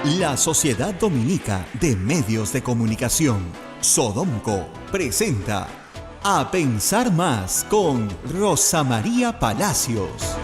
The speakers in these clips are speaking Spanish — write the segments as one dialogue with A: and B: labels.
A: La Sociedad Dominica de Medios de Comunicación, Sodomco, presenta A Pensar Más con Rosa María Palacios.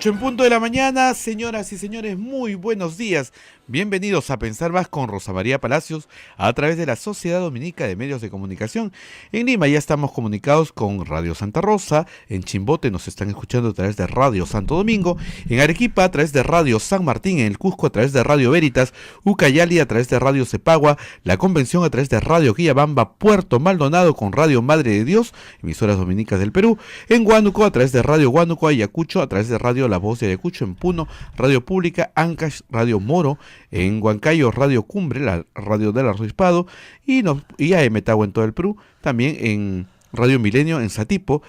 B: En punto de la mañana, señoras y señores, muy buenos días. Bienvenidos a Pensar Más con Rosa María Palacios a través de la Sociedad Dominica de Medios de Comunicación. En Lima ya estamos comunicados con Radio Santa Rosa, en Chimbote nos están escuchando a través de Radio Santo Domingo, en Arequipa a través de Radio San Martín, en el Cusco a través de Radio Veritas, Ucayali a través de Radio Cepagua, La Convención a través de Radio Quillabamba, Puerto Maldonado con Radio Madre de Dios, emisoras dominicas del Perú, en Huánuco a través de Radio Huánuco, Ayacucho a través de Radio La Voz de Ayacucho, en Puno, Radio Pública, Ancash, Radio Moro, en Huancayo, Radio Cumbre, la radio del Arzobispado, y AM Tagua en todo el Perú, también en Radio Milenio, en Satipo,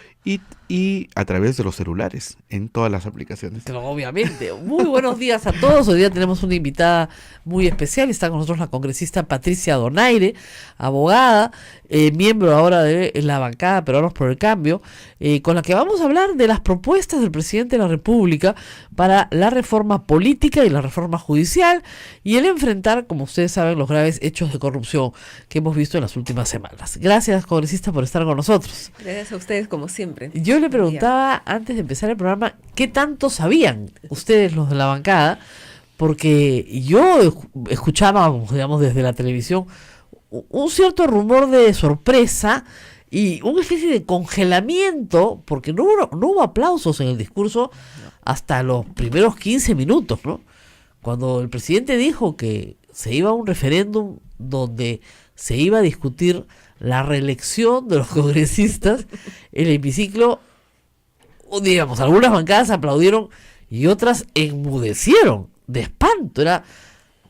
B: y a través de los celulares, en todas las aplicaciones.
C: Pero obviamente, muy buenos días a todos. Hoy día tenemos una invitada muy especial. Está con nosotros la congresista Patricia Donaire, abogada, miembro ahora de la bancada Peruanos por el Cambio, con la que vamos a hablar de las propuestas del presidente de la República para la reforma política y la reforma judicial y el enfrentar, como ustedes saben, los graves hechos de corrupción que hemos visto en las últimas semanas. Gracias, congresista, por estar con nosotros.
D: Gracias a ustedes, como siempre.
C: Yo le preguntaba antes de empezar el programa, ¿qué tanto sabían ustedes los de la bancada? Porque yo escuchaba, digamos, desde la televisión, un cierto rumor de sorpresa y una especie de congelamiento, porque no hubo aplausos en el discurso hasta los primeros 15 minutos, ¿no? Cuando el presidente dijo que se iba a un referéndum donde se iba a discutir la reelección de los congresistas, el hemiciclo, digamos, algunas bancadas aplaudieron y otras enmudecieron de espanto.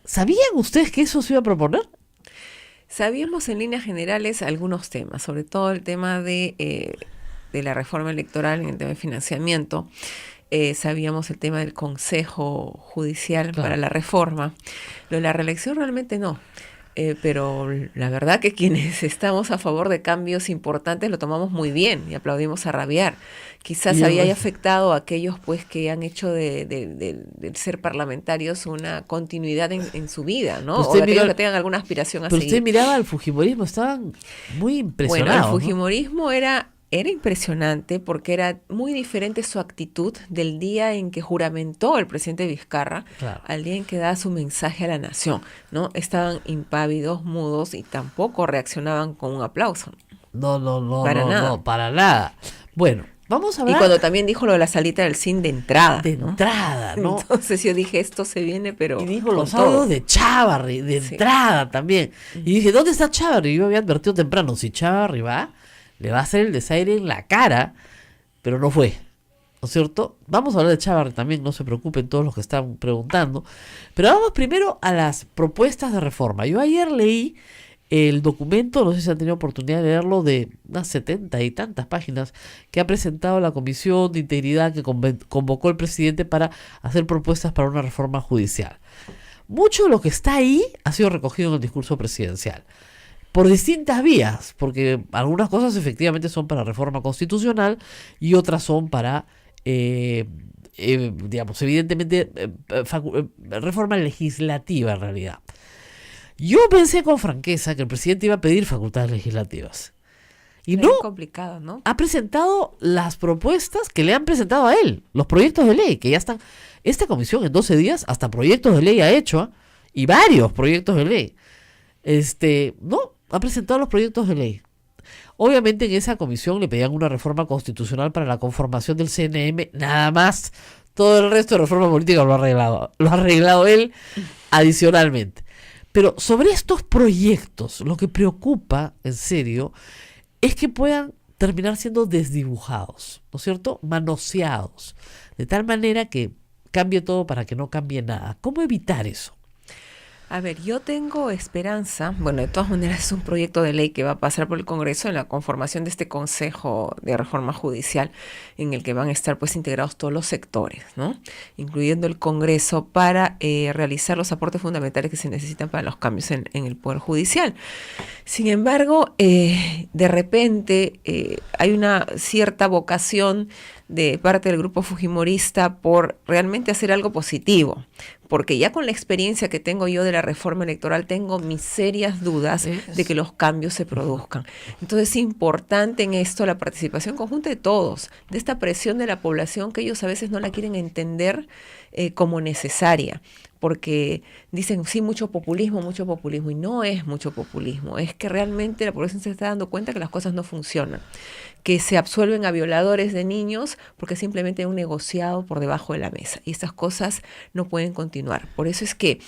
C: ¿Sabían ustedes que eso se iba a proponer?
D: Sabíamos en líneas generales algunos temas, sobre todo el tema de la reforma electoral en el tema de financiamiento. Sabíamos el tema del Consejo Judicial para la reforma. Lo de la reelección realmente no. Pero la verdad que quienes estamos a favor de cambios importantes lo tomamos muy bien y aplaudimos a rabiar. Quizás haya afectado a aquellos pues que han hecho de ser parlamentarios una continuidad en su vida, ¿no? O de aquellos que tengan alguna aspiración a seguir.
C: Pero usted miraba al fujimorismo, estaban muy impresionados.
D: Bueno, el fujimorismo era impresionante porque era muy diferente su actitud del día en que juramentó el presidente Vizcarra al día en que daba su mensaje a la nación, ¿no? Estaban impávidos, mudos y tampoco reaccionaban con un aplauso.
C: No, para nada. Bueno, vamos a hablar.
D: Y cuando también dijo lo de la salita del CIN de entrada.
C: ¿No?
D: Entonces yo dije, esto se viene, pero.
C: Y dijo los audios de Chávarri, de entrada también. Y dije, ¿dónde está Chávarri? Yo había advertido temprano, si Chávarri va, le va a hacer el desaire en la cara, pero no fue, ¿no es cierto? Vamos a hablar de Chávarri también, no se preocupen todos los que están preguntando. Pero vamos primero a las propuestas de reforma. Yo ayer leí el documento, no sé si han tenido oportunidad de leerlo, de unas 70 y tantas páginas que ha presentado la Comisión de Integridad que convocó el presidente para hacer propuestas para una reforma judicial. Mucho de lo que está ahí ha sido recogido en el discurso presidencial, por distintas vías, porque algunas cosas efectivamente son para reforma constitucional y otras son para, digamos, evidentemente, reforma legislativa en realidad. Yo pensé con franqueza que el presidente iba a pedir facultades legislativas. Y no,
D: complicado, ¿no?
C: Ha presentado las propuestas que le han presentado a él, los proyectos de ley, que ya están. Esta comisión en 12 días hasta proyectos de ley ha hecho, y varios proyectos de ley. No, ha presentado los proyectos de ley. Obviamente en esa comisión le pedían una reforma constitucional para la conformación del CNM, nada más. Todo el resto de reforma política lo ha arreglado él adicionalmente. Pero sobre estos proyectos, lo que preocupa, en serio, es que puedan terminar siendo desdibujados, ¿no es cierto? Manoseados, de tal manera que cambie todo para que no cambie nada. ¿Cómo evitar eso?
D: A ver, yo tengo esperanza, bueno, de todas maneras es un proyecto de ley que va a pasar por el Congreso en la conformación de este Consejo de Reforma Judicial, en el que van a estar pues integrados todos los sectores, ¿no? Incluyendo el Congreso, para realizar los aportes fundamentales que se necesitan para los cambios en el Poder Judicial. Sin embargo, de repente hay una cierta vocación de parte del grupo fujimorista por realmente hacer algo positivo, porque ya con la experiencia que tengo yo de la reforma electoral tengo mis serias dudas de que los cambios se produzcan. Entonces es importante en esto la participación conjunta de todos, de esta presión de la población que ellos a veces no la quieren entender como necesaria, porque dicen, sí, mucho populismo, y no es mucho populismo, es que realmente la población se está dando cuenta que las cosas no funcionan, que se absuelven a violadores de niños porque simplemente hay un negociado por debajo de la mesa, y estas cosas no pueden continuar. Por eso es que,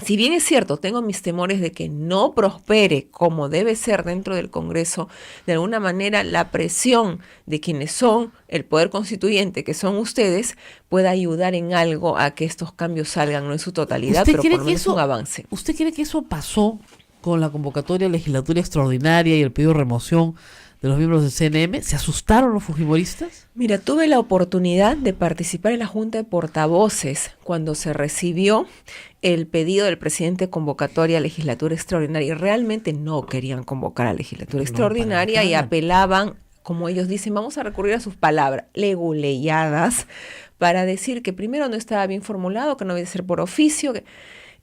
D: si bien es cierto, tengo mis temores de que no prospere como debe ser dentro del Congreso, de alguna manera la presión de quienes son el poder constituyente, que son ustedes, pueda ayudar en algo a que estos cambios salgan, no en su totalidad, pero por lo menos un avance.
C: ¿Usted cree que eso pasó con la convocatoria legislatura extraordinaria y el pedido de remoción de los miembros del CNM? ¿Se asustaron los fujimoristas?
D: Mira, tuve la oportunidad de participar en la Junta de Portavoces cuando se recibió el pedido del presidente de convocatoria a legislatura extraordinaria, y realmente no querían convocar a legislatura extraordinaria y apelaban, como ellos dicen, vamos a recurrir a sus palabras, leguleyadas, para decir que primero no estaba bien formulado, que no debe ser por oficio,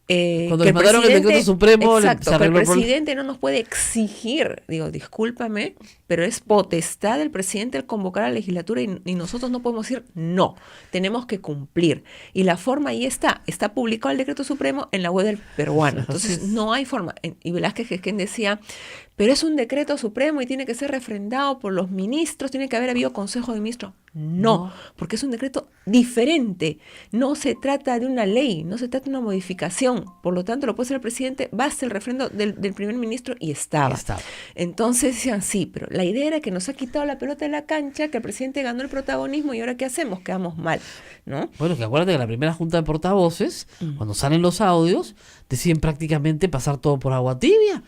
C: cuando les mandaron el decreto supremo,
D: exacto, que el presidente no nos puede exigir, digo, discúlpame, pero es potestad del presidente el convocar a la legislatura y nosotros no podemos decir no, tenemos que cumplir. Y la forma ahí está publicado el decreto supremo en la web del peruano, entonces no hay forma. Y Velázquez Gesquén decía, pero es un decreto supremo y tiene que ser refrendado por los ministros, tiene que haber habido consejo de ministros. No, porque es un decreto diferente, no se trata de una ley, no se trata de una modificación, por lo tanto lo puede hacer el presidente, basta el refrendo del primer ministro y estaba. Entonces decían, sí, pero la idea era que nos ha quitado la pelota de la cancha, que el presidente ganó el protagonismo y ahora ¿qué hacemos? Quedamos mal, ¿no?
C: Bueno, que acuérdate que la primera junta de portavoces, cuando salen los audios, deciden prácticamente pasar todo por agua tibia.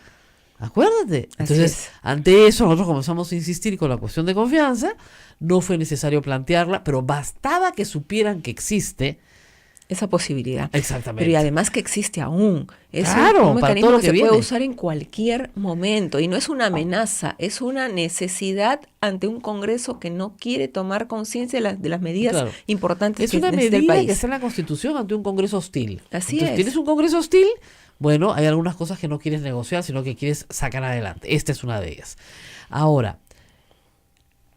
C: Acuérdate. Entonces, ante eso nosotros comenzamos a insistir con la cuestión de confianza. No fue necesario plantearla, pero bastaba que supieran que existe
D: esa posibilidad.
C: Exactamente.
D: Pero y además que existe aún. Es
C: claro,
D: un
C: para
D: mecanismo
C: todo lo
D: que
C: que
D: se
C: viene.
D: puede usar en cualquier momento. Y no es una amenaza, es una necesidad ante un Congreso que no quiere tomar conciencia de las medidas importantes
C: es
D: que
C: una
D: necesita el
C: medida
D: país.
C: que está en la Constitución ante un Congreso hostil.
D: Así
C: Entonces,
D: es.
C: tienes un Congreso hostil, bueno, hay algunas cosas que no quieres negociar, sino que quieres sacar adelante. Esta es una de ellas. Ahora,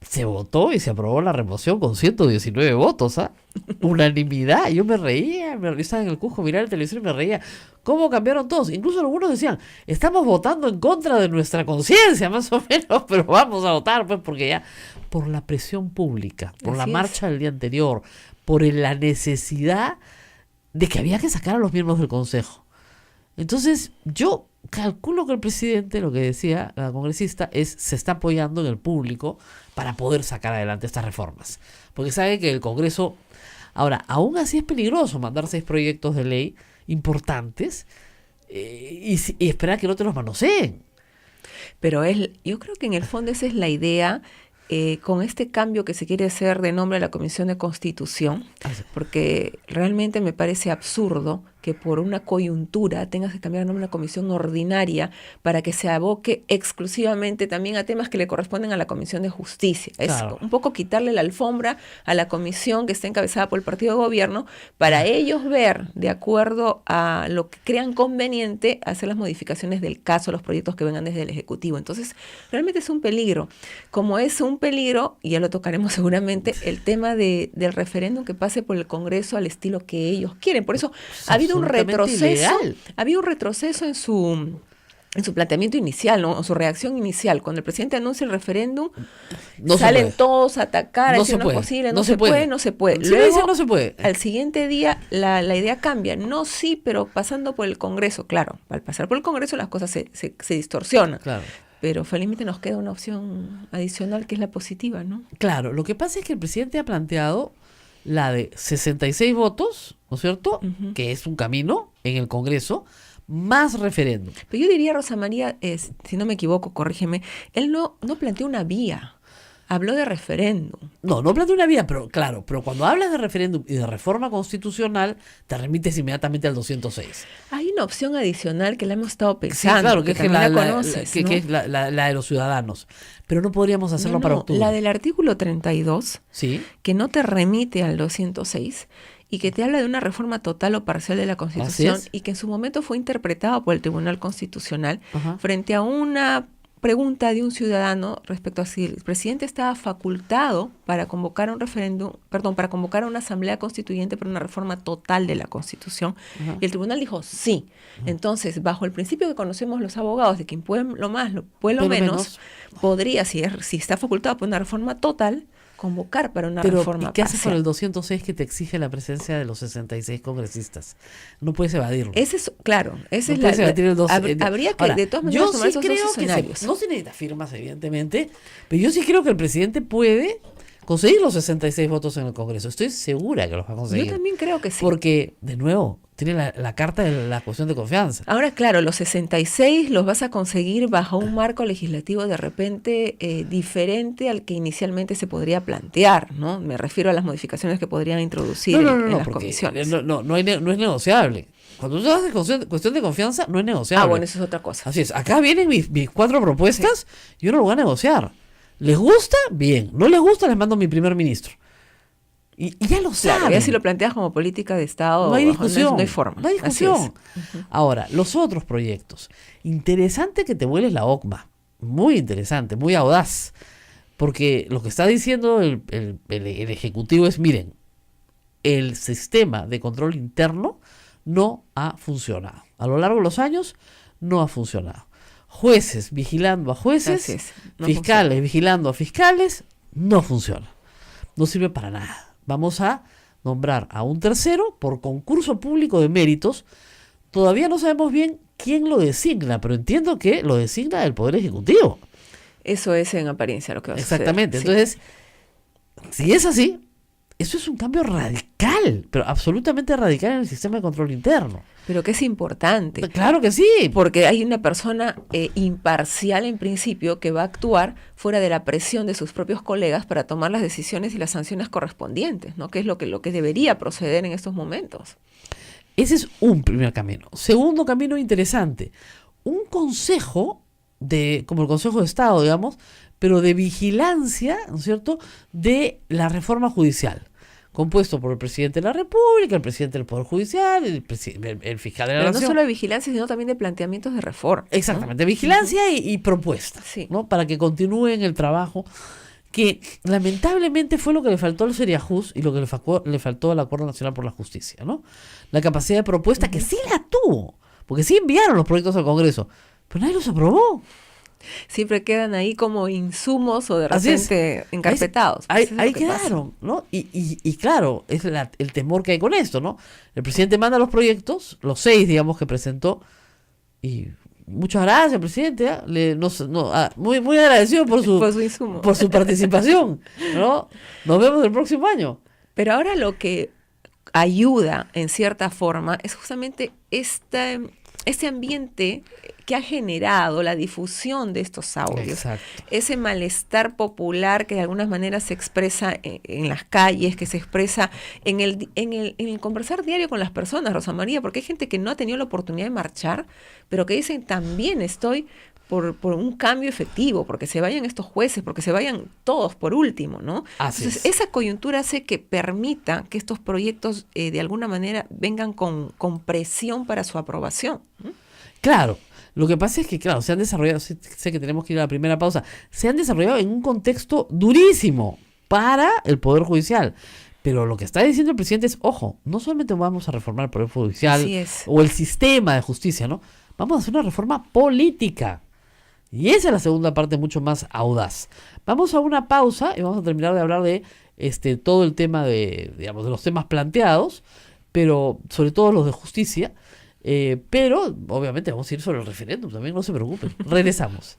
C: se votó y se aprobó la remoción con 119 votos, ¿ah? Unanimidad. Yo me reía, estaba en el Cusco, miraba el televisor y me reía. ¿Cómo cambiaron todos? Incluso algunos decían, estamos votando en contra de nuestra conciencia, más o menos, pero vamos a votar, pues, porque ya, por la presión pública, por la marcha del día anterior, por la necesidad de que había que sacar a los miembros del Consejo. Entonces, yo calculo que el presidente, lo que decía la congresista, se está apoyando en el público para poder sacar adelante estas reformas. Porque sabe que el Congreso, ahora, aún así es peligroso mandar 6 proyectos de ley importantes y esperar que no te los manoseen.
D: Pero yo creo que en el fondo esa es la idea. Con este cambio que se quiere hacer de nombre a la Comisión de Constitución, porque realmente me parece absurdo que por una coyuntura tengas que cambiar el nombre a una comisión ordinaria para que se aboque exclusivamente también a temas que le corresponden a la Comisión de Justicia. Claro. Es un poco quitarle la alfombra a la comisión que está encabezada por el partido de gobierno para ellos ver, de acuerdo a lo que crean conveniente, hacer las modificaciones del caso, los proyectos que vengan desde el Ejecutivo. Entonces, realmente es un peligro. Como es un peligro, y ya lo tocaremos seguramente, el tema del referéndum que pase por el Congreso al estilo que ellos quieren. Por eso ha habido un retroceso, había un retroceso en su en su planteamiento inicial, ¿no? En su reacción inicial. Cuando el presidente anuncia el referéndum,
C: No se
D: salen
C: puede.
D: todos a atacar, a
C: No
D: decir
C: se
D: no
C: puede.
D: es posible,
C: No
D: no
C: se
D: se puede,
C: puede.
D: no se puede.
C: Sí,
D: Luego,
C: dice, no se puede.
D: al siguiente día, la idea cambia. No, sí, pero pasando por el Congreso. Claro, al pasar por el Congreso las cosas se distorsionan.
C: Claro.
D: Pero felizmente nos queda una opción adicional que es la positiva, ¿no?
C: Claro, lo que pasa es que el presidente ha planteado la de 66 votos, ¿no es cierto?
D: Ujú.
C: Que es un camino en el Congreso, más referéndum.
D: Pero yo diría, Rosa María, si no me equivoco, corrígeme, él no planteó una vía, habló de referéndum.
C: No plantea una vía, pero claro, pero cuando hablas de referéndum y de reforma constitucional, te remites inmediatamente al 206.
D: Hay una opción adicional que la hemos estado
C: Sí,
D: pensando,
C: claro, que es que
D: también
C: la,
D: conoces,
C: que
D: ¿no?
C: es la de los ciudadanos. Pero no podríamos hacerlo
D: No,
C: para
D: no,
C: octubre.
D: la del artículo 32,
C: Sí,
D: que no te remite al 206 y que te habla de una reforma total o parcial de la Constitución
C: es.
D: y que en su momento fue interpretada por el Tribunal Constitucional
C: Ajá.
D: frente a una pregunta de un ciudadano respecto a si el presidente estaba facultado para convocar un referéndum, perdón, para convocar a una asamblea constituyente para una reforma total de la Constitución.
C: Ajá.
D: Y el tribunal dijo sí. Entonces, bajo el principio que conocemos los abogados de quien puede lo más, puede lo menos, podría, si está facultado por una reforma total, convocar para una
C: pero
D: reforma
C: ¿y qué haces con
D: parcial.
C: el 206 que te exige la presencia de los 66 congresistas? No puedes evadirlo.
D: Ese es, claro, esa
C: No
D: es
C: puedes evadir el
D: habría que
C: Ahora,
D: de todas maneras
C: yo
D: tomar
C: sí
D: esos
C: creo
D: dos
C: que
D: escenarios.
C: no se necesita firmas, evidentemente, pero yo sí creo que el presidente puede conseguir los 66 votos en el Congreso. Estoy segura que los va a conseguir.
D: Yo también creo que sí.
C: Porque, de nuevo, tiene la carta de la cuestión de confianza.
D: Ahora, claro, los 66 los vas a conseguir bajo un marco legislativo de repente diferente al que inicialmente se podría plantear, ¿no? Me refiero a las modificaciones que podrían introducir en las
C: porque
D: comisiones.
C: no es negociable. Cuando tú hablas de cuestión de confianza, no es negociable.
D: Bueno, eso es otra cosa.
C: Así es. Acá vienen mis 4 propuestas y uno lo va a negociar. ¿Les gusta? Bien. ¿No les gusta? Les mando a mi primer ministro. Y ya lo
D: Claro,
C: saben.
D: ya si lo planteas como política de Estado,
C: No hay discusión.
D: no hay forma.
C: No hay
D: Así
C: discusión.
D: es.
C: Ahora, los otros proyectos. Interesante que te vueles la OCMA. Muy interesante, muy audaz. Porque lo que está diciendo el Ejecutivo es, miren, el sistema de control interno no ha funcionado. A lo largo de los años no ha funcionado. Jueces vigilando a jueces,
D: Así es, no
C: fiscales
D: funciona.
C: vigilando a fiscales, no funciona. No sirve para nada. Vamos a nombrar a un tercero por concurso público de méritos. Todavía no sabemos bien quién lo designa, pero entiendo que lo designa el Poder Ejecutivo.
D: Eso es en apariencia lo que va a suceder.
C: Exactamente.
D: Sí.
C: Entonces, si es así, eso es un cambio radical, pero absolutamente radical en el sistema de control interno.
D: Pero que es importante.
C: Claro que sí.
D: Porque hay una persona imparcial en principio que va a actuar fuera de la presión de sus propios colegas para tomar las decisiones y las sanciones correspondientes, ¿no? Que es lo que debería proceder en estos momentos.
C: Ese es un primer camino. Segundo camino interesante, un consejo como el Consejo de Estado, digamos, pero de vigilancia, ¿no es cierto?, de la reforma judicial, compuesto por el presidente de la República, el presidente del Poder Judicial, el fiscal de la
D: Pero no
C: Nación.
D: solo de vigilancia, sino también de planteamientos de reforma, ¿no?
C: Exactamente, vigilancia y propuestas,
D: Sí.
C: ¿no? Para que continúen el trabajo que lamentablemente fue lo que le faltó al Seriajus y lo que le faltó al Acuerdo Nacional por la Justicia, ¿no? La capacidad de propuesta que sí la tuvo, porque sí enviaron los proyectos al Congreso, pero nadie los aprobó.
D: Siempre quedan ahí como insumos o de
C: Así es.
D: repente encarpetados.
C: Ahí,
D: Eso es lo
C: ahí
D: que pasa.
C: quedaron, ¿no? Y claro, es el temor que hay con esto, ¿no? El presidente manda los proyectos, los 6, digamos, que presentó, y muchas gracias, presidente. Muy, muy agradecido por
D: Por su insumo.
C: por su participación, ¿no? Nos vemos el próximo año.
D: Pero ahora lo que ayuda en cierta forma es justamente este ambiente que ha generado la difusión de estos audios.
C: Exacto.
D: Ese malestar popular que de alguna manera se expresa en las calles, que se expresa en el conversar diario con las personas, Rosa María, porque hay gente que no ha tenido la oportunidad de marchar, pero que dicen también estoy por un cambio efectivo, porque se vayan estos jueces, porque se vayan todos por último, ¿no?
C: Así
D: Entonces,
C: es.
D: esa coyuntura hace que permita que estos proyectos de alguna manera vengan con presión para su aprobación, ¿no?
C: Claro, lo que pasa es que, claro, se han desarrollado, sé que tenemos que ir a la primera pausa, se han desarrollado en un contexto durísimo para el Poder Judicial. Pero lo que está diciendo el presidente es, ojo, no solamente vamos a reformar el Poder Judicial
D: Así es.
C: o el sistema de justicia, ¿no? vamos a hacer una reforma política. Y esa es la segunda parte mucho más audaz. Vamos a una pausa y vamos a terminar de hablar de todo el tema de los temas planteados, pero sobre todo los de justicia. Pero obviamente vamos a ir sobre el referéndum también, no se preocupen. Regresamos.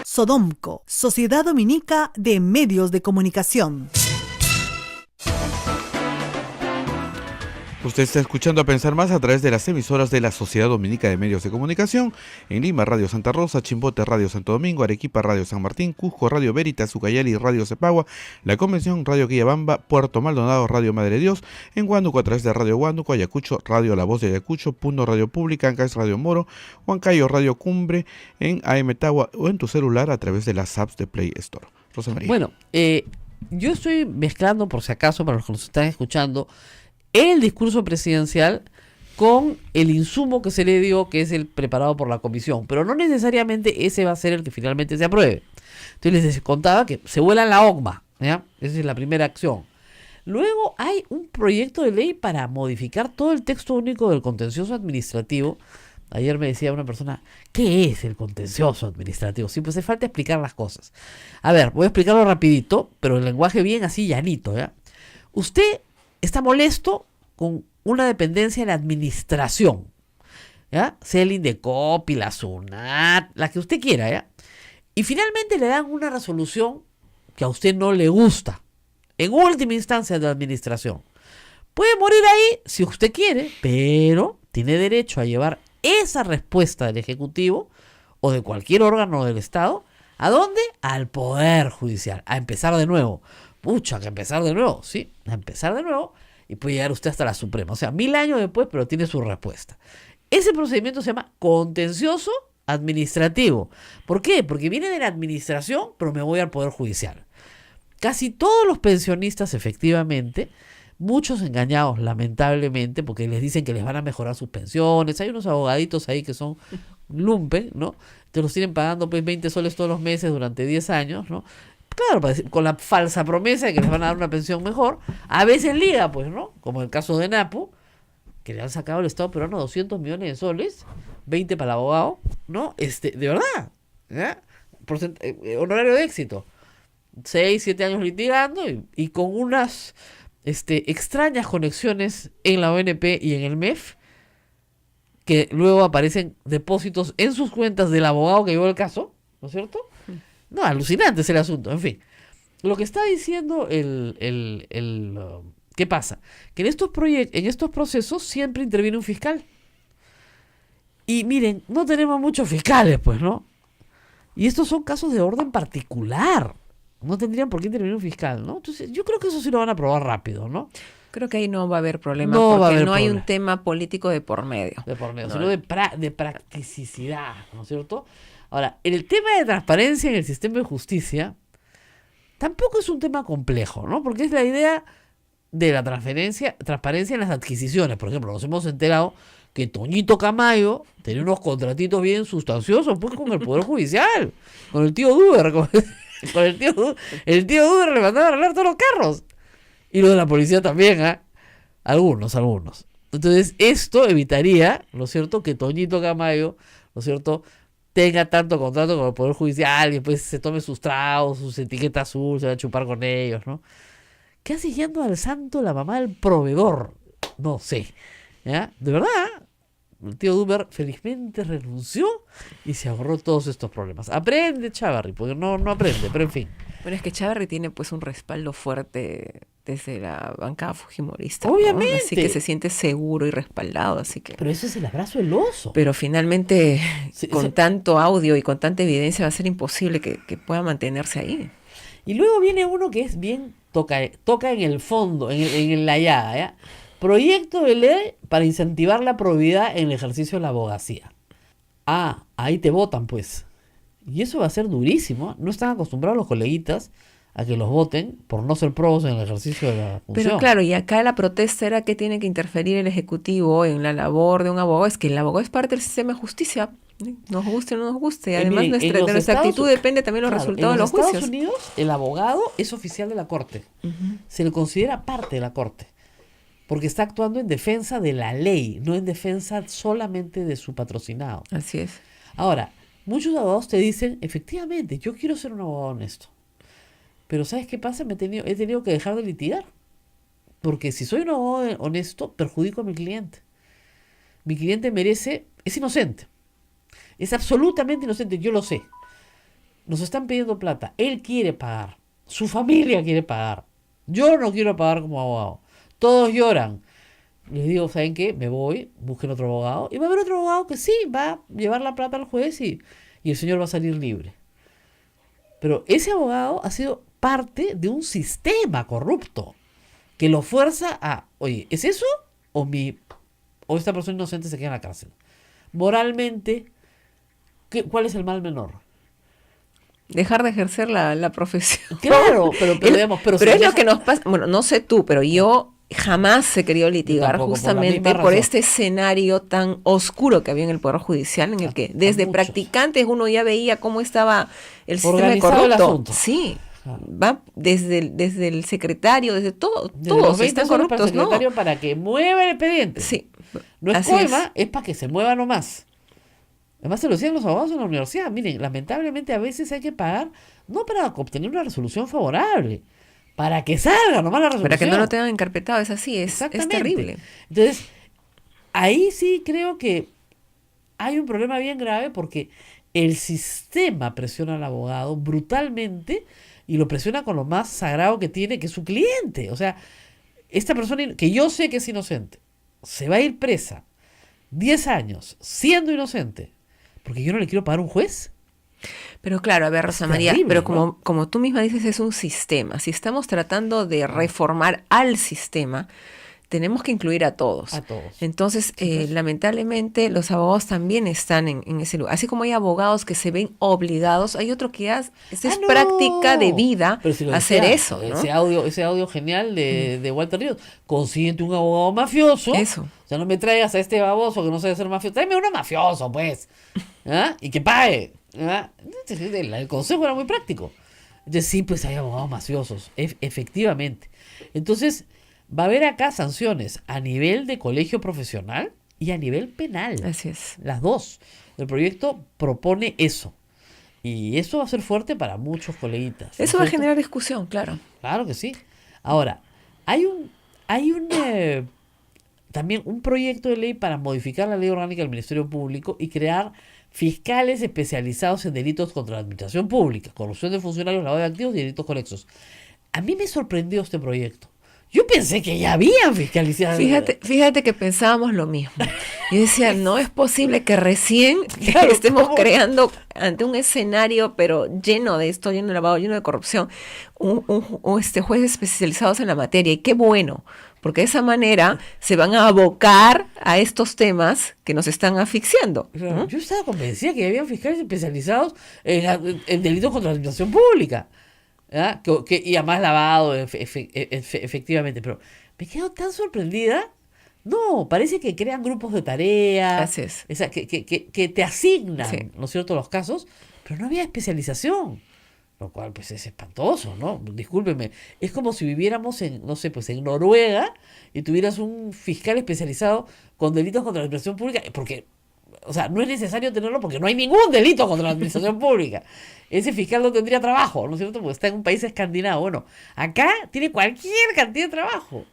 E: Sodomco, Sociedad Dominica de Medios de Comunicación.
B: Usted está escuchando A Pensar Más a través de las emisoras de la Sociedad Dominica de Medios de Comunicación. En Lima, Radio Santa Rosa; Chimbote, Radio Santo Domingo; Arequipa, Radio San Martín; Cusco, Radio Veritas; Ucayali, Radio Cepagua; La Convención, Radio Quillabamba; Puerto Maldonado, Radio Madre de Dios; en Huánuco, a través de Radio Huánuco; Ayacucho, Radio La Voz de Ayacucho; Puno, Radio Pública; Ancash, Radio Moro; Huancayo, Radio Cumbre; en AM Tagua, o en tu celular a través de las apps de Play Store. Rosa María.
C: Bueno, yo estoy mezclando, por si acaso, para los que nos están escuchando, el discurso presidencial con el insumo que se le dio, que es el preparado por la comisión, pero no necesariamente ese va a ser el que finalmente se apruebe. Entonces les contaba que se vuela la OCMA, ¿ya? Esa es la primera acción. Luego hay un proyecto de ley para modificar todo el texto único del contencioso administrativo. Ayer me decía una persona, ¿qué es el contencioso administrativo? Sí, pues hace falta explicar las cosas. A ver, voy a explicarlo rapidito, pero en lenguaje bien así llanito, ¿ya? Usted está molesto con una dependencia de la administración, ¿ya? Sea el Indecopi, la SUNAT, la que usted quiera, ¿ya? Y finalmente le dan una resolución que a usted no le gusta, en última instancia de la administración. Puede morir ahí si usted quiere, pero tiene derecho a llevar esa respuesta del Ejecutivo o de cualquier órgano del Estado. ¿A dónde? Al Poder Judicial, a empezar de nuevo. Pucha, que empezar de nuevo, sí, a empezar de nuevo, y puede llegar usted hasta la Suprema. O sea, 1000 años después, pero tiene su respuesta. Ese procedimiento se llama contencioso administrativo. ¿Por qué? Porque viene de la administración, pero me voy al Poder Judicial. Casi todos los pensionistas, efectivamente, muchos engañados, lamentablemente, porque les dicen que les van a mejorar sus pensiones. Hay unos abogaditos ahí que son lumpen, ¿no? Te los tienen pagando pues 20 soles todos los meses durante 10 años, ¿no? Claro, con la falsa promesa de que les van a dar una pensión mejor. A veces liga, pues, ¿no? Como el caso de Napu, que le han sacado al Estado peruano 200 millones de soles, 20 para el abogado, ¿no? De verdad, ¿ya? Honorario de éxito. 6, 7 años litigando y con unas extrañas conexiones en la ONP y en el MEF, que luego aparecen depósitos en sus cuentas del abogado que llevó el caso, ¿no es cierto? No, alucinante es el asunto. En fin, lo que está diciendo ¿qué pasa? Que en estos procesos siempre interviene un fiscal. Y miren, no tenemos muchos fiscales, pues, ¿no? Y estos son casos de orden particular. No tendrían por qué intervenir un fiscal, ¿no? Entonces, yo creo que eso sí lo van a aprobar rápido, ¿no?
D: Creo que ahí no va a haber problema,
C: No va a
D: porque
C: haber
D: no hay
C: problema.
D: un tema político de por medio.
C: De por medio,
D: No.
C: sino de practicidad, ¿no es cierto? Ahora, el tema de transparencia en el sistema de justicia tampoco es un tema complejo, ¿no? Porque es la idea de la transparencia en las adquisiciones. Por ejemplo, nos hemos enterado que Toñito Camayo tenía unos contratitos bien sustanciosos pues con el Poder Judicial, con el tío Duber, con el tío Duber le mandaba a arreglar todos los carros. Y lo de la policía también, ¿ah? Algunos. Entonces, esto evitaría, ¿no es cierto?, que Toñito Camayo, ¿no es cierto?, tenga tanto contrato con el Poder Judicial y después se tome sus tragos, sus etiquetas azul, se va a chupar con ellos, ¿no? ¿Qué hace yendo al santo la mamá del proveedor? No sé, ¿ya? De verdad, el tío Duber felizmente renunció y se ahorró todos estos problemas. Aprende, Chávarri, porque no aprende, pero en fin.
D: Bueno, es que Chávarri tiene pues un respaldo fuerte desde la bancada fujimorista, ¿no?
C: Obviamente.
D: Así que se siente seguro y respaldado, así que...
C: Pero eso es el abrazo del oso.
D: Pero finalmente,
C: Sí,
D: con
C: sí.
D: tanto audio y con tanta evidencia, va a ser imposible que pueda mantenerse ahí.
C: Y luego viene uno que es bien, toca en el fondo, en la llaga, ¿ya? Proyecto de ley para incentivar la probidad en el ejercicio de la abogacía. Ah, ahí te votan, pues. Y eso va a ser durísimo. No están acostumbrados los coleguitas a que los voten por no ser probos en el ejercicio de la función.
D: Pero claro, y acá la protesta era que tiene que interferir el Ejecutivo en la labor de un abogado. Es que el abogado es parte del sistema de justicia, ¿sí? Nos guste o no nos guste. Además,
C: miren, en
D: de
C: los
D: nuestra
C: Estados-
D: actitud depende también los
C: Claro,
D: resultados de
C: en
D: los
C: Estados
D: juicios.
C: Unidos, el abogado es oficial de la corte. Se le considera parte de la corte. porque está actuando en defensa de la ley, no en defensa solamente de su patrocinado.
D: Así es.
C: Ahora, muchos abogados te dicen, efectivamente, yo quiero ser un abogado honesto, pero ¿sabes qué pasa? He tenido que dejar de litigar, porque si soy un abogado honesto, perjudico a mi cliente. Mi cliente es inocente, es absolutamente inocente, yo lo sé. Nos están pidiendo plata, él quiere pagar, su familia quiere pagar, yo no quiero pagar como abogado. Todos lloran. Les digo, ¿saben qué? Me voy, busquen otro abogado. Y va a haber otro abogado que sí, va a llevar la plata al juez y el señor va a salir libre. Pero ese abogado ha sido parte de un sistema corrupto que lo fuerza a, oye, ¿es eso? O esta persona inocente se queda en la cárcel. Moralmente, ¿cuál es el mal menor?
D: Dejar de ejercer la profesión.
C: Claro, pero
D: es lo que nos pasa. Bueno, no sé tú, pero yo jamás he querido litigar
C: tampoco,
D: justamente por este escenario tan oscuro que había en el Poder Judicial, en el que desde practicantes uno ya veía cómo estaba el sistema corrupto. Sí, va desde el secretario, desde todos están corruptos,
C: para el secretario para que mueva el expediente.
D: Sí.
C: No es coima, es para que se mueva nomás. Además se lo decían los abogados en la universidad. Miren, lamentablemente a veces hay que pagar, no para obtener una resolución favorable, para que salga nomás la resolución.
D: Para que no lo tengan encarpetado, es así, es terrible.
C: Entonces, ahí sí creo que hay un problema bien grave porque el sistema presiona al abogado brutalmente y lo presiona con lo más sagrado que tiene, que es su cliente. O sea, esta persona que yo sé que es inocente, se va a ir presa 10 años siendo inocente, porque yo no le quiero pagar un juez.
D: Pero claro, a ver, Rosa María, pero como tú misma dices, es un sistema. Si estamos tratando de reformar al sistema, tenemos que incluir a todos.
C: A todos.
D: Entonces, lamentablemente, los abogados también están en ese lugar. Así como hay abogados que se ven obligados, hay otro que es práctica de vida hacer eso, ¿no?
C: Ese audio genial de Walter Ríos. Consíguete un abogado mafioso.
D: Eso.
C: O sea, no me traigas a este baboso que no sabe ser mafioso. Tráeme uno mafioso, pues. ¿Ah? Y que pague. ¿Ah? El consejo era muy práctico. Entonces, sí, pues hay abogados mafiosos. Efectivamente. Entonces, va a haber acá sanciones a nivel de colegio profesional y a nivel penal.
D: Así es.
C: Las dos. El proyecto propone eso. Y eso va a ser fuerte para muchos coleguitas.
D: Eso va a generar discusión, claro.
C: Claro que sí. Ahora, hay también un proyecto de ley para modificar la ley orgánica del Ministerio Público y crear fiscales especializados en delitos contra la administración pública, corrupción de funcionarios, lavado de activos y delitos conexos. A mí me sorprendió este proyecto. Yo pensé que ya habían fiscalizado.
D: Fíjate que pensábamos lo mismo. Yo decía, no es posible que recién estemos creando ante un escenario, pero lleno de esto, lleno de lavado, lleno de corrupción, jueces especializados en la materia. Y qué bueno, porque de esa manera se van a abocar a estos temas que nos están asfixiando.
C: Claro, yo estaba convencida que habían fiscales especializados en delitos contra la administración pública. ¿Ah? Y además lavado, efectivamente, pero me quedo tan sorprendida. No, parece que crean grupos de tarea.
D: Así es.
C: Que te asignan,
D: sí,
C: ¿no es cierto?, los casos, pero no había especialización, lo cual pues es espantoso, ¿no? Discúlpeme, es como si viviéramos en, no sé, pues en Noruega y tuvieras un fiscal especializado con delitos contra la administración pública, porque, o sea, no es necesario tenerlo porque no hay ningún delito contra la administración pública. Ese fiscal no tendría trabajo, ¿no es cierto? Porque está en un país escandinavo. Bueno, acá tiene cualquier cantidad de trabajo.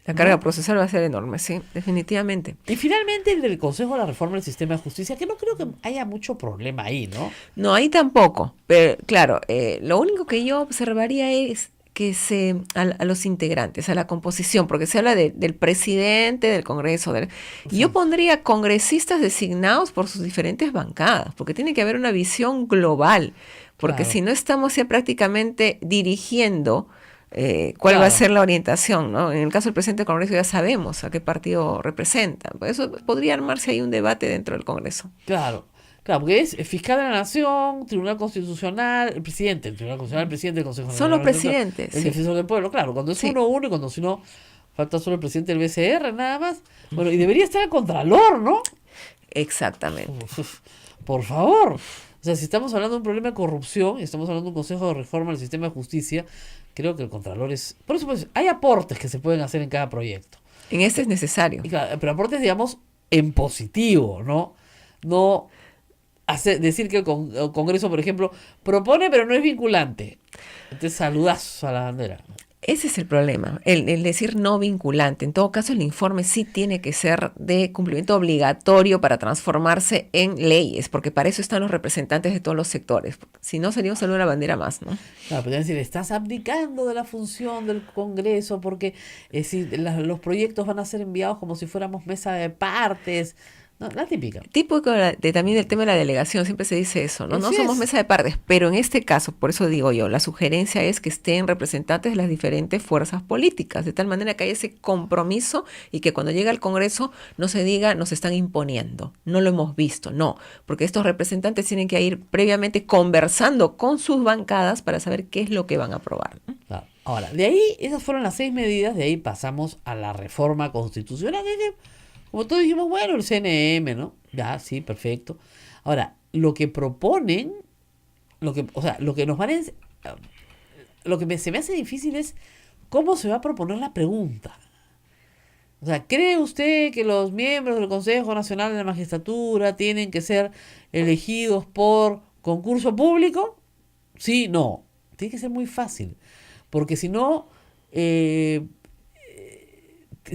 D: La carga procesal va a ser enorme, sí, definitivamente.
C: Y finalmente el del Consejo de la Reforma del Sistema de Justicia, que no creo que haya mucho problema ahí, ¿no?
D: No, ahí tampoco. Pero claro, lo único que yo observaría es que a los integrantes, a la composición, porque se habla del presidente del Congreso. Yo pondría congresistas designados por sus diferentes bancadas, porque tiene que haber una visión global, porque
C: claro,
D: si no estamos ya prácticamente dirigiendo cuál va a ser la orientación, ¿no? En el caso del presidente del Congreso ya sabemos a qué partido representa. Por eso podría armarse ahí un debate dentro del Congreso.
C: Claro. Claro, porque es fiscal de la Nación, Tribunal Constitucional, el presidente, el Tribunal Constitucional, el presidente del Consejo
D: Son
C: Nacional,
D: los presidentes.
C: el defensor del pueblo, claro, cuando es
D: sí,
C: uno y cuando si no, falta solo el presidente del BCR, nada más. Bueno, y debería estar el Contralor, ¿no?
D: Exactamente.
C: Por favor. O sea, si estamos hablando de un problema de corrupción y estamos hablando de un consejo de reforma del sistema de justicia, creo que el Contralor es... Por eso, pues, hay aportes que se pueden hacer en cada proyecto.
D: En este es necesario.
C: Y claro, pero aportes, digamos, en positivo, ¿no? No decir que el Congreso, por ejemplo, propone pero no es vinculante. Entonces saludazo a la bandera.
D: Ese es el problema, el decir no vinculante. En todo caso, el informe sí tiene que ser de cumplimiento obligatorio para transformarse en leyes, porque para eso están los representantes de todos los sectores. Si no, sería un saludo a la bandera más, ¿no?
C: Claro, pero decir, estás abdicando de la función del Congreso porque los proyectos van a ser enviados como si fuéramos mesa de partes. No, la típica.
D: Típico también del tema de la delegación, siempre se dice eso, ¿no? No
C: Así
D: somos
C: es.
D: mesa de partes, pero en este caso, por eso digo yo, la sugerencia es que estén representantes de las diferentes fuerzas políticas, de tal manera que haya ese compromiso y que cuando llegue al Congreso no se diga nos están imponiendo, no lo hemos visto, no, porque estos representantes tienen que ir previamente conversando con sus bancadas para saber qué es lo que van a aprobar, ¿no?
C: Claro. Ahora, de ahí, esas fueron las 6 medidas, de ahí pasamos a la reforma constitucional, como todos dijimos, bueno, el CNM, ¿no? Ya, sí, perfecto. Ahora, lo que proponen, lo que nos van se me hace difícil es cómo se va a proponer la pregunta. O sea, ¿cree usted que los miembros del Consejo Nacional de la Magistratura tienen que ser elegidos por concurso público? Sí, no. Tiene que ser muy fácil. Porque si no,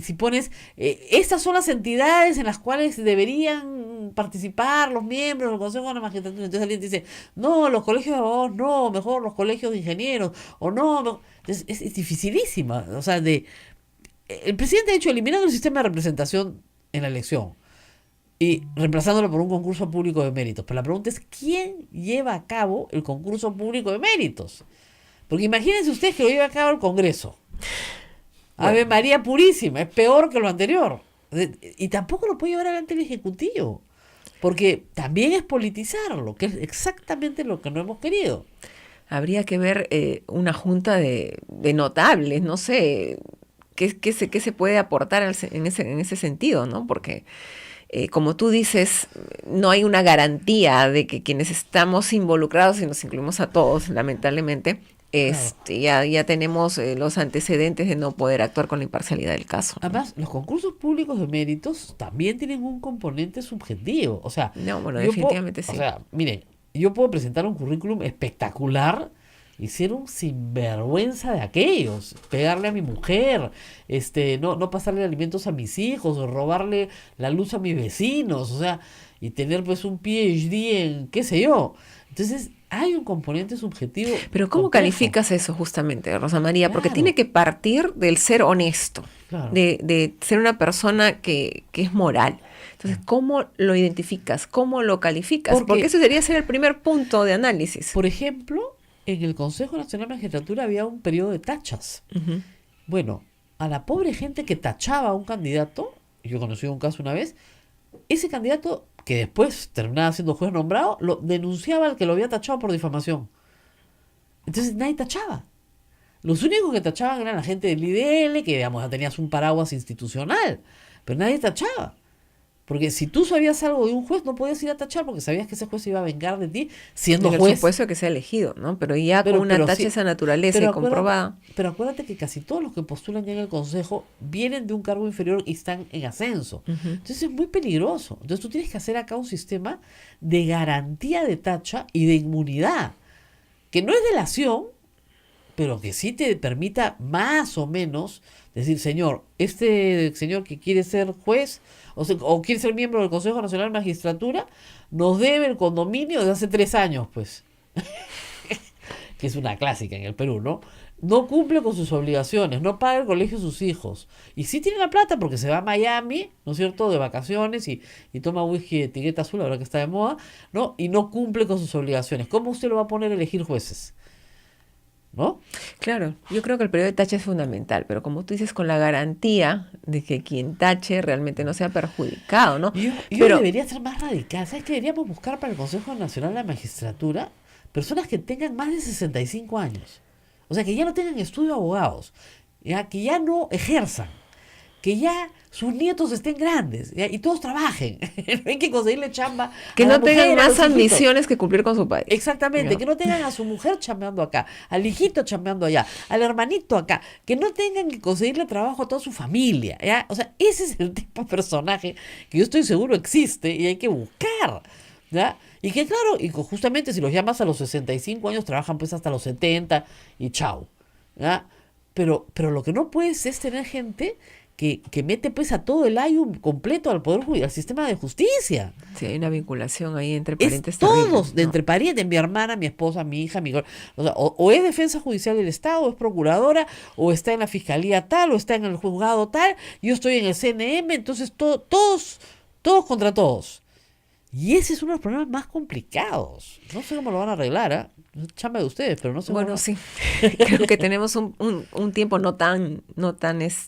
C: si pones, estas son las entidades en las cuales deberían participar los miembros del Consejo de la Magistratura. Entonces alguien dice, no, los colegios de abogados no, mejor los colegios de ingenieros, o no. Entonces, es dificilísima. O sea, el presidente ha hecho eliminando el sistema de representación en la elección y reemplazándolo por un concurso público de méritos. Pero la pregunta es, ¿quién lleva a cabo el concurso público de méritos? Porque imagínense ustedes que lo lleva a cabo el Congreso. Ave María Purísima, es peor que lo anterior. Y tampoco lo puede llevar adelante el Ejecutivo, porque también es politizarlo, que es exactamente lo que no hemos querido.
D: Habría que ver una junta de notables, no sé, qué se puede aportar en ese sentido, ¿no? Porque, como tú dices, no hay una garantía de que quienes estamos involucrados, y nos incluimos a todos, lamentablemente, ya tenemos los antecedentes de no poder actuar con la imparcialidad del caso.
C: Además, los concursos públicos de méritos también tienen un componente subjetivo. O sea,
D: no, bueno, definitivamente sí.
C: O sea, miren, yo puedo presentar un currículum espectacular y ser un sinvergüenza de aquellos, pegarle a mi mujer, no pasarle alimentos a mis hijos, o robarle la luz a mis vecinos, o sea, y tener pues un PhD en qué sé yo. Entonces, hay un componente subjetivo.
D: Pero ¿cómo
C: complejo.
D: Calificas eso justamente, Rosa María? Porque
C: Claro.
D: tiene que partir del ser honesto,
C: Claro.
D: de ser una persona que es moral. Entonces, ¿cómo lo identificas? ¿Cómo lo calificas? Porque ese debería ser el primer punto de análisis.
C: Por ejemplo, en el Consejo Nacional de Magistratura había un periodo de tachas.
D: Uh-huh.
C: Bueno, a la pobre gente que tachaba a un candidato, yo conocí un caso una vez, ese candidato que después terminaba siendo juez nombrado, lo denunciaba al que lo había tachado por difamación. Entonces nadie tachaba. Los únicos que tachaban eran la gente del IDL, que digamos ya tenías un paraguas institucional, pero nadie tachaba. Porque si tú sabías algo de un juez, no podías ir a tachar porque sabías que ese juez se iba a vengar de ti siendo
D: Por
C: juez.
D: supuesto que sea elegido, ¿no? Pero ya con una tacha de esa naturaleza y comprobada.
C: Pero acuérdate que casi todos los que postulan ya en el Consejo vienen de un cargo inferior y están en ascenso.
D: Uh-huh.
C: Entonces es muy peligroso. Entonces tú tienes que hacer acá un sistema de garantía de tacha y de inmunidad, que no es delación, pero que sí te permita más o menos decir, señor, este señor que quiere ser juez o quiere ser miembro del Consejo Nacional de Magistratura, nos debe el condominio desde hace 3 años, pues. Que es una clásica en el Perú, ¿no? No cumple con sus obligaciones, no paga el colegio de sus hijos. Y sí tiene la plata porque se va a Miami, ¿no es cierto?, de vacaciones y toma whisky de etiqueta azul, ahora que está de moda, ¿no? Y no cumple con sus obligaciones. ¿Cómo usted lo va a poner a elegir jueces? ¿No?
D: Claro, yo creo que el periodo de tacha es fundamental, pero como tú dices, con la garantía de que quien tache realmente no sea perjudicado, ¿no?
C: Yo
D: pero
C: debería ser más radical. ¿Sabes qué deberíamos buscar para el Consejo Nacional de la Magistratura? Personas que tengan más de 65 años. O sea, que ya no tengan estudio de abogados, ya, que ya no ejerzan, que ya sus nietos estén grandes, ¿ya? Y todos trabajen. No hay que conseguirle chamba.
D: Que
C: a la
D: no tengan
C: mujer, a
D: más
C: los hijitos.
D: ambiciones que cumplir con su país.
C: Exactamente,
D: ¿no?
C: que no tengan a su mujer chambeando acá, al hijito chambeando allá, al hermanito acá, que no tengan que conseguirle trabajo a toda su familia, ¿ya? O sea, ese es el tipo de personaje que yo estoy seguro existe y hay que buscar, ¿ya? Y que claro, y justamente si los llamas a los 65 años, trabajan pues hasta los 70 y chao, ¿ya? Pero lo que no puedes es tener gente que mete pues a todo el ayu completo al al sistema de justicia.
D: Sí, hay una vinculación ahí entre
C: Es
D: parientes
C: todos,
D: terribles,
C: de
D: ¿no?
C: entre parientes, mi hermana, mi esposa, mi hija, o sea, o es defensa judicial del Estado, o es procuradora, o está en la fiscalía tal, o está en el juzgado tal, yo estoy en el CNM, entonces todos contra todos. Y ese es uno de los problemas más complicados. No sé cómo lo van a arreglar, ¿ah? Es chamba de ustedes, pero no sé
D: Bueno,
C: cómo.
D: sí. Creo que tenemos un tiempo no tan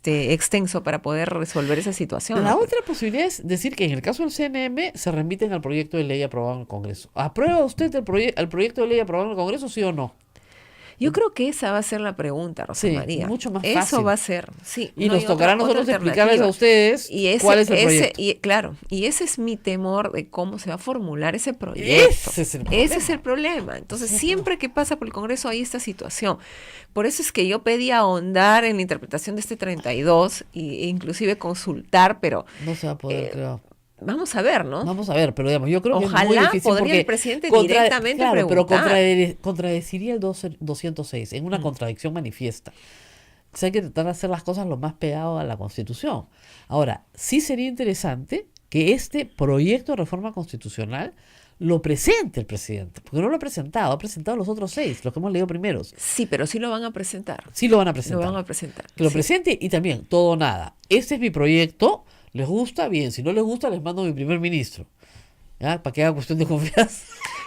D: extenso para poder resolver esa situación.
C: La
D: ¿no?
C: otra posibilidad es decir que en el caso del CNM se remiten al proyecto de ley aprobado en el Congreso. ¿Aprueba usted el proyecto de ley aprobado en el Congreso, sí o no?
D: Yo creo que esa va a ser la pregunta, Rosa
C: Sí,
D: María.
C: mucho más
D: Eso
C: fácil.
D: va a ser, sí.
C: Y
D: no
C: nos
D: hay
C: tocará a
D: otra
C: nosotros explicarles
D: alternativa.
C: a ustedes
D: Y
C: cuál es el proyecto.
D: Claro, y ese es mi temor de cómo se va a formular ese proyecto.
C: Ese es el problema.
D: Ese es el problema. Entonces, siempre que pasa por el Congreso hay esta situación. Por eso es que yo pedí ahondar en la interpretación de este 32 e inclusive consultar, pero
C: No se va a poder, creo.
D: vamos a ver, ¿no?
C: Vamos a ver, pero digamos, yo creo que es muy
D: Ojalá
C: difícil
D: podría
C: porque
D: el presidente directamente
C: claro, pero
D: preguntar.
C: contradeciría el 206 en una contradicción manifiesta. Entonces hay que tratar de hacer las cosas lo más pegado a la Constitución. Ahora, sí sería interesante que este proyecto de reforma constitucional lo presente el presidente, porque no lo ha presentado los otros 6, los que hemos leído primeros.
D: Sí, pero sí lo van a presentar.
C: Sí lo van a presentar.
D: Lo van a presentar.
C: Que lo
D: sí.
C: presente y también, todo o nada. Este es mi proyecto, ¿les gusta? Bien, si no les gusta, les mando a mi primer ministro. ¿Ya? Para que haga cuestión de confianza.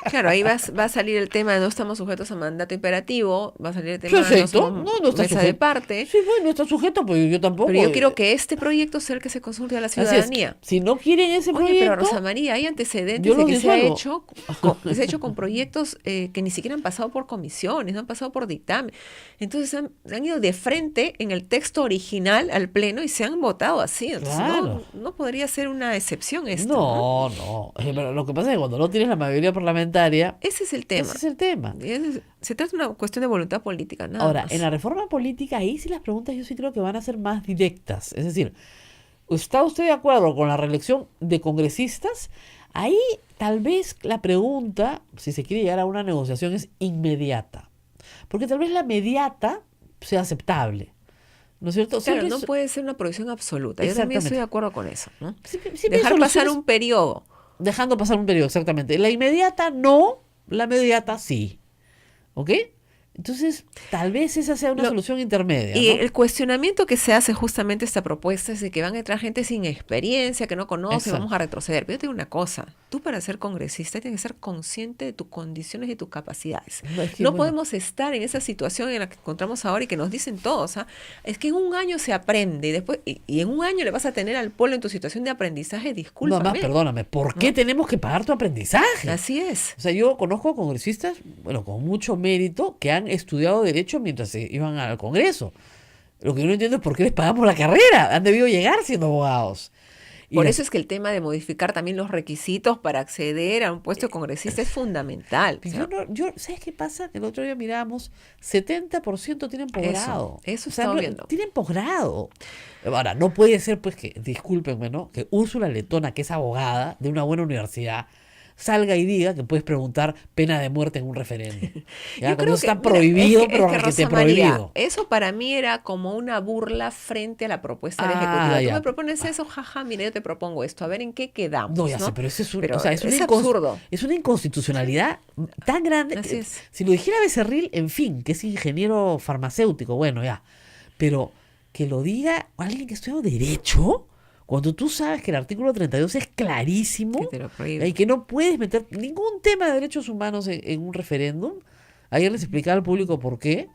D: Claro, ahí va a salir el tema de no estamos sujetos a mandato imperativo, va a salir el tema de no
C: Perfecto,
D: somos
C: no está
D: mesa de
C: sujeto.
D: parte,
C: Sí, bueno, no está sujeto, pues yo tampoco.
D: pero yo quiero que este proyecto sea el que se consulte a la
C: Así es.
D: ciudadanía.
C: Si no quieren ese
D: Oye,
C: proyecto,
D: pero Rosa María, hay antecedentes
C: yo
D: de
C: lo
D: que se ha
C: disuelvo.
D: hecho que se ha hecho con proyectos que ni siquiera han pasado por comisiones, no han pasado por dictamen. Entonces han ido de frente en el texto original al pleno y se han votado así. Entonces
C: Claro.
D: no podría ser una excepción esto.
C: no. Pero lo que pasa es que cuando no tienes la mayoría parlamentaria,
D: Ese es el tema.
C: ese es el tema.
D: Se trata de una cuestión de voluntad política, nada
C: Ahora,
D: más.
C: en la reforma política, ahí sí las preguntas yo sí creo que van a ser más directas. Es decir, ¿está usted de acuerdo con la reelección de congresistas? Ahí tal vez la pregunta, si se quiere llegar a una negociación, es inmediata. Porque tal vez la mediata sea aceptable. ¿No es cierto?
D: Claro,
C: Siempre
D: no
C: es-
D: puede ser una provisión absoluta. Yo también
C: Exactamente.
D: estoy de acuerdo con eso, ¿no?
C: siempre hay
D: Dejar pasar
C: soluciones
D: un periodo.
C: dejando pasar un periodo, exactamente. La inmediata no, la inmediata sí. ¿Ok? Entonces, tal vez esa sea una
D: Lo-
C: solución intermedia.
D: Y
C: ¿no?
D: el cuestionamiento que se hace justamente esta propuesta es de que van a entrar gente sin experiencia, que no conoce,
C: Exacto.
D: vamos a retroceder. Pero yo te digo una cosa, tú para ser congresista tienes que ser consciente de tus condiciones y tus capacidades.
C: No, es que,
D: No
C: bueno,
D: podemos estar en esa situación en la que encontramos ahora y que nos dicen todos, ¿ah? Es que en un año se aprende y después y en un año le vas a tener al pueblo en tu situación de aprendizaje,
C: no,
D: discúlpame.
C: más, perdóname, ¿por qué tenemos que pagar tu aprendizaje?
D: Así es.
C: O sea, yo conozco congresistas, bueno, con mucho mérito, que han estudiado Derecho mientras se iban al Congreso. Lo que yo no entiendo es por qué les pagamos la carrera. Han debido llegar siendo abogados. Y
D: Por
C: la-
D: eso es que el tema de modificar también los requisitos para acceder a un puesto de congresista es fundamental. o sea,
C: ¿Sabes qué pasa? El otro día mirábamos, 70% tienen posgrado.
D: eso
C: O sea,
D: estaba viendo.
C: Tienen posgrado. Ahora, no puede ser, pues, que, discúlpenme, ¿no? Que Úrsula Letona, que es abogada de una buena universidad, salga y diga que puedes preguntar pena de muerte en un referéndum. Ya, cuando está
D: mira,
C: prohibido,
D: es que
C: pero requete
D: Rosa María,
C: prohibido.
D: eso para mí era como una burla frente a la propuesta del
C: Ah,
D: Ejecutivo. Tú
C: ya.
D: me propones eso, jaja, mira, yo te propongo esto, a ver en qué quedamos.
C: No, ya sé, pero eso es,
D: Pero
C: o sea, es,
D: es
C: una
D: absurdo.
C: es una inconstitucionalidad tan grande.
D: Así es.
C: Si lo dijera Becerril, en fin, que es ingeniero farmacéutico, bueno, ya. Pero que lo diga alguien que estudia Derecho, cuando tú sabes que el artículo 32 es clarísimo
D: Que te lo prohíbe.
C: y que no puedes meter ningún tema de derechos humanos en un referéndum. Ayer les explicaba al público por qué.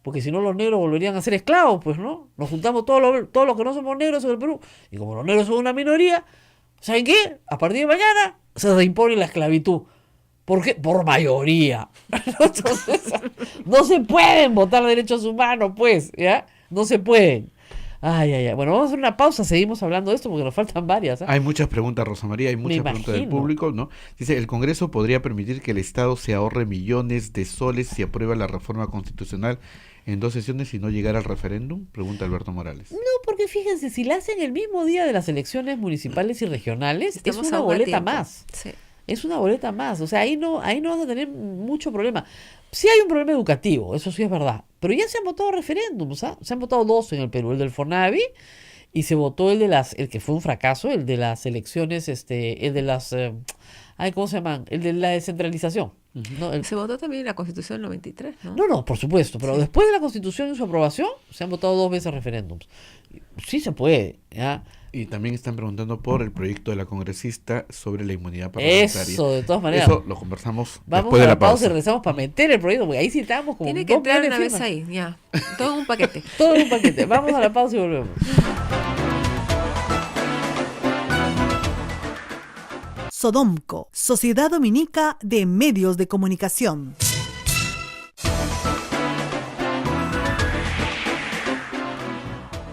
C: Porque si no los negros volverían a ser esclavos, pues, ¿no? Nos juntamos todos los que no somos negros en el Perú. Y como los negros son una minoría, ¿saben qué? A partir de mañana se reimpone la esclavitud. ¿Por qué? Por mayoría. Entonces, no se pueden votar derechos humanos, pues, ¿ya? No se pueden. Ay, ay, ay. Bueno, vamos a hacer una pausa, seguimos hablando de esto porque nos faltan varias. ¿Ah?
B: Hay muchas preguntas, Rosa María, hay muchas preguntas del
C: imagino.
B: público, ¿no? Dice, ¿el Congreso podría permitir que el Estado se ahorre millones de soles si aprueba la reforma constitucional en 2 sesiones y no llegara al referéndum? Pregunta Alberto Morales.
C: No, porque fíjense, si la hacen el mismo día de las elecciones municipales y regionales,
D: Estamos
C: es una
D: aún a
C: boleta
D: tiempo.
C: más.
D: Sí.
C: Es una boleta más. O sea, ahí no vas a tener mucho problema. Sí hay un problema educativo, eso sí es verdad. Pero ya se han votado referéndums, ¿ah? Se han votado dos en el Perú, el del Fornavi y se votó el que fue un fracaso, el de las elecciones, el de las, ¿cómo se llaman? El de la descentralización. ¿No?
D: Se votó también la Constitución del 93, ¿no?
C: No, por supuesto, pero
D: Sí.
C: después de la Constitución y su aprobación, se han votado 2 veces referéndums. Sí se puede, ¿ya?
B: Y también están preguntando por el proyecto de la congresista sobre la inmunidad parlamentaria.
C: Eso, de todas maneras.
B: Eso lo conversamos
C: Vamos
B: después
C: a
B: de
C: la
B: la
C: pausa y
B: pausa.
C: regresamos para meter el proyecto, porque ahí sí estamos como
D: Tiene que
C: 2
D: entrar
C: millones
D: una
C: de
D: vez
C: firmas.
D: ahí, ya. Todo en un paquete.
C: Todo en un paquete. Vamos a la pausa y volvemos.
E: Sodomco, Sociedad Dominica de Medios de Comunicación.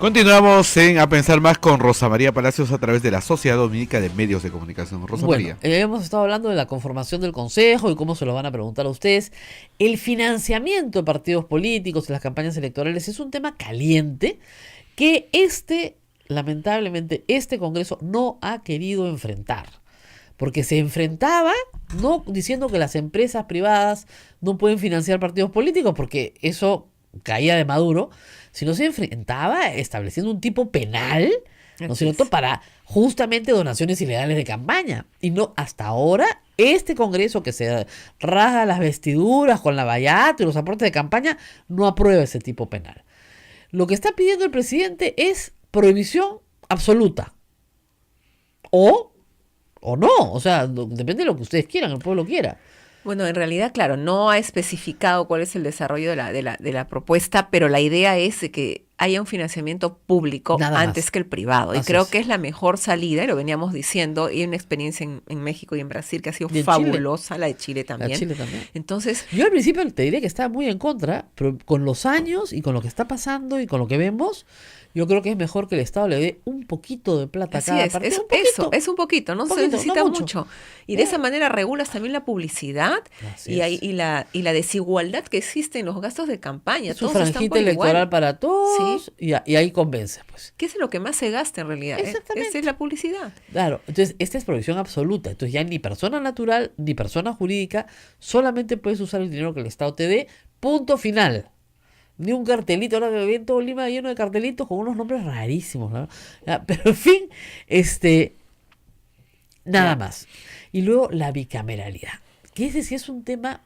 B: Continuamos en A Pensar Más con Rosa María Palacios a través de la Sociedad Dominica de Medios de Comunicación. Rosa
C: Bueno,
B: María.
C: hemos estado hablando de la conformación del Consejo y cómo se lo van a preguntar a ustedes. El financiamiento de partidos políticos en las campañas electorales es un tema caliente que lamentablemente, este Congreso no ha querido enfrentar. Porque se enfrentaba, no diciendo que las empresas privadas no pueden financiar partidos políticos, porque eso caía de Maduro, sino se enfrentaba estableciendo un tipo penal, ¿no es
D: Así
C: cierto?,
D: es.
C: para justamente donaciones ilegales de campaña. Y no, hasta ahora, este Congreso que se rasga las vestiduras con la vallata y los aportes de campaña, no aprueba ese tipo penal. Lo que está pidiendo el presidente es prohibición absoluta. O no, o sea, depende de lo que ustedes quieran, el pueblo quiera.
D: Bueno, en realidad, claro, no ha especificado cuál es el desarrollo de la propuesta, pero la idea es de que haya un financiamiento público
C: Nada más.
D: antes que el privado. Y
C: Así
D: creo
C: es.
D: que es la mejor salida, y lo veníamos diciendo, y una experiencia en México y en Brasil que ha sido
C: Y en
D: fabulosa, la de Chile
C: La
D: también.
C: Chile también.
D: Entonces,
C: Yo al principio te diría que estaba muy en contra, pero con los años y con lo que está pasando y con lo que vemos, yo creo que es mejor que el Estado le dé un poquito de plata a
D: así
C: cada
D: es,
C: partido.
D: es
C: Un poquito.
D: eso, es un poquito, no
C: Un
D: se
C: poquito,
D: necesita
C: no mucho.
D: mucho. Y de esa manera regulas también la publicidad
C: Así
D: y,
C: es.
D: y la desigualdad que existe en los gastos de campaña.
C: Su
D: Todos están
C: franjita
D: por
C: electoral
D: igual.
C: para todos
D: Sí.
C: y ahí convences, pues.
D: ¿Qué es lo que más se gasta en realidad?
C: Exactamente.
D: Esa es la publicidad.
C: Claro, entonces esta es prohibición absoluta. Entonces ya ni persona natural ni persona jurídica solamente puedes usar el dinero que el Estado te dé, punto final. Ni un cartelito, ahora que ven todo Lima lleno de cartelitos con unos nombres rarísimos, ¿no? Ya, pero en fin, nada más. Y luego la bicameralidad, que ese sí es un tema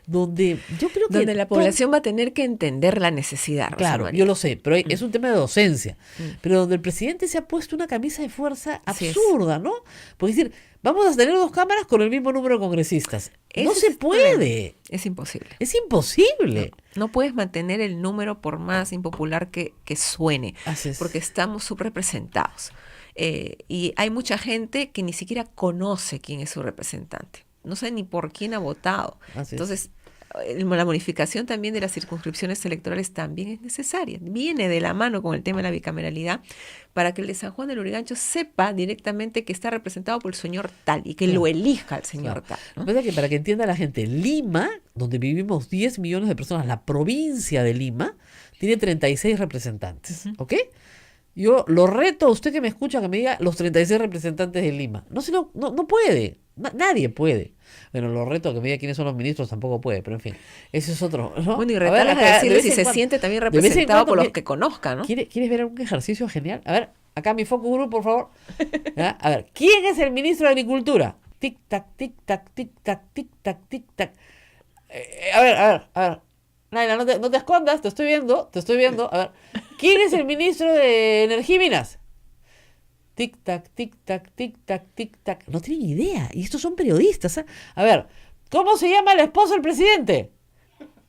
C: donde yo creo que
D: Donde la población va a tener que entender la necesidad. Rosa
C: claro,
D: María.
C: yo lo sé, pero es un tema de docencia. Pero donde el presidente se ha puesto una camisa de fuerza
D: Así es.
C: absurda, ¿no? Porque decir, vamos a tener 2 cámaras con el mismo número de congresistas. No
D: Ese
C: se
D: es el problema.
C: puede.
D: Es imposible.
C: Es imposible.
D: No puedes mantener el número por más impopular que suene,
C: Así es.
D: porque estamos subrepresentados. Y hay mucha gente que ni siquiera conoce quién es su representante. No sabe ni por quién ha votado.
C: Así es.
D: Entonces, la modificación también de las circunscripciones electorales también es necesaria. Viene de la mano con el tema de la bicameralidad para que el de San Juan del Lurigancho sepa directamente que está representado por el señor tal y que
C: Claro.
D: lo elija el señor
C: Claro.
D: tal,
C: Lo
D: ¿no?
C: que pasa es que para que entienda la gente, Lima, donde vivimos 10 millones de personas, la provincia de Lima, tiene 36 representantes, ¿ok? Yo lo reto a usted que me escucha que me diga los 36 representantes de Lima. No puede. Nadie puede. Bueno, lo reto a que me diga quiénes son los ministros tampoco puede, pero en fin, ese es otro, ¿no?
D: Bueno, y
C: A ver,
D: retar a
C: acá, de
D: decirle
C: vez
D: si
C: en
D: se
C: cuando-
D: siente también
C: de vez en
D: representado
C: cuando
D: por los
C: que-
D: que conozca, ¿no?
C: ¿Quieres ver algún ejercicio genial? A ver, acá mi focus group, por favor. ¿Ya? A ver, ¿quién es el ministro de Agricultura? Tic, tac, tic, tac, tic, tac, tic, tac, tic, tac. A ver. Naila, no te escondas, te estoy viendo. A ver, ¿quién es el ministro de Energía y Minas? Tic, tac, tic, tac, tic, tac, tic, tac. No tienen idea. Y estos son periodistas. ¿Eh? A ver, ¿cómo se llama el esposo del presidente?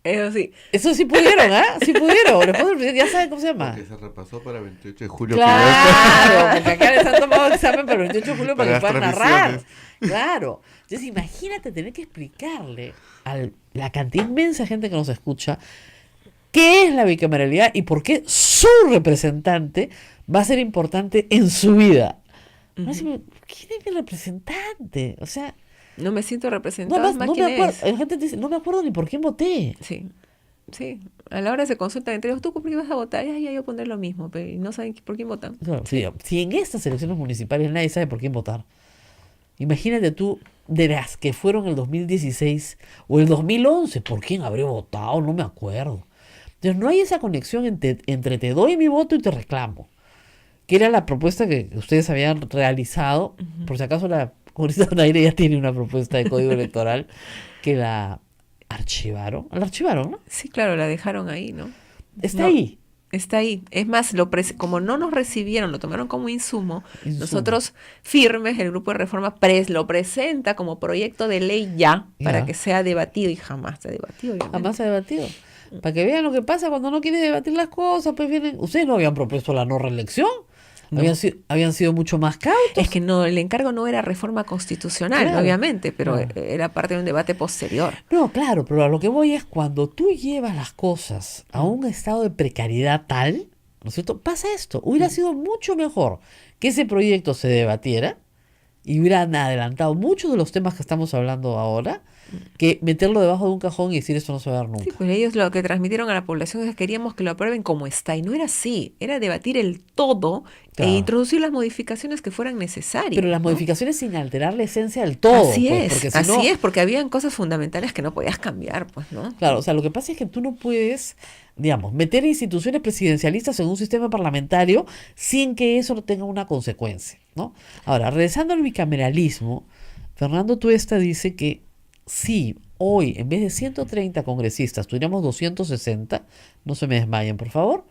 D: Eso sí.
C: Eso sí pudieron, ¿ah? Sí pudieron. El esposo del presidente, ya saben cómo se llama.
B: Porque se repasó para 28 de julio.
C: Claro, porque acá les han tomado examen para el 28 de julio para que
B: Para
C: puedan
B: las
C: narrar.
B: transmisiones.
C: Claro. Entonces imagínate tener que explicarle a la cantidad inmensa de gente que nos escucha qué es la bicameralidad y por qué su representante va a ser importante en su vida. ¿Quién es mi representante? O sea,
D: No me siento
C: no,
D: representada,
C: además,
D: más
C: no
D: quién
C: me acuerdo,
D: es.
C: la gente dice, no me acuerdo ni por quién voté.
D: Sí, sí. A la hora se consultan entre ellos, ¿tú por qué vas a votar? Ya, ya, yo pondré lo mismo, pero no saben por quién votan.
C: Claro, si en estas elecciones municipales nadie sabe por quién votar, imagínate tú, de las que fueron el 2016 o el 2011, ¿por quién habré votado? No me acuerdo. Entonces no hay esa conexión entre te doy mi voto y te reclamo, que era la propuesta que ustedes habían realizado. Por si acaso la congresista Donaire ya tiene una propuesta de código electoral que la archivaron. La archivaron, ¿no?
D: Sí, claro, la dejaron ahí, ¿no?
C: Está
D: No,
C: ahí.
D: está ahí. Es más, como no nos recibieron, lo tomaron como insumo,
C: Insumo.
D: nosotros firmes, el grupo de reforma lo presenta como proyecto de ley ya, para
C: Ya.
D: que sea debatido y jamás se ha debatido, obviamente.
C: Jamás se ha debatido. Para que vean lo que pasa cuando no quiere debatir las cosas, pues vienen. Ustedes no habían propuesto la no reelección.
D: No.
C: Habían sido mucho más cautos.
D: Es que no, el encargo no era reforma constitucional,
C: Claro,
D: obviamente, pero
C: claro.
D: era parte de un debate posterior.
C: No, claro, pero a lo que voy es cuando tú llevas las cosas a un estado de precariedad tal, ¿no es cierto? Pasa esto. Hubiera sido mucho mejor que ese proyecto se debatiera y hubieran adelantado muchos de los temas que estamos hablando ahora, que meterlo debajo de un cajón y decir esto no se va a dar nunca.
D: Sí, pues ellos lo que transmitieron a la población es que queríamos que lo aprueben como está, y no era así, era debatir el todo
C: Claro.
D: e introducir las modificaciones que fueran necesarias.
C: Pero las
D: ¿no?
C: modificaciones sin alterar la esencia del todo.
D: Así
C: pues,
D: es,
C: porque si
D: así
C: no-
D: es, porque habían cosas fundamentales que no podías cambiar, pues, ¿no?
C: Claro, o sea, lo que pasa es que tú no puedes, digamos, meter instituciones presidencialistas en un sistema parlamentario sin que eso tenga una consecuencia, ¿no? Ahora, regresando al bicameralismo, Fernando Tuesta dice que si hoy, en vez de 130 congresistas, tuviéramos 260, no se me desmayen, por favor,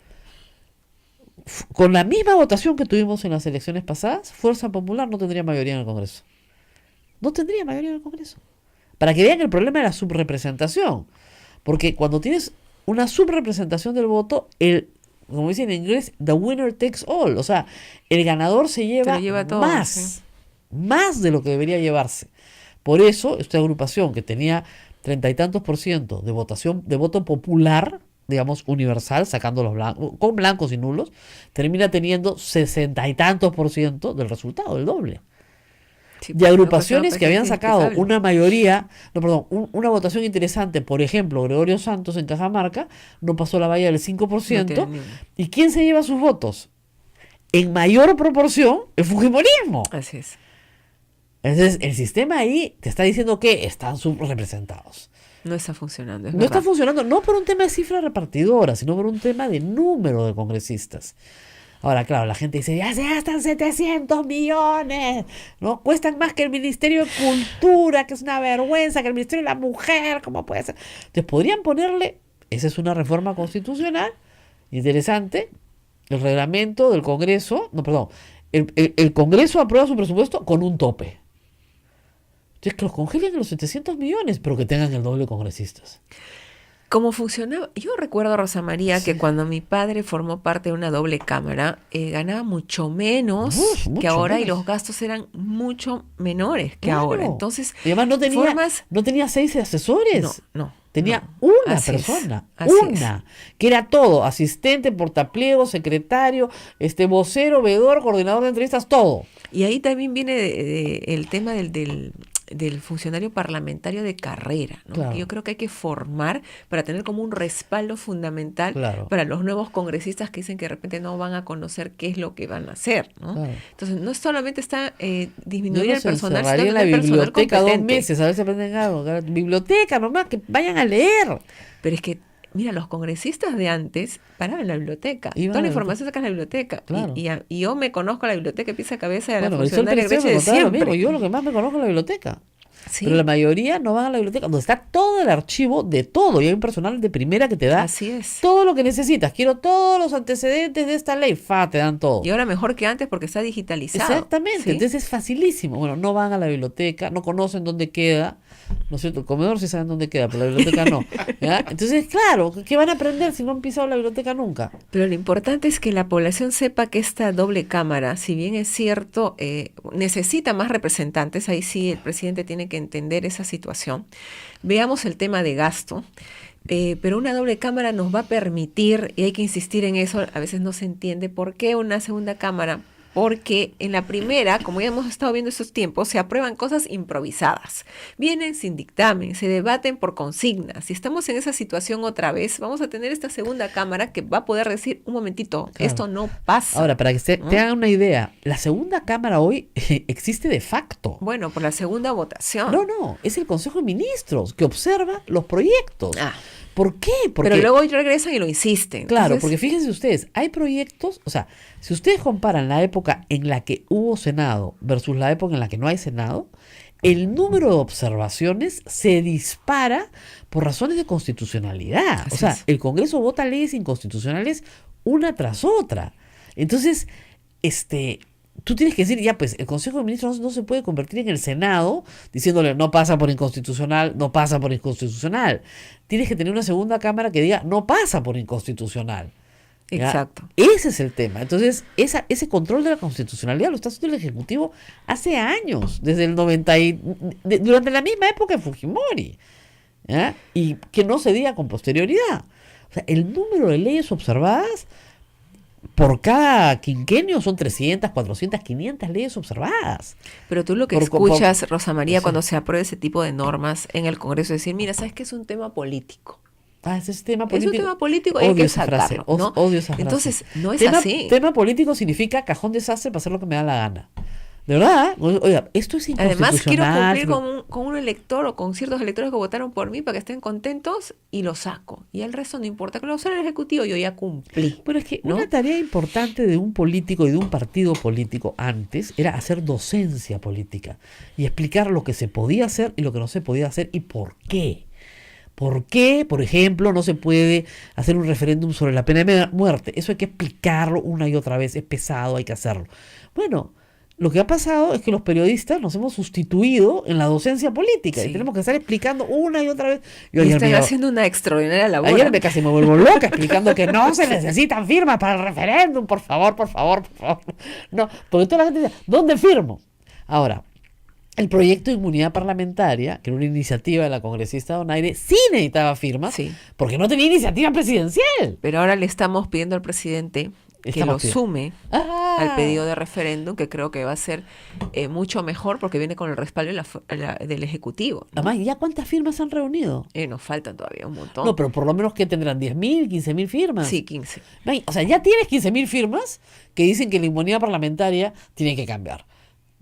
C: con la misma votación que tuvimos en las elecciones pasadas, Fuerza Popular no tendría mayoría en el Congreso. No tendría mayoría en el Congreso. Para que vean el problema de la subrepresentación. Porque cuando tienes una subrepresentación del voto, como dicen en inglés, the winner takes all. O sea, el ganador se lleva,
D: lo lleva todo,
C: más,
D: sí.
C: más de lo que debería llevarse. Por eso, esta agrupación que tenía 30 y tantos % de votación, de voto popular, digamos, universal, sacando los blancos, con blancos y nulos, termina teniendo 60 y tantos % del resultado, el doble.
D: Sí,
C: Y
D: pues,
C: agrupaciones
D: no,
C: que habían
D: es
C: sacado
D: inexplicable.
C: una mayoría, no, perdón, una votación interesante, por ejemplo, Gregorio Santos en Cajamarca, no pasó la valla del 5%.
D: No tiene ni uno.
C: ¿Y quién se lleva sus votos? En mayor proporción, el fujimorismo.
D: Así es.
C: Entonces, el sistema ahí te está diciendo que están subrepresentados.
D: No está funcionando, es
C: No está
D: verdad.
C: funcionando, no por un tema de cifra repartidora, sino por un tema de número de congresistas. Ahora, claro, la gente dice, ya se gastan 700 millones, ¿no? Cuestan más que el Ministerio de Cultura, que es una vergüenza, que el Ministerio de la Mujer, ¿cómo puede ser? Entonces, podrían ponerle, esa es una reforma constitucional interesante, el reglamento del Congreso, no, perdón, el Congreso aprueba su presupuesto con un tope. Entonces, que los congelen en los 700 millones, pero que tengan el doble de congresistas.
D: ¿Cómo funcionaba? Yo recuerdo, Rosa María, que cuando mi padre formó parte de una doble cámara, ganaba mucho menos
C: Mucho
D: que ahora y
C: menos.
D: los gastos eran mucho menores que
C: Claro.
D: ahora. Entonces,
C: Y además
D: formas-
C: no tenía 6 asesores.
D: no.
C: Tenía
D: no.
C: una
D: Así es,
C: persona,
D: así
C: una, que era todo, asistente, portapliego, secretario, vocero, veedor, coordinador de entrevistas, todo.
D: Y ahí también viene el tema del funcionario parlamentario de carrera, ¿no?
C: Claro.
D: Que yo creo que hay que formar para tener como un respaldo fundamental
C: Claro.
D: para los nuevos congresistas que dicen que de repente no van a conocer qué es lo que van a hacer, ¿no?
C: Claro.
D: Entonces, no solamente está disminuir
C: Yo no
D: el
C: se
D: personal,
C: encerraría
D: sino
C: en la
D: tener personal
C: biblioteca 2
D: competente.
C: meses, a ver si aprenden algo. Biblioteca nomás, que vayan a leer.
D: Pero es que, mira, los congresistas de antes paraban en la biblioteca.
C: Iban
D: Toda
C: a
D: la
C: la
D: información saca en la biblioteca.
C: Claro.
D: Y yo me conozco la biblioteca pieza a cabeza de
C: Bueno,
D: la
C: Marisol
D: funcionaria
C: Pérez me
D: Grecia de
C: contaba lo mismo.
D: siempre.
C: Yo lo que más me conozco es la biblioteca.
D: Sí.
C: Pero la mayoría no van a la biblioteca, donde está todo el archivo de todo. Y hay un personal de primera que te da
D: Así es.
C: todo lo que necesitas. Quiero todos los antecedentes de esta ley. Te dan todo.
D: Y ahora mejor que antes porque está digitalizado.
C: Exactamente,
D: ¿sí?
C: entonces es facilísimo. Bueno, no van a la biblioteca, no conocen dónde queda, ¿no es cierto? El comedor sí saben dónde queda, pero la biblioteca no. ¿ya? Entonces, claro, ¿qué van a aprender si no han pisado la biblioteca nunca?
D: Pero lo importante es que la población sepa que esta doble cámara, si bien es cierto, necesita más representantes, ahí sí el presidente tiene que entender esa situación. Veamos el tema de gasto. pero una doble cámara nos va a permitir, y hay que insistir en eso, a veces no se entiende por qué una segunda cámara. Porque en la primera, como ya hemos estado viendo estos tiempos, se aprueban cosas improvisadas. Vienen sin dictamen, se debaten por consignas. Si estamos en esa situación otra vez, vamos a tener esta segunda cámara que va a poder decir, un momentito,
C: Claro.
D: esto no pasa.
C: Ahora, para que
D: ¿no?
C: te hagan una idea, la segunda cámara hoy existe de facto.
D: Bueno, por la segunda votación.
C: No, es el Consejo de Ministros que observa los proyectos.
D: Ah,
C: ¿Por qué? Porque,
D: pero luego regresan y lo insisten.
C: claro,
D: Entonces,
C: porque fíjense ustedes, hay proyectos, o sea, si ustedes comparan la época en la que hubo Senado versus la época en la que no hay Senado, el número de observaciones se dispara por razones de constitucionalidad.
D: Así
C: O sea,
D: es.
C: el Congreso vota leyes inconstitucionales una tras otra. Entonces, tú tienes que decir, ya pues, el Consejo de Ministros no se puede convertir en el Senado diciéndole no pasa por inconstitucional, no pasa por inconstitucional. Tienes que tener una segunda cámara que diga no pasa por inconstitucional. ¿Ya?
D: Exacto.
C: Ese es el tema. Entonces, ese control de la constitucionalidad lo está haciendo el Ejecutivo hace años, desde el 90 durante la misma época de Fujimori, ¿ya? Y que no se diga con posterioridad. O sea, el número de leyes observadas por cada quinquenio son 300, 400, 500 leyes observadas.
D: Pero tú lo que
C: Por-
D: escuchas, Rosa María,
C: sí.
D: cuando se aprueba ese tipo de normas en el Congreso, es decir, mira, ¿sabes qué es un tema político?
C: Ese es tema
D: Es
C: político.
D: un tema político y hay
C: Odio
D: que
C: esa frase,
D: sacarlo, ¿no?
C: odio esa frase.
D: Entonces, no es
C: tema,
D: así.
C: Tema político significa cajón desastre para hacer lo que me da la gana. De verdad, oiga, esto es
D: Además, quiero
C: inconstitucional.
D: cumplir con un elector o con ciertos electores que votaron por mí para que estén contentos y lo saco. Y el resto no importa. Que lo usen el Ejecutivo, yo ya cumplí.
C: Bueno, es que
D: ¿no?
C: una tarea importante de un político y de un partido político antes era hacer docencia política y explicar lo que se podía hacer y lo que no se podía hacer y por qué. ¿Por qué, por ejemplo, no se puede hacer un referéndum sobre la pena de muerte? Eso hay que explicarlo una y otra vez, es pesado, hay que hacerlo. Bueno, lo que ha pasado es que los periodistas nos hemos sustituido en la docencia política y
D: Sí.
C: tenemos que estar explicando una y otra vez. Yo
D: Y
C: ayer
D: están
C: me-
D: haciendo una extraordinaria labor.
C: Ayer me casi me vuelvo loca explicando que no se necesitan firmas para el referéndum, por favor, por favor, por favor. No, porque toda la gente dice, ¿dónde firmo? Ahora, el proyecto de inmunidad parlamentaria, que era una iniciativa de la congresista Donaire, sí necesitaba firmas,
D: Sí.
C: porque no tenía iniciativa presidencial.
D: Pero ahora le estamos pidiendo al presidente que
C: Estamos
D: lo
C: pidiendo.
D: sume al pedido de referéndum, que creo que va a ser mucho mejor porque viene con el respaldo del Ejecutivo, ¿no?
C: Además, ¿ya cuántas firmas han reunido?
D: Nos faltan todavía un montón.
C: No, pero por lo menos que tendrán 10.000, 15.000 firmas.
D: Sí, 15.
C: No hay- o sea, ya tienes 15.000 firmas que dicen que la inmunidad parlamentaria tiene que cambiar.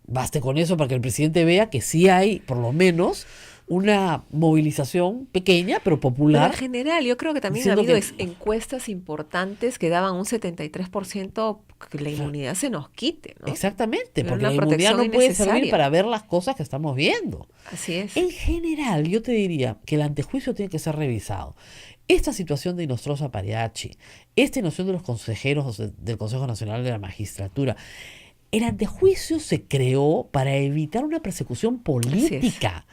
C: Baste con eso para que el presidente vea que sí hay, por lo menos, una movilización pequeña, pero
D: Pero
C: popular.
D: en general, yo creo que también ha
C: diciendo
D: habido
C: que-
D: encuestas importantes que daban un 73% que la inmunidad se nos quite, ¿no?
C: Exactamente,
D: Pero
C: porque
D: una
C: la inmunidad
D: protección
C: no puede servir
D: innecesaria.
C: para ver las cosas que estamos viendo.
D: Así es.
C: En general, yo te diría que el antejuicio tiene que ser revisado. Esta situación de Inostroza Pariachi, esta noción de los consejeros del Consejo Nacional de la Magistratura, el antejuicio se creó para evitar una persecución política.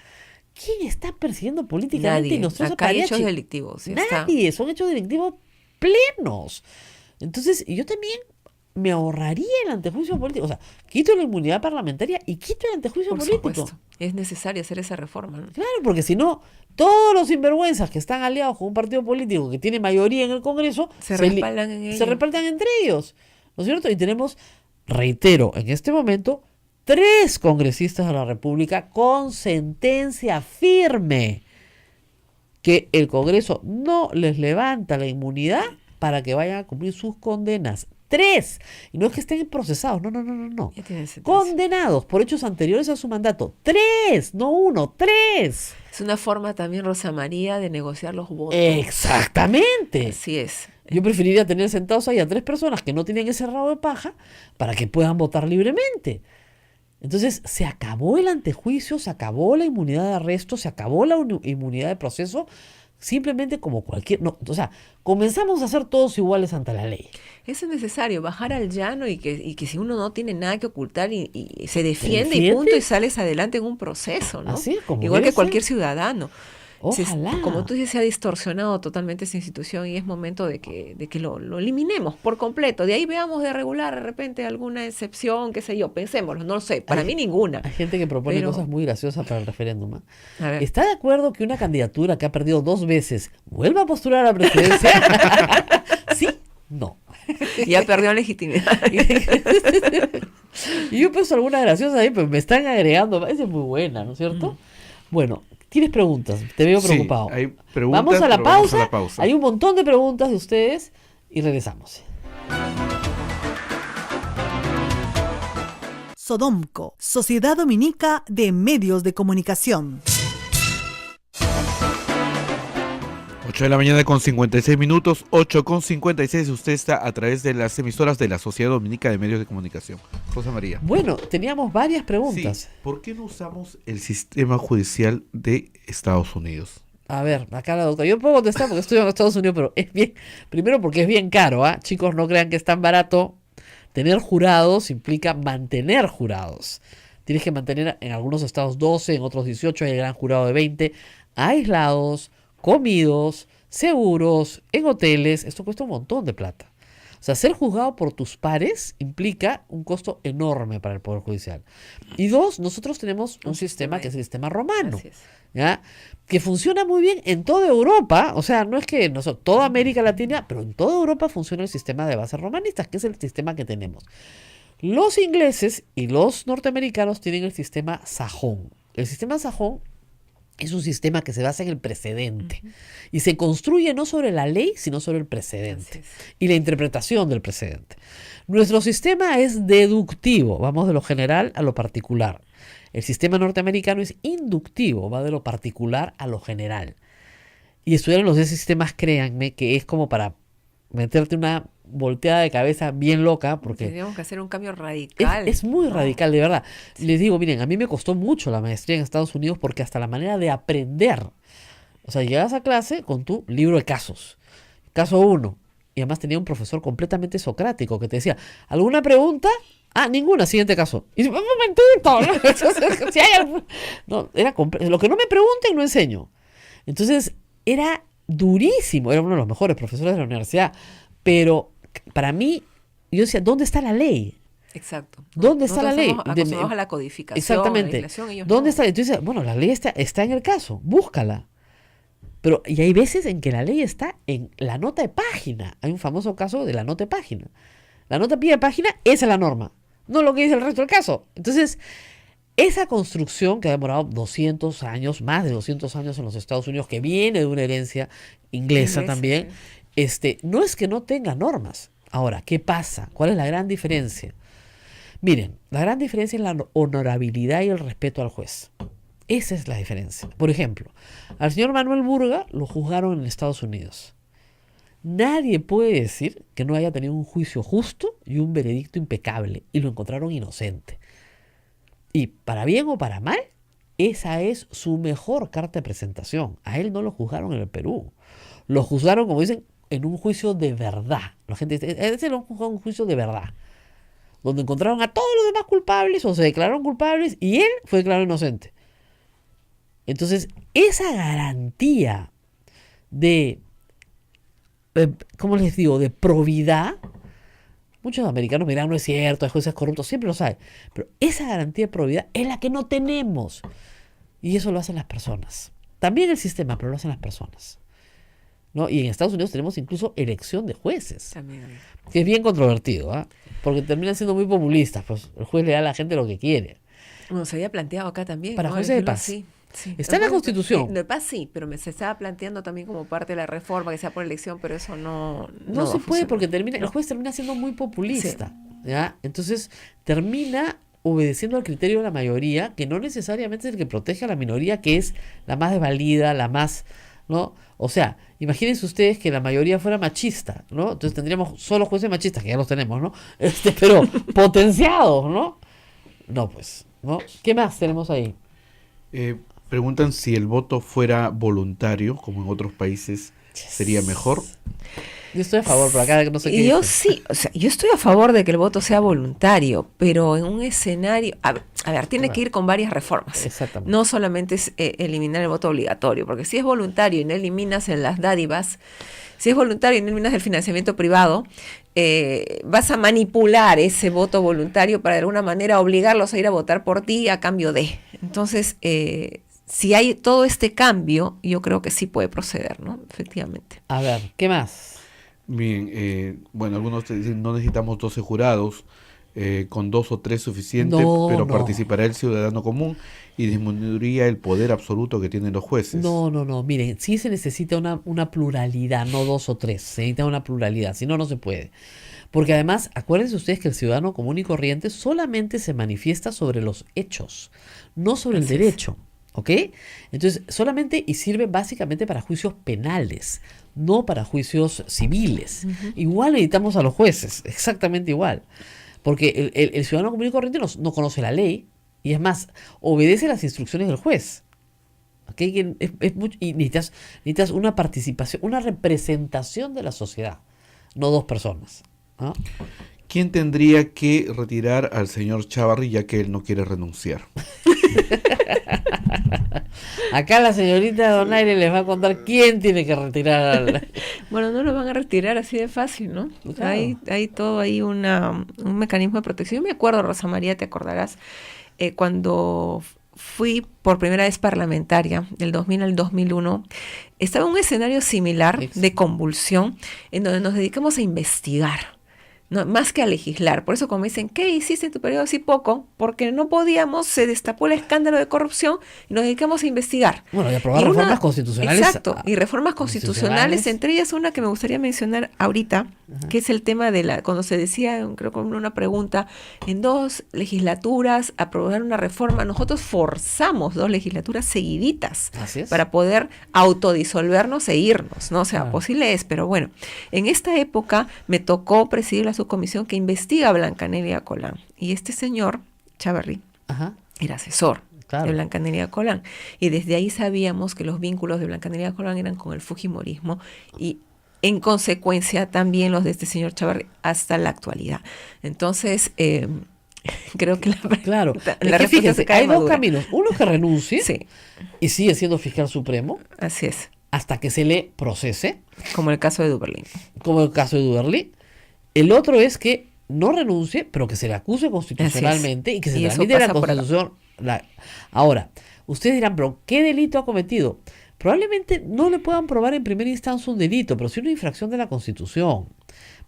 C: ¿Quién está persiguiendo políticamente a
D: Nadie.
C: Inostroza
D: Acá hay
C: Pariachi?
D: hechos delictivos. ya está.
C: Nadie, son hechos delictivos plenos. Entonces, yo también me ahorraría el antejuicio político. O sea, quito la inmunidad parlamentaria y quito el antejuicio
D: Por
C: político.
D: supuesto. Es necesario hacer esa reforma, ¿no?
C: Claro, porque si no, todos los sinvergüenzas que están aliados con un partido político que tiene mayoría en el Congreso
D: Se
C: li-
D: respaldan en
C: se
D: ello.
C: respaldan entre ellos. ¿No es cierto? Y tenemos, reitero, en este momento, 3 congresistas de la República con sentencia firme que el Congreso no les levanta la inmunidad para que vayan a cumplir sus condenas. 3. Y no es que estén procesados, no.
D: Ya tienen sentencia.
C: Condenados por hechos anteriores a su mandato. 3, no 1, 3.
D: Es una forma también, Rosa María, de negociar los votos.
C: Exactamente.
D: Así es.
C: Yo preferiría tener sentados ahí a 3 personas que no tienen ese rabo de paja para que puedan votar libremente. Entonces, se acabó el antejuicio, se acabó la inmunidad de arresto, se acabó la inmunidad de proceso, simplemente como cualquier... No, o sea, comenzamos a ser todos iguales ante la ley.
D: Eso es necesario, bajar al llano y que si uno no tiene nada que ocultar y se defiende y
C: defiendes?
D: punto y sales adelante en un proceso, ¿no?
C: Así es, como
D: Igual
C: debe
D: que cualquier
C: ser.
D: ciudadano.
C: Ojalá.
D: Como tú dices, se ha distorsionado totalmente esa institución y es momento de que lo eliminemos por completo. De ahí veamos de regular de repente alguna excepción, qué sé yo, pensémoslo, no lo sé, para mí ninguna.
C: Hay gente que propone
D: Pero-
C: cosas muy graciosas para el referéndum.
D: A ver.
C: ¿Está de acuerdo que una candidatura que ha perdido 2 veces vuelva a postular a la presidencia? ¿Sí? No.
D: Ya perdió legitimidad.
C: Y yo he puesto algunas graciosas ahí, pero me están agregando. Esa es muy buena, ¿no es cierto? Bueno, ¿tienes preguntas? Te veo
B: Sí,
C: preocupado.
B: hay preguntas,
C: Vamos a la
B: pero vamos
C: pausa.
B: a la pausa.
C: Hay un montón de preguntas de ustedes y regresamos.
E: Sodomco, Sociedad Dominica de Medios de Comunicación.
B: 8 de la mañana con 56 minutos, 8 con 56. Usted está a través de las emisoras de la Sociedad Dominica de Medios de Comunicación. Rosa María.
C: Bueno, teníamos varias preguntas.
B: Sí, ¿por qué no usamos el sistema judicial de Estados Unidos?
C: A ver, acá la doctora. Yo puedo contestar porque estoy en Estados Unidos, pero es bien. Primero porque es bien caro, ¿ah? Chicos, no crean que es tan barato. Tener jurados implica mantener jurados. Tienes que mantener en algunos estados 12, en otros 18, hay el gran jurado de 20, aislados, comidos, seguros, en hoteles. Esto cuesta un montón de plata. O sea, ser juzgado por tus pares implica un costo enorme para el Poder Judicial. Y 2, nosotros tenemos un sistema que es el sistema romano.
D: Así es.
C: ¿Ya? Que funciona muy bien en toda Europa, o sea, no es que toda América Latina, pero en toda Europa funciona el sistema de bases romanistas, que es el sistema que tenemos. Los ingleses y los norteamericanos tienen el sistema sajón. El sistema sajón es un sistema que se basa en el precedente y se construye no sobre la ley, sino sobre el
D: Así
C: precedente
D: es.
C: y la interpretación del precedente. Nuestro sistema es deductivo, vamos de lo general a lo particular. El sistema norteamericano es inductivo, va de lo particular a lo general. Y estudiar los 10 sistemas, créanme, que es como para meterte una volteada de cabeza bien loca, porque
D: Tendríamos que hacer un cambio radical.
C: es muy
D: ¿no?
C: radical, de verdad. Les digo, miren, a mí me costó mucho la maestría en Estados Unidos porque hasta la manera de aprender. O sea, llegabas a clase con tu libro de casos. Caso 1. Y además tenía un profesor completamente socrático que te decía, ¿alguna pregunta? Ah, ninguna, siguiente caso. Y dice, un momentito, ¿no? Entonces, si hay algún- no, era lo que no me pregunten, no enseño. Entonces, era durísimo. Era uno de los mejores profesores de la universidad. Pero para mí, yo decía, ¿dónde está la ley?
D: Exacto.
C: ¿Dónde está la
D: Nosotros
C: ley?
D: estamos acostumbrados a la codificación,
C: Exactamente.
D: a la legislación, ellos
C: ¿Dónde
D: no.
C: está? Entonces, bueno, la ley está en el caso, búscala. Pero, y hay veces en que la ley está en la nota de página. Hay un famoso caso de la nota de página. La nota de página, esa es la norma, no lo que dice el resto del caso. Entonces, esa construcción que ha demorado 200 años, más de 200 años en los Estados Unidos, que viene de una herencia inglesa
D: Inglesa,
C: también, no es que no tenga normas. Ahora, ¿qué pasa? ¿Cuál es la gran diferencia? Miren, la gran diferencia es la honorabilidad y el respeto al juez. Esa es la diferencia. Por ejemplo, al señor Manuel Burga lo juzgaron en Estados Unidos. Nadie puede decir que no haya tenido un juicio justo y un veredicto impecable y lo encontraron inocente. Y para bien o para mal, esa es su mejor carta de presentación. A él no lo juzgaron en el Perú. Lo juzgaron, como dicen, en un juicio de verdad. La gente dice, ese lo juzgó en un juicio de verdad. Donde encontraron a todos los demás culpables o se declararon culpables y él fue declarado inocente. Entonces, esa garantía de, ¿cómo les digo?, de probidad, muchos americanos me dirán, no es cierto, hay jueces corruptos, siempre lo saben, pero esa garantía de probidad es la que no tenemos. Y eso lo hacen las personas. También el sistema, pero lo hacen las personas. ¿No? Y en Estados Unidos tenemos incluso elección de jueces,
D: También.
C: que es bien controvertido, ¿ah? Porque terminan siendo muy populistas, pues el juez le da a la gente lo que quiere.
D: Bueno, se había planteado acá también.
C: Para
D: ¿no?
C: jueces de
D: Decirlo
C: paz.
D: así. Sí.
C: Está en la Constitución.
D: De paz sí, pero se estaba planteando también como parte de la reforma que sea por elección, pero eso no
C: No
D: va a
C: se puede
D: funcionar.
C: porque el
D: No.
C: juez termina siendo muy populista, ¿ya? Entonces termina obedeciendo al criterio de la mayoría, que no necesariamente es el que protege a la minoría, que es la más desvalida, la más, ¿no? O sea, imagínense ustedes que la mayoría fuera machista, ¿no? Entonces tendríamos solo jueces machistas, que ya los tenemos, ¿no? Pero potenciados, ¿no? No, pues, ¿no? ¿Qué más tenemos ahí?
B: Preguntan si el voto fuera voluntario, como en otros países, sería mejor.
C: Yo estoy a favor, pero acá no sé qué
D: Y yo
C: dice.
D: sí, o sea, yo estoy a favor de que el voto sea voluntario, pero en un escenario, a ver, tiene que ir con varias reformas.
C: Exactamente.
D: No solamente es eliminar el voto obligatorio, porque si es voluntario y no eliminas en las dádivas, si es voluntario y no eliminas el financiamiento privado, vas a manipular ese voto voluntario para de alguna manera obligarlos a ir a votar por ti a cambio de. Entonces, si hay todo este cambio, yo creo que sí puede proceder, ¿no? Efectivamente.
C: A ver, ¿qué más?
B: Bien, bueno, algunos te dicen no necesitamos 12 jurados, con 2 o 3 suficiente,
C: No,
B: pero
C: no.
B: participará el ciudadano común y disminuiría el poder absoluto que tienen los jueces.
C: No, miren, sí se necesita una pluralidad, no 2 o 3, se necesita una pluralidad, si no, no se puede. Porque además, acuérdense ustedes que el ciudadano común y corriente solamente se manifiesta sobre los hechos, no sobre el
D: Así es.
C: derecho, ¿ok? Entonces, solamente y sirve básicamente para juicios penales, no para juicios civiles. Igual necesitamos a los jueces, exactamente igual. Porque el ciudadano común y corriente no conoce la ley y es más, obedece las instrucciones del juez. ¿Ok? Y necesitas una participación, una representación de la sociedad, no 2 personas, ¿no?
B: ¿Quién tendría que retirar al señor Chávarri ya que él no quiere renunciar?
C: Acá la señorita Donaire les va a contar quién tiene que retirar al...
D: Bueno, no lo van a retirar así de fácil, ¿no?
C: Claro.
D: Hay todo ahí un mecanismo de protección. Yo me acuerdo, Rosa María, te acordarás, cuando fui por primera vez parlamentaria, del 2000 al 2001, estaba en un escenario similar de convulsión, en donde nos dedicamos a investigar. No, más que a legislar. Por eso como dicen, ¿qué hiciste en tu periodo? Así poco, porque no podíamos, se destapó el escándalo de corrupción y nos dedicamos a investigar.
C: Bueno, y aprobar reformas constitucionales.
D: Exacto, y reformas constitucionales, entre ellas una que me gustaría mencionar ahorita, que es el tema de cuando se decía, creo que en una pregunta, en 2 legislaturas aprobar una reforma, nosotros forzamos 2 legislaturas seguiditas
C: Así es.
D: para poder autodisolvernos e irnos, ¿no? O sea,
C: Claro.
D: posible es, pero bueno, en esta época me tocó presidir la subcomisión que investiga a Blanca Nelia Colán, y este señor, Chávarri,
C: Ajá,
D: era asesor
C: claro.
D: de Blanca Nelia Colán, y desde ahí sabíamos que los vínculos de Blanca Nelia Colán eran con el fujimorismo y en consecuencia también los de este señor Chávarri hasta la actualidad. Entonces, creo que
C: Claro.
D: la
C: Es que
D: respuesta
C: fíjense,
D: se cae
C: hay 2
D: madura.
C: caminos. Uno que renuncie
D: Sí,
C: y sigue siendo fiscal supremo
D: así es,
C: hasta que se le procese,
D: como el caso de Duberlin.
C: como el caso de Duberly. El otro es que no renuncie, pero que se le acuse constitucionalmente y que se
D: Y eso
C: tramite la
D: pasa por acá.
C: Constitución. Ahora, ustedes dirán, pero ¿qué delito ha cometido? Probablemente no le puedan probar en primera instancia un delito, pero sí una infracción de la Constitución.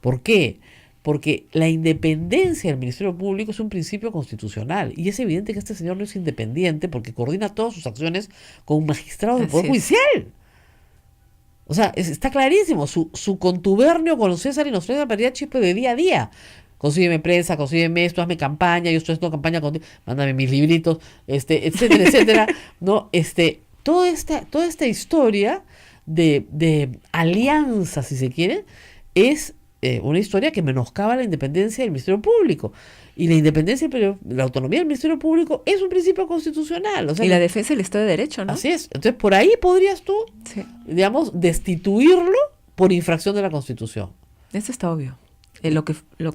C: ¿Por qué? Porque la independencia del Ministerio Público es un principio constitucional y es evidente que este señor no es independiente porque coordina todas sus acciones con magistrados del
D: Así
C: Poder
D: es.
C: Judicial. O sea, está clarísimo, su contubernio con César y Nostra perdía chispe de día a día. Consígueme prensa, consígueme esto, hazme campaña, yo estoy haciendo campaña contigo, mándame mis libritos, etcétera, etcétera. No, toda esta historia de alianza, si se quiere, es una historia que menoscaba la independencia del Ministerio Público. Y la independencia, la autonomía del Ministerio Público es un principio constitucional. O sea,
D: Y la defensa del Estado de Derecho, ¿no?
C: así es. Entonces, por ahí podrías tú,
D: Sí,
C: digamos, destituirlo por infracción de la Constitución.
D: eso está obvio. Lo que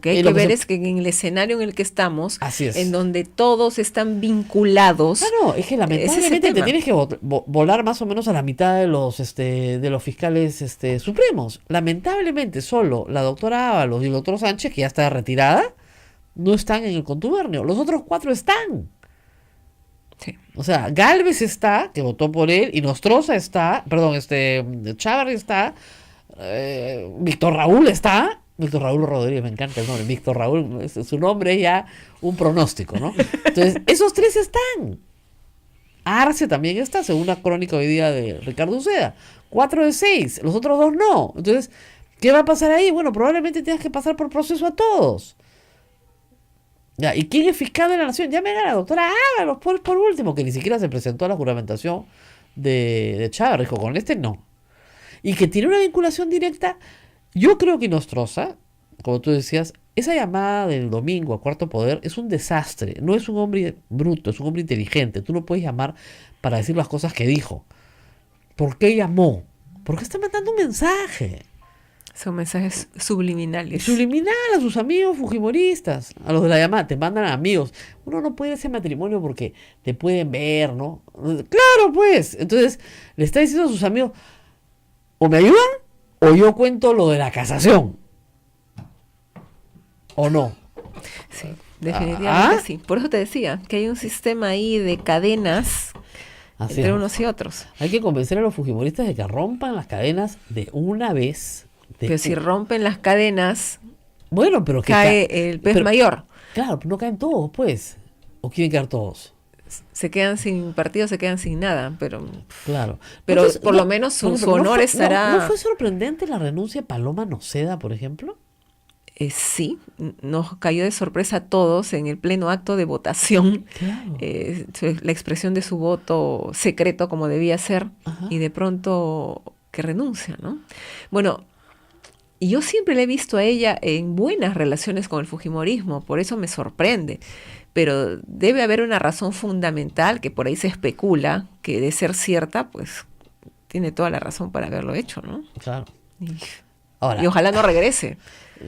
D: hay
C: Y
D: que
C: lo que
D: ver
C: se-
D: es que en el escenario en el que estamos,
C: Así es.
D: en donde todos están vinculados,
C: Ah, no, es que lamentablemente te
D: tema.
C: tienes que volar más o menos a la mitad de los fiscales supremos. Lamentablemente, solo la doctora Ábalos y el doctor Sánchez, que ya está retirada, no están en el contubernio. Los otros 4 están.
D: sí.
C: O sea, Gálvez está, que votó por él, y Nostroza está, perdón, Chávarri está, Víctor Raúl está, Víctor Raúl Rodríguez, me encanta el nombre, Víctor Raúl, su nombre es ya un pronóstico, ¿no? Entonces, esos 3 están. Arce también está, según una crónica hoy día de Ricardo Uceda. 4 de 6, los otros 2 no. Entonces, ¿qué va a pasar ahí? Bueno, probablemente tengas que pasar por proceso a todos. Ya, ¿y quién es fiscal de la nación? Llamen a la doctora Ábalos por último, que ni siquiera se presentó a la juramentación de Chávarri, dijo, con no. Y que tiene una vinculación directa. Yo creo que Nostroza, como tú decías, esa llamada del domingo a Cuarto Poder es un desastre. No es un hombre bruto, es un hombre inteligente. Tú no puedes llamar para decir las cosas que dijo. ¿Por qué llamó? Porque está mandando un mensaje.
D: Son mensajes subliminales.
C: Subliminal a sus amigos fujimoristas, a los de la llamada, te mandan amigos. Uno no puede ir a ese matrimonio porque te pueden ver, ¿no? Claro, pues. Entonces, le está diciendo a sus amigos, o me ayudan, o yo cuento lo de la casación. ¿O no?
D: Sí, definitivamente
C: ¿Ah?
D: sí. Por eso te decía que hay un sistema ahí de cadenas
C: Así
D: entre
C: es.
D: unos y otros.
C: Hay que convencer a los fujimoristas de que rompan las cadenas de una vez.
D: Pero si rompen las cadenas,
C: Bueno, pero que
D: cae el pez
C: pero-
D: mayor.
C: Claro, pero no caen todos, pues. ¿O quieren quedar todos?
D: Se quedan sin partido, se quedan sin nada, pero
C: Claro.
D: Pero
C: Entonces,
D: por lo menos su honor
C: fue,
D: estará-
C: ¿No fue sorprendente la renuncia de Paloma Noceda, por ejemplo?
D: sí, nos cayó de sorpresa a todos en el pleno acto de votación.
C: Claro.
D: La expresión de su voto secreto como debía ser,
C: Ajá.
D: y de pronto que renuncia, ¿no? Bueno, y yo siempre le he visto a ella en buenas relaciones con el fujimorismo, por eso me sorprende. Pero debe haber una razón fundamental que por ahí se especula, que de ser cierta, pues tiene toda la razón para haberlo hecho, ¿no?
C: Claro.
D: Y,
C: Ahora,
D: y ojalá no regrese.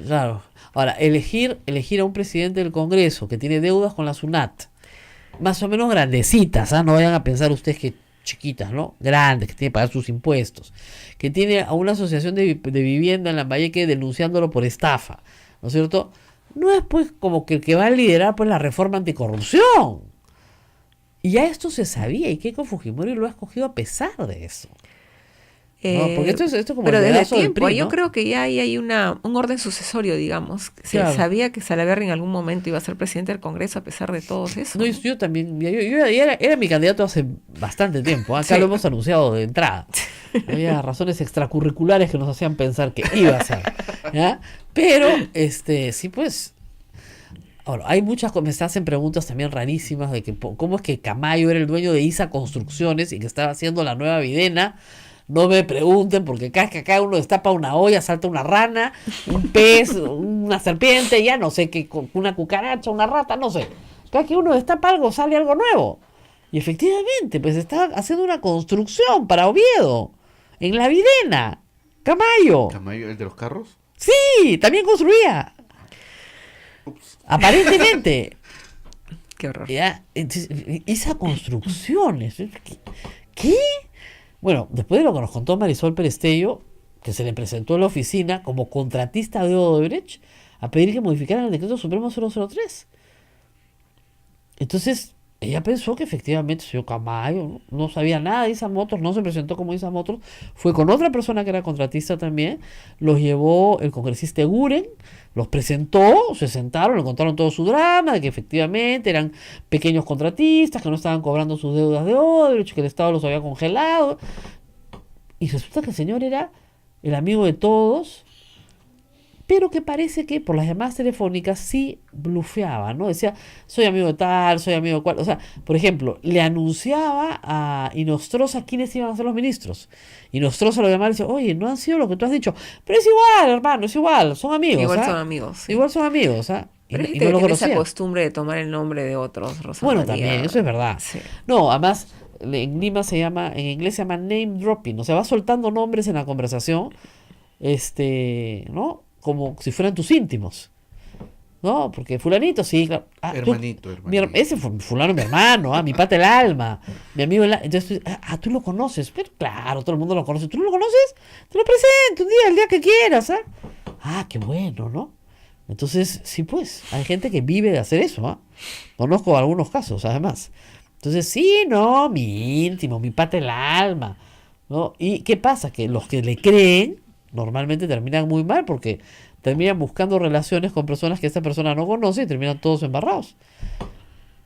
C: claro. Ahora, elegir a un presidente del Congreso que tiene deudas con la SUNAT, más o menos grandecitas, ¿ah? No vayan a pensar ustedes que chiquitas, ¿no? Grandes, que tiene que pagar sus impuestos, que tiene a una asociación de vivienda en Lambayeque denunciándolo por estafa, ¿no es cierto? No es pues como que el que va a liderar pues la reforma anticorrupción. Y ya esto se sabía, y Keiko Fujimori lo ha escogido a pesar de eso. No, porque esto es como
D: pero
C: el
D: desde
C: dedazo del
D: tiempo,
C: PRI,
D: yo
C: ¿no?
D: creo que ya ahí hay un orden sucesorio, digamos. Se
C: Claro.
D: sabía que Salaverry en algún momento iba a ser presidente del Congreso a pesar de todo eso.
C: No, yo también, yo era mi candidato hace bastante tiempo. Acá
D: Sí.
C: lo hemos anunciado de entrada. Había razones extracurriculares que nos hacían pensar que iba a ser. ¿Ya? Pero, sí, pues. Ahora, hay muchas, me hacen preguntas también rarísimas de que cómo es que Camayo era el dueño de ISA Construcciones y que estaba haciendo la nueva Videna. No me pregunten, porque cada que acá uno destapa una olla, salta una rana, un pez, una serpiente, ya no sé qué, una cucaracha, una rata, no sé. Cada que uno destapa algo, sale algo nuevo. Y efectivamente, pues estaba haciendo una construcción para Oviedo, en la Videna, Camayo.
B: ¿Camayo, el de los carros?
C: Sí, también construía. Aparentemente.
D: Qué horror.
C: Ya, entonces, ISA Construcciones. ¿Qué? Bueno, después de lo que nos contó Marisol Perestello, que se le presentó en la oficina como contratista de Odebrecht a pedir que modificaran el decreto supremo 003. Entonces, ella pensó que efectivamente el señor Camayo no sabía nada de ISA Motors, no se presentó como ISA Motors, fue con otra persona que era contratista también, los llevó el congresista Eguren, los presentó, se sentaron, le contaron todo su drama, de que efectivamente eran pequeños contratistas, que no estaban cobrando sus deudas de Odebrecht, que el Estado los había congelado. Y resulta que el señor era el amigo de todos, pero que parece que por las llamadas telefónicas sí blufeaba, ¿no? Decía, soy amigo de tal, soy amigo de cual. O sea, por ejemplo, le anunciaba a Inostroza quiénes iban a ser los ministros. Inostroza lo llamaba y decía, oye, no han sido lo que tú has dicho. Pero es igual, hermano, es igual, son amigos.
D: Igual
C: ¿ah?
D: son amigos. Sí.
C: Igual son amigos, ¿ah?
D: Pero hay
C: Y
D: gente
C: no
D: que
C: lo
D: tiene esa
C: conocía.
D: costumbre de tomar el nombre de otros, Rosa
C: Bueno,
D: María.
C: también, eso es verdad.
D: Sí.
C: No, además, en Lima se llama, en inglés se llama name dropping, o sea, va soltando nombres en la conversación, ¿no? Como si fueran tus íntimos, ¿no? Porque fulanito, sí, claro.
B: Hermanito.
C: Ese fulano, mi hermano, mi pata el alma, mi amigo entonces, tú lo conoces, pero claro, todo el mundo lo conoce. ¿Tú no lo conoces? Te lo presento un día, el día que quieras, ¿ah? Qué bueno, ¿no? Entonces, sí, pues, hay gente que vive de hacer eso, ¿ah? Conozco algunos casos, además. Entonces, sí, no, mi íntimo, mi pata el alma, ¿no? ¿Y qué pasa? Que los que le creen normalmente terminan muy mal porque terminan buscando relaciones con personas que esta persona no conoce y terminan todos embarrados,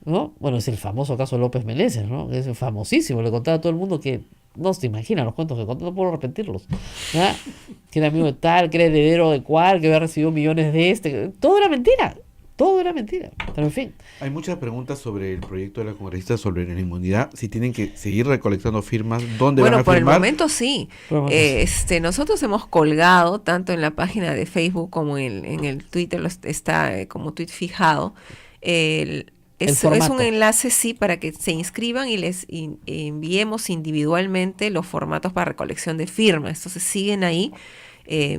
C: ¿no? Bueno, es el famoso caso de López Meneses, ¿no? Es famosísimo, le contaba a todo el mundo que no se imaginan los cuentos que contó, no puedo repetirlos, ¿ya? Que era amigo de tal, que era heredero de cual, que había recibido millones de todo era mentira, pero en fin.
B: Hay muchas preguntas sobre el proyecto de la congresista sobre la inmunidad, si tienen que seguir recolectando firmas, dónde van
D: Bueno,
B: a
D: por el
B: firmar.
D: momento sí.
C: Por el momento
D: Nosotros hemos colgado tanto en la página de Facebook como en el Twitter, está como tweet fijado. Es un
C: formato.
D: enlace, sí, para que se inscriban y les enviemos individualmente los formatos para recolección de firmas. Entonces siguen ahí.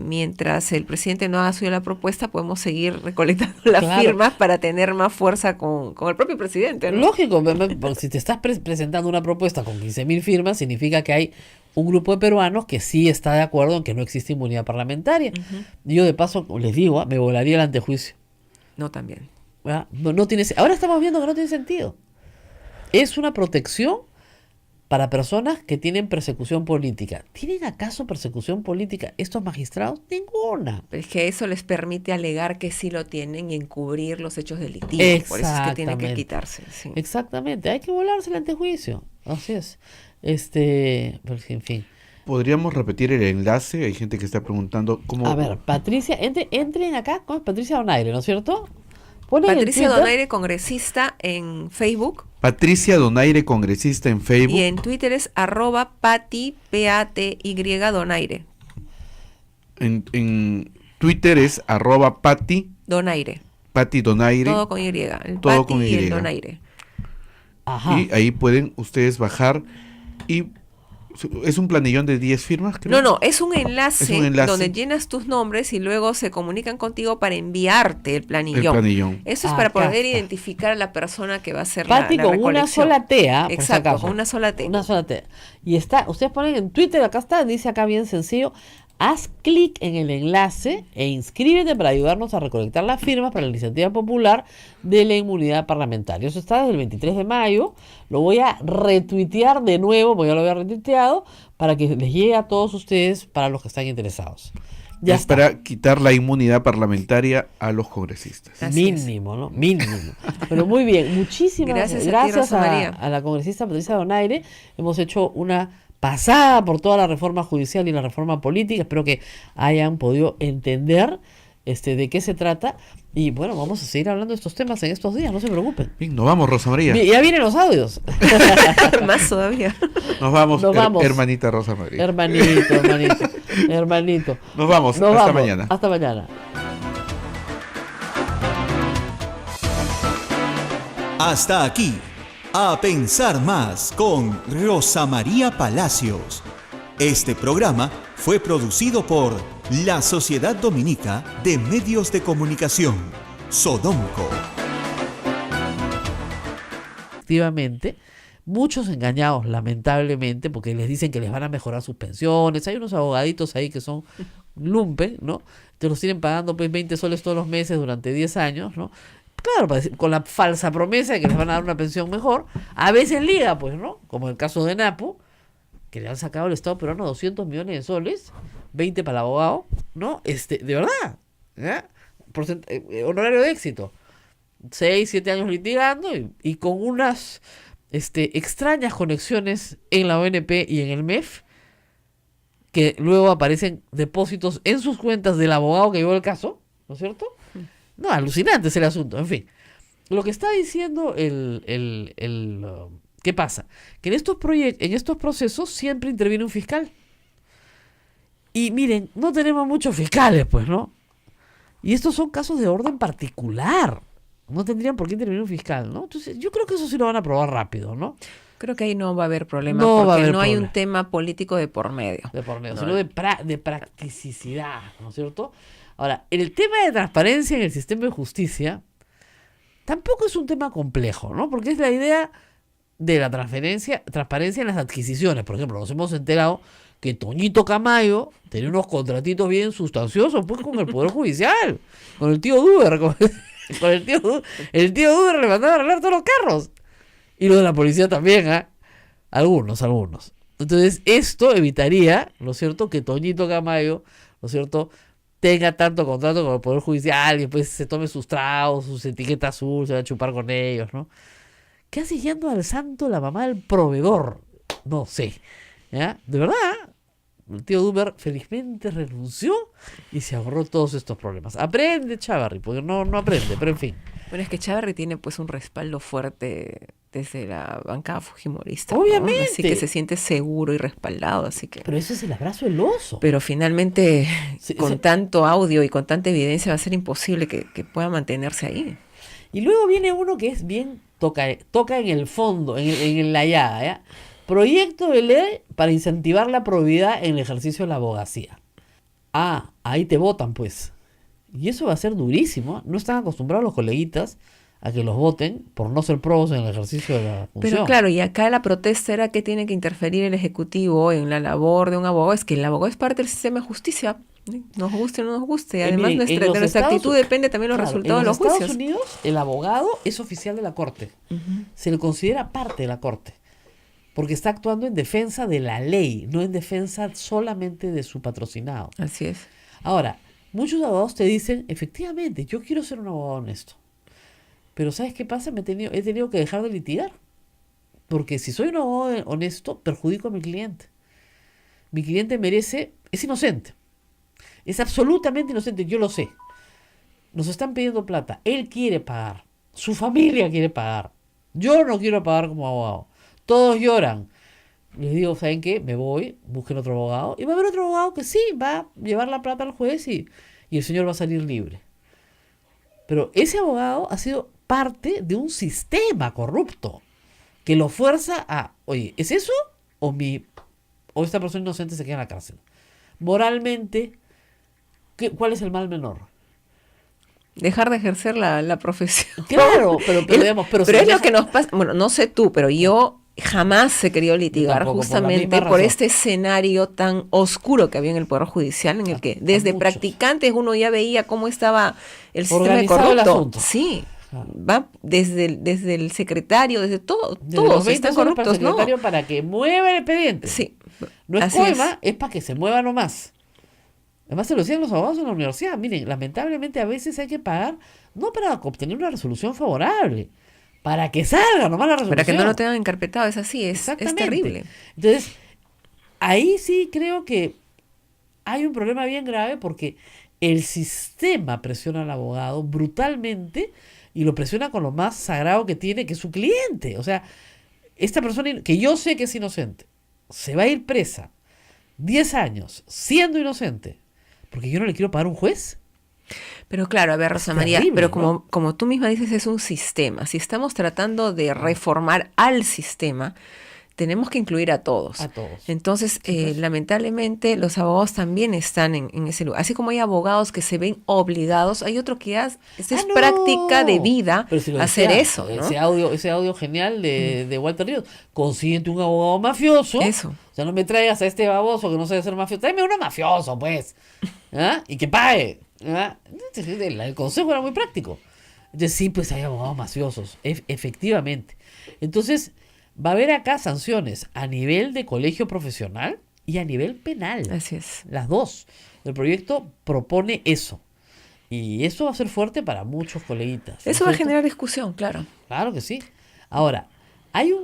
D: mientras el presidente no haga suya la propuesta, podemos seguir recolectando las
C: Claro.
D: firmas para tener más fuerza con el propio presidente, ¿no?
C: Lógico, porque si te estás presentando una propuesta con 15.000 firmas, significa que hay un grupo de peruanos que sí está de acuerdo en que no existe inmunidad parlamentaria. Yo de paso les digo, me volaría el antejuicio.
D: No, también.
C: ¿Verdad? No tiene, ahora estamos viendo que no tiene sentido. Es una protección para personas que tienen persecución política. ¿Tienen acaso persecución política estos magistrados? Ninguna.
D: Pero es que eso les permite alegar que sí lo tienen y encubrir los hechos delictivos. Por eso es que tienen que
C: Exactamente.
D: quitarse. Sí.
C: Exactamente, hay que volarse el antejuicio. Así es. Porque, en fin.
B: ¿Podríamos repetir el enlace? Hay gente que está preguntando cómo...
C: A ver, Patricia, entren acá, ¿cómo es? Patricia Donaire, ¿no es cierto? Ponen en
D: Patricia
C: Twitter.
D: Donaire, congresista en Facebook.
B: Patricia Donaire, congresista en Facebook.
D: Y en Twitter es @Pati, P-A-T-Y Donaire.
B: En Twitter es @Pati
D: Donaire.
B: Donaire.
D: Todo con Y. El
B: Todo
D: Pati
B: con
D: y
B: Y.
D: el Donaire.
C: Ajá.
B: Y ahí pueden ustedes bajar y es un planillón de 10 firmas, creo.
D: No, es un enlace,
B: Es un enlace.
D: donde llenas tus nombres y luego se comunican contigo para enviarte el planillón.
B: El planillón.
D: Eso es para
C: Acá
D: poder
C: está.
D: identificar a la persona que va a hacer
C: Pati
D: la
C: con una
D: recolección.
C: sola T, por si
D: Exacto,
C: acaso.
D: con una sola T.
C: Una sola T. Y ustedes ponen en Twitter, acá está, dice acá bien sencillo, haz clic en el enlace e inscríbete para ayudarnos a recolectar las firmas para la iniciativa popular de la inmunidad parlamentaria. Eso está desde el 23 de mayo. Lo voy a retuitear de nuevo, porque ya lo había retuiteado, para que les llegue a todos ustedes, para los que están interesados. Ya
B: Es
C: está.
B: para quitar la inmunidad parlamentaria a los congresistas.
D: Así es.
C: Mínimo, ¿no? Mínimo. Pero muy bien, muchísimas
D: Gracias
C: gracias,
D: a ti, Rosa María.
C: a la congresista Patricia Donaire. Hemos hecho una pasada por toda la reforma judicial y la reforma política. Espero que hayan podido entender de qué se trata. Y bueno, vamos a seguir hablando de estos temas en estos días, no se preocupen.
B: Bien, nos vamos, Rosa María.
C: Bien, ya vienen los audios.
D: Más todavía.
B: Nos vamos,
C: Nos vamos.
B: hermanita Rosa María.
C: Hermanito.
B: Nos vamos,
C: Nos
B: hasta
C: vamos.
B: mañana.
C: Hasta mañana.
A: Hasta aquí, A Pensar Más con Rosa María Palacios. Este programa fue producido por la Sociedad Dominica de Medios de Comunicación, Sodomco.
C: Efectivamente, muchos engañados, lamentablemente, porque les dicen que les van a mejorar sus pensiones. Hay unos abogaditos ahí que son lumpen, ¿no? Te los tienen pagando pues 20 soles todos los meses durante 10 años, ¿no? Claro, con la falsa promesa de que les van a dar una pensión mejor. A veces liga, pues, ¿no? Como en el caso de Napo, que le han sacado al Estado peruano 200 millones de soles, 20 para el abogado, ¿no? De verdad, ¿ya? Honorario de éxito. 6, 7 años litigando y con unas extrañas conexiones en la ONP y en el MEF, que luego aparecen depósitos en sus cuentas del abogado que llevó el caso, ¿no es cierto? No, alucinante es el asunto, en fin. Lo que está diciendo ¿qué pasa? Que en estos procesos siempre interviene un fiscal. Y miren, no tenemos muchos fiscales, pues, ¿no? Y estos son casos de orden particular. No tendrían por qué intervenir un fiscal, ¿no? Entonces, yo creo que eso sí lo van a aprobar rápido, ¿no?
D: Creo que ahí no va a haber problema
C: No va a
D: porque
C: haber
D: no hay
C: problema.
D: un tema político de por medio.
C: De por medio,
D: No.
C: sino de practicidad, ¿no es cierto? Ahora, el tema de transparencia en el sistema de justicia tampoco es un tema complejo, ¿no? Porque es la idea de la transparencia en las adquisiciones. Por ejemplo, nos hemos enterado que Toñito Camayo tenía unos contratitos bien sustanciosos pues con el Poder Judicial, con el tío Duber, con el tío Duber le mandaba a arreglar todos los carros. Y lo de la policía también, ¿ah? Algunos. Entonces, esto evitaría, ¿no es cierto?, que Toñito Camayo, ¿no es cierto?, tenga tanto contrato con el Poder Judicial y después se tome sus tragos, sus etiquetas azul, se va a chupar con ellos, ¿no? ¿Qué hace yendo al santo la mamá del proveedor? No sé, ¿ya? De verdad, el tío Duber felizmente renunció y se ahorró todos estos problemas. Aprende, Chávarri, porque no aprende, pero en fin.
D: Bueno, es que Chávarri tiene pues un respaldo fuerte desde la bancada fujimorista, ¿no?
C: Obviamente.
D: Así que se siente seguro y respaldado, así que...
C: Pero eso es el abrazo del oso.
D: Pero finalmente,
C: Sí,
D: con
C: sí.
D: tanto audio y con tanta evidencia, va a ser imposible que pueda mantenerse ahí.
C: Y luego viene uno que es bien, toca en el fondo, en la llaga, ¿ya? Proyecto de ley para incentivar la probidad en el ejercicio de la abogacía. ahí te votan, pues. Y eso va a ser durísimo. No están acostumbrados los coleguitas a que los voten por no ser probos en el ejercicio de la función.
D: Pero claro, y acá la protesta era que tiene que interferir el Ejecutivo en la labor de un abogado. Es que el abogado es parte del sistema de justicia, ¿sí? Nos guste o no nos guste. Además,
C: miren,
D: de nuestra actitud depende también los resultados de los
C: en los
D: juicios.
C: Estados Unidos, el abogado es oficial de la corte. Se le considera parte de la corte. Porque está actuando en defensa de la ley, no en defensa solamente de su patrocinado.
D: Así es.
C: Ahora, muchos abogados te dicen, efectivamente, yo quiero ser un abogado honesto. Pero ¿sabes qué pasa? He tenido que dejar de litigar. Porque si soy un abogado honesto, perjudico a mi cliente. Mi cliente es inocente. Es absolutamente inocente, yo lo sé. Nos están pidiendo plata. Él quiere pagar. Su familia quiere pagar. Yo no quiero pagar como abogado. Todos lloran. Les digo, ¿saben qué? Me voy, busquen otro abogado. Y va a haber otro abogado que sí, va a llevar la plata al juez y el señor va a salir libre. Pero ese abogado ha sido parte de un sistema corrupto que lo fuerza a, oye, ¿es eso? O esta persona inocente se queda en la cárcel. Moralmente, ¿cuál es el mal menor?
D: Dejar de ejercer la profesión.
C: Claro, pero
D: es lo que nos pasa. Bueno, no sé tú, pero yo jamás he querido litigar
C: tampoco,
D: justamente por este escenario tan oscuro que había en el Poder Judicial, en el que desde practicantes uno ya veía cómo estaba el sistema
C: organizado
D: corrupto.
C: El asunto.
D: Sí, va desde el secretario, desde todos
C: los 20
D: están
C: soles para el
D: corruptos, ¿no?
C: secretario para que mueva el expediente.
D: Sí,
C: No es
D: así
C: coima, es para que se mueva nomás. Además se lo decían los abogados en la universidad. Miren, lamentablemente a veces hay que pagar, no para obtener una resolución favorable, para que salga nomás la resolución.
D: Para que no lo tengan encarpetado, es así, es terrible.
C: Entonces, ahí sí creo que hay un problema bien grave porque el sistema presiona al abogado brutalmente y lo presiona con lo más sagrado que tiene, que es su cliente. O sea, esta persona que yo sé que es inocente, se va a ir presa 10 años siendo inocente, porque yo no le quiero pagar un juez.
D: Pero claro, a ver, Rosa María,
C: terrible,
D: pero
C: ¿no?
D: como tú misma dices, es un sistema. Si estamos tratando de reformar al sistema, tenemos que incluir a todos.
C: A todos.
D: Entonces, lamentablemente, los abogados también están en ese lugar. Así como hay abogados que se ven obligados, hay otro que es
C: No.
D: práctica de vida
C: Pero si lo
D: hacer
C: decía,
D: eso, ¿no?
C: Ese audio genial de Walter Ríos. Consíguete un abogado mafioso.
D: Eso.
C: O sea, no me traigas a este baboso que no sabe ser mafioso. Tráeme uno mafioso, pues. ¿Ah? Y que pague. ¿Ah? El consejo era muy práctico. Entonces, sí, pues hay abogados mafiosos. Efectivamente. Entonces, va a haber acá sanciones a nivel de colegio profesional y a nivel penal.
D: Así es.
C: Las dos. El proyecto propone eso. Y eso va a ser fuerte para muchos coleguitas.
D: Eso va a generar discusión, claro.
C: Claro que sí. Ahora, hay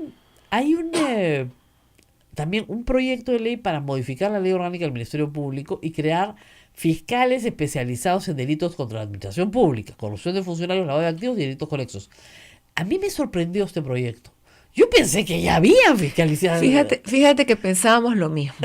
C: también un proyecto de ley para modificar la ley orgánica del Ministerio Público y crear fiscales especializados en delitos contra la administración pública, corrupción de funcionarios, lavado de activos y delitos conexos. A mí me sorprendió este proyecto. Yo pensé que ya habían fiscalizado.
D: Fíjate que pensábamos lo mismo.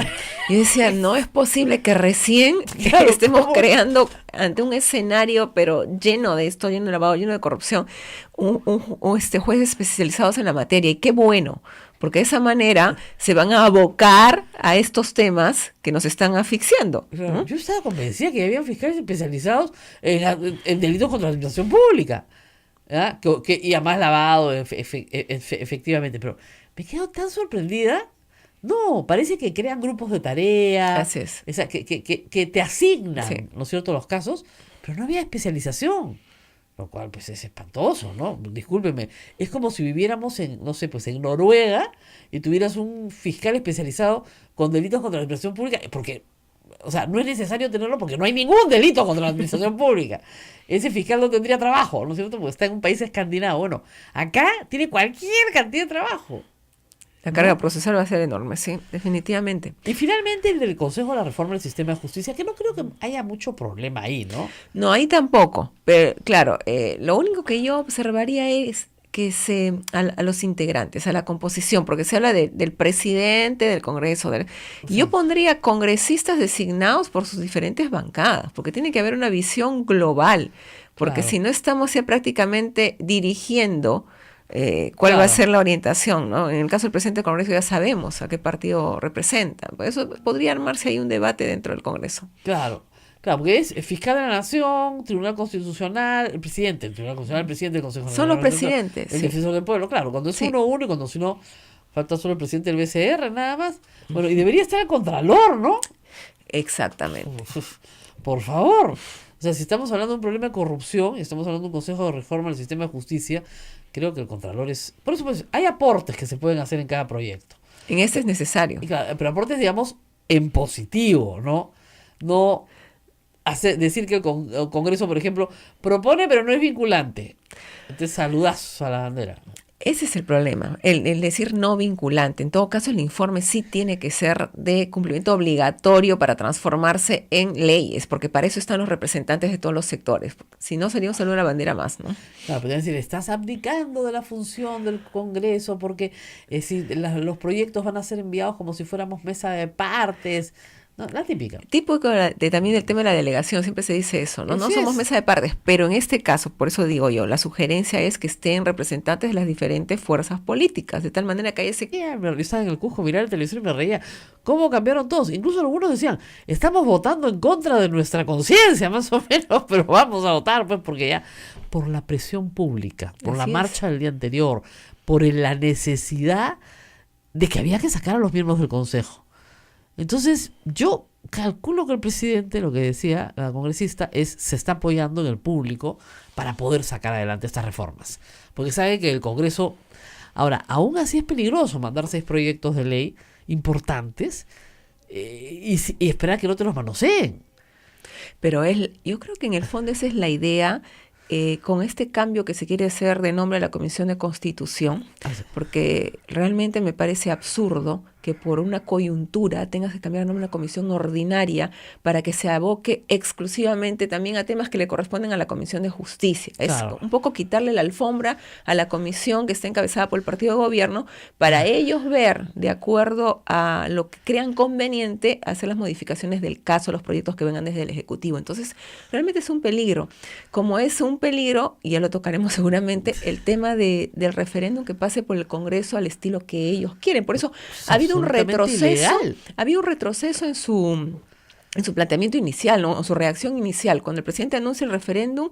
D: Yo decía, no es posible que recién
C: Claro,
D: estemos
C: ¿cómo?
D: creando ante un escenario, pero lleno de esto, lleno de lavado, lleno de corrupción, jueces especializados en la materia. Y qué bueno, porque de esa manera se van a abocar a estos temas que nos están asfixiando.
C: Claro, yo estaba convencida que habían fiscales especializados en delitos contra la administración pública. ¿Ah? Y además lavado, efectivamente. Pero me quedo tan sorprendida. No, parece que crean grupos de tarea.
D: Así es.
C: Que te asignan,
D: Sí.
C: ¿no es cierto?, los casos, pero no había especialización. Lo cual, pues, es espantoso, ¿no? Discúlpeme. Es como si viviéramos en, no sé, pues, en Noruega y tuvieras un fiscal especializado con delitos contra la administración pública, porque, o sea, no es necesario tenerlo porque no hay ningún delito contra la administración pública. Ese fiscal no tendría trabajo, ¿no es cierto? Porque está en un país escandinavo. Bueno, acá tiene cualquier cantidad de trabajo.
D: La carga procesal va a ser enorme, sí, definitivamente.
C: Y finalmente el del Consejo de la Reforma del Sistema de Justicia, que no creo que haya mucho problema ahí, ¿no?
D: No, ahí tampoco. Pero claro, lo único que yo observaría es que a los integrantes, a la composición, porque se habla del presidente del Congreso. Yo pondría congresistas designados por sus diferentes bancadas, porque tiene que haber una visión global, porque
C: Claro.
D: si no estamos ya prácticamente dirigiendo cuál va a
C: Claro.
D: ser la orientación, ¿no? En el caso del presidente del Congreso ya sabemos a qué partido representa. Por eso podría armarse ahí un debate dentro del Congreso.
C: Claro. Claro, porque es fiscal de la Nación, Tribunal Constitucional, el presidente, el Tribunal Constitucional, el presidente del Consejo
D: Son los
C: General,
D: presidentes,
C: el
D: sí.
C: defensor del pueblo, claro, cuando es
D: Sí.
C: uno y cuando si no, falta solo el presidente del BCR, nada más. Bueno, y debería estar el Contralor, ¿no?
D: Exactamente.
C: Por favor. O sea, si estamos hablando de un problema de corrupción y estamos hablando de un consejo de reforma del sistema de justicia, creo que el Contralor es... Por eso, pues, hay aportes que se pueden hacer en cada proyecto.
D: En este es necesario.
C: Y claro, pero aportes, digamos, en positivo, ¿no? No decir que el Congreso, por ejemplo, propone pero no es vinculante. Entonces, saludazos a la bandera.
D: Ese es el problema, el decir no vinculante. En todo caso, el informe sí tiene que ser de cumplimiento obligatorio para transformarse en leyes, porque para eso están los representantes de todos los sectores. Si no, sería un saludo a la bandera más, ¿no?
C: Claro, podrían decir, estás abdicando de la función del Congreso porque los proyectos van a ser enviados como si fuéramos mesa de partes. No, la típica.
D: Típico también del tema de la delegación, siempre se dice eso, ¿no? No
C: Así
D: somos
C: es.
D: mesa de partes, pero en este caso, por eso digo yo, la sugerencia es que estén representantes de las diferentes fuerzas políticas, de tal manera que haya ese...
C: Yo estaba en el Cusco, miraba la televisión y me reía. ¿Cómo cambiaron todos? Incluso algunos decían, estamos votando en contra de nuestra conciencia, más o menos, pero vamos a votar, pues, porque ya, por la presión pública, por la
D: Así es.
C: marcha del día anterior, por la necesidad de que había que sacar a los miembros del Consejo. Entonces, yo calculo que el presidente, lo que decía la congresista, se está apoyando en el público para poder sacar adelante estas reformas. Porque sabe que el Congreso... Ahora, aún así es peligroso mandar 6 proyectos de ley importantes y esperar que no te los manoseen.
D: Pero yo creo que en el fondo esa es la idea, con este cambio que se quiere hacer de nombre a la Comisión de Constitución, porque realmente me parece absurdo que por una coyuntura tengas que cambiar el nombre a una comisión ordinaria para que se aboque exclusivamente también a temas que le corresponden a la Comisión de Justicia.
C: Claro.
D: Es un poco quitarle la alfombra a la comisión que está encabezada por el partido de gobierno para ellos ver, de acuerdo a lo que crean conveniente, hacer las modificaciones del caso, los proyectos que vengan desde el Ejecutivo. Entonces, realmente es un peligro. Como es un peligro, y ya lo tocaremos seguramente, el tema del referéndum que pase por el Congreso al estilo que ellos quieren. Por eso ha habido un
C: absolutamente
D: retroceso,
C: ilegal.
D: había un retroceso en su planteamiento inicial, ¿no? En su reacción inicial. Cuando el presidente anuncia el referéndum,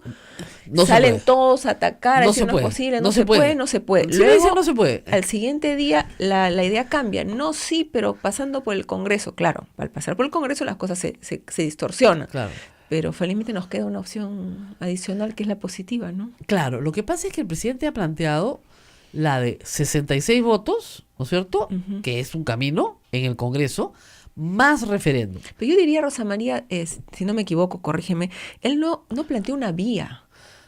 C: No se
D: salen
C: puede.
D: todos a atacar, a
C: No
D: decir
C: se
D: no es
C: puede.
D: posible,
C: No
D: no
C: se
D: se
C: puede.
D: puede, no se puede.
C: Si lo dicen, no se puede.
D: Al siguiente día, la idea cambia. No, sí, pero pasando por el Congreso. Claro, al pasar por el Congreso las cosas se distorsionan.
C: Claro.
D: Pero felizmente nos queda una opción adicional que es la positiva, ¿no?
C: Claro, lo que pasa es que el presidente ha planteado la de 66 votos, ¿no es cierto?
D: Ujú.
C: Que es un camino en el Congreso, más referéndum.
D: Pero yo diría, Rosa María, si no me equivoco, corrígeme, él no planteó una vía,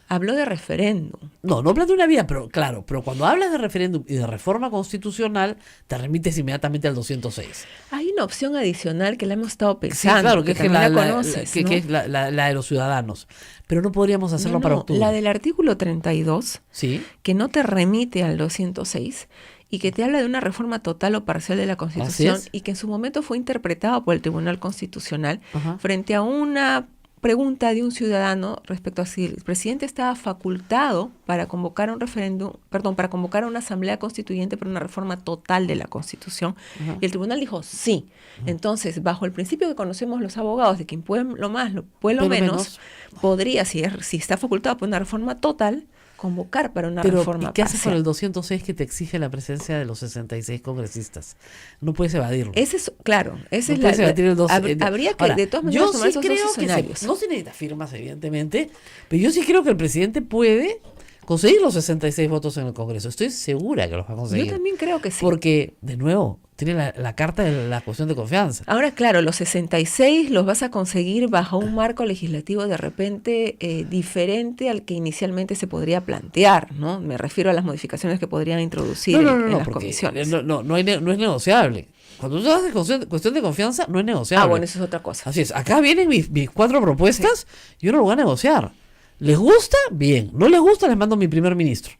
D: habló de referéndum.
C: No plantea una vía, pero claro, pero cuando hablas de referéndum y de reforma constitucional, te remites inmediatamente al 206.
D: Hay una opción adicional que la hemos estado
C: Sí,
D: pensando,
C: claro, que es que
D: también la conoces,
C: que
D: ¿no?
C: es la de los ciudadanos. Pero no podríamos hacerlo
D: No,
C: para
D: no,
C: octubre.
D: la del artículo 32,
C: Sí,
D: que no te remite al 206 y que te habla de una reforma total o parcial de la Constitución
C: Así es.
D: y que en su momento fue interpretado por el Tribunal Constitucional
C: Ajá.
D: frente a una pregunta de un ciudadano respecto a si el presidente estaba facultado para convocar un referéndum, para convocar a una asamblea constituyente para una reforma total de la Constitución.
C: Ajá.
D: Y el tribunal dijo sí. Entonces, bajo el principio que conocemos los abogados de quien puede lo más, puede lo menos, podría, si está facultado por una reforma total, convocar para una
C: pero
D: reforma
C: ¿y qué haces con
D: parcial.
C: el 206 que te exige la presencia de los 66 congresistas? No puedes evadirlo.
D: Ese es, claro, esa
C: No
D: es
C: puedes evadir el
D: habría que
C: Ahora,
D: de todas maneras
C: yo
D: tomar
C: sí
D: esos dos
C: creo que
D: escenarios.
C: no se necesita firmas, evidentemente, pero yo sí creo que el presidente puede conseguir los 66 votos en el Congreso. Estoy segura que los va a conseguir.
D: Yo también creo que sí.
C: Porque, de nuevo, tiene la carta de la cuestión de confianza.
D: Ahora, claro, los 66 los vas a conseguir bajo un marco legislativo de repente diferente al que inicialmente se podría plantear, ¿no? Me refiero a las modificaciones que podrían introducir en las
C: porque
D: comisiones.
C: no es negociable. Cuando tú hablas de cuestión de confianza, no es negociable.
D: Bueno, eso es otra cosa.
C: Así es. Acá vienen mis 4 propuestas y uno lo va a negociar. ¿Les gusta? Bien. ¿No les gusta? Les mando a mi primer ministro.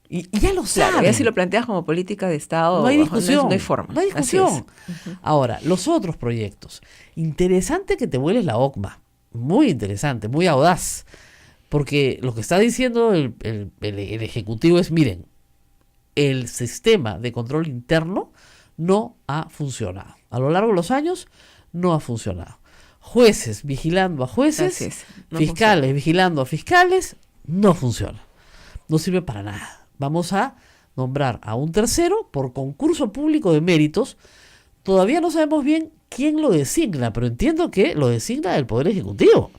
C: Y ya lo
D: Claro,
C: saben.
D: ya si lo planteas como política de Estado,
C: No hay discusión.
D: no hay forma.
C: No hay
D: Así
C: discusión.
D: es.
C: Ahora, los otros proyectos. Interesante que te vueles la OCMA. Muy interesante, muy audaz. Porque lo que está diciendo el Ejecutivo es, miren, el sistema de control interno no ha funcionado. A lo largo de los años no ha funcionado. jueces vigilando a jueces,
D: Así es, no
C: fiscales vigilando a fiscales, no funciona. No sirve para nada. Vamos a nombrar a un tercero por concurso público de méritos. Todavía no sabemos bien quién lo designa, pero entiendo que lo designa el Poder Ejecutivo.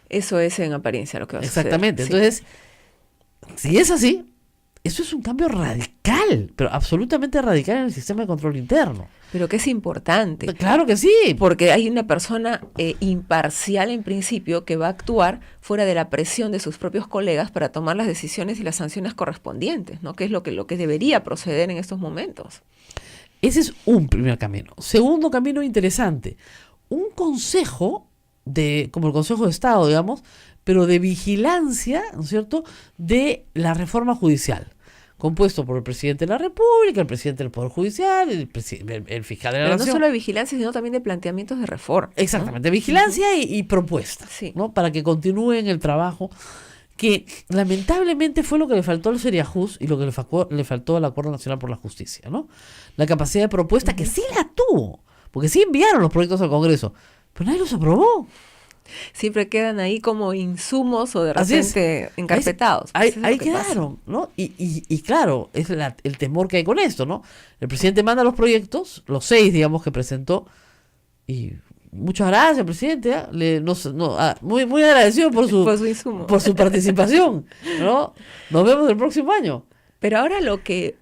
D: Eso es en apariencia lo que va a suceder.
C: Exactamente.
D: Sí.
C: Entonces, si es así, eso es un cambio radical, pero absolutamente radical en el sistema de control interno.
D: Pero que es importante.
C: Claro que sí.
D: Porque hay una persona imparcial en principio que va a actuar fuera de la presión de sus propios colegas para tomar las decisiones y las sanciones correspondientes, ¿no? Que es lo que debería proceder en estos momentos.
C: Ese es un primer camino. Segundo camino interesante, un consejo como el Consejo de Estado, digamos, pero de vigilancia, ¿no es cierto?, de la reforma judicial, compuesto por el presidente de la República, el presidente del Poder Judicial, el fiscal de la
D: Pero no
C: Nación.
D: solo de vigilancia, sino también de planteamientos de reforma, ¿no?
C: Exactamente, vigilancia y propuestas,
D: Sí.
C: ¿no? Para que continúen el trabajo que lamentablemente fue lo que le faltó al Seriajus y lo que le faltó al Acuerdo Nacional por la Justicia, ¿no? La capacidad de propuesta que sí la tuvo, porque sí enviaron los proyectos al Congreso, pero nadie los aprobó.
D: Siempre quedan ahí como insumos o de
C: Así es.
D: repente encarpetados.
C: Ahí,
D: Eso es lo
C: ahí
D: que pasa.
C: quedaron, ¿no? Y claro, es el temor que hay con esto, ¿no? El presidente manda los proyectos, los 6, digamos, que presentó, y muchas gracias, presidente, ¿eh? Muy, muy agradecido por
D: Su insumo.
C: por su participación, ¿no? Nos vemos el próximo año.
D: Pero ahora lo que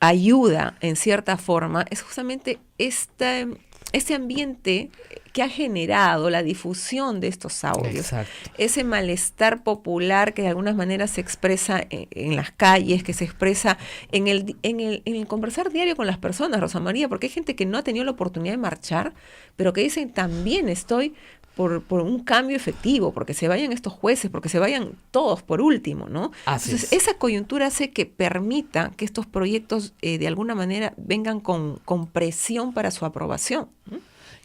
D: ayuda en cierta forma es justamente este ambiente que ha generado la difusión de estos audios.
C: Exacto.
D: Ese malestar popular que de alguna manera se expresa en las calles, que se expresa en el conversar diario con las personas, Rosa María, porque hay gente que no ha tenido la oportunidad de marchar, pero que dicen también estoy por un cambio efectivo, porque se vayan estos jueces, porque se vayan todos por último, ¿no?
C: Así
D: Entonces,
C: es.
D: esa coyuntura hace que permita que estos proyectos de alguna manera vengan con presión para su aprobación, ¿no?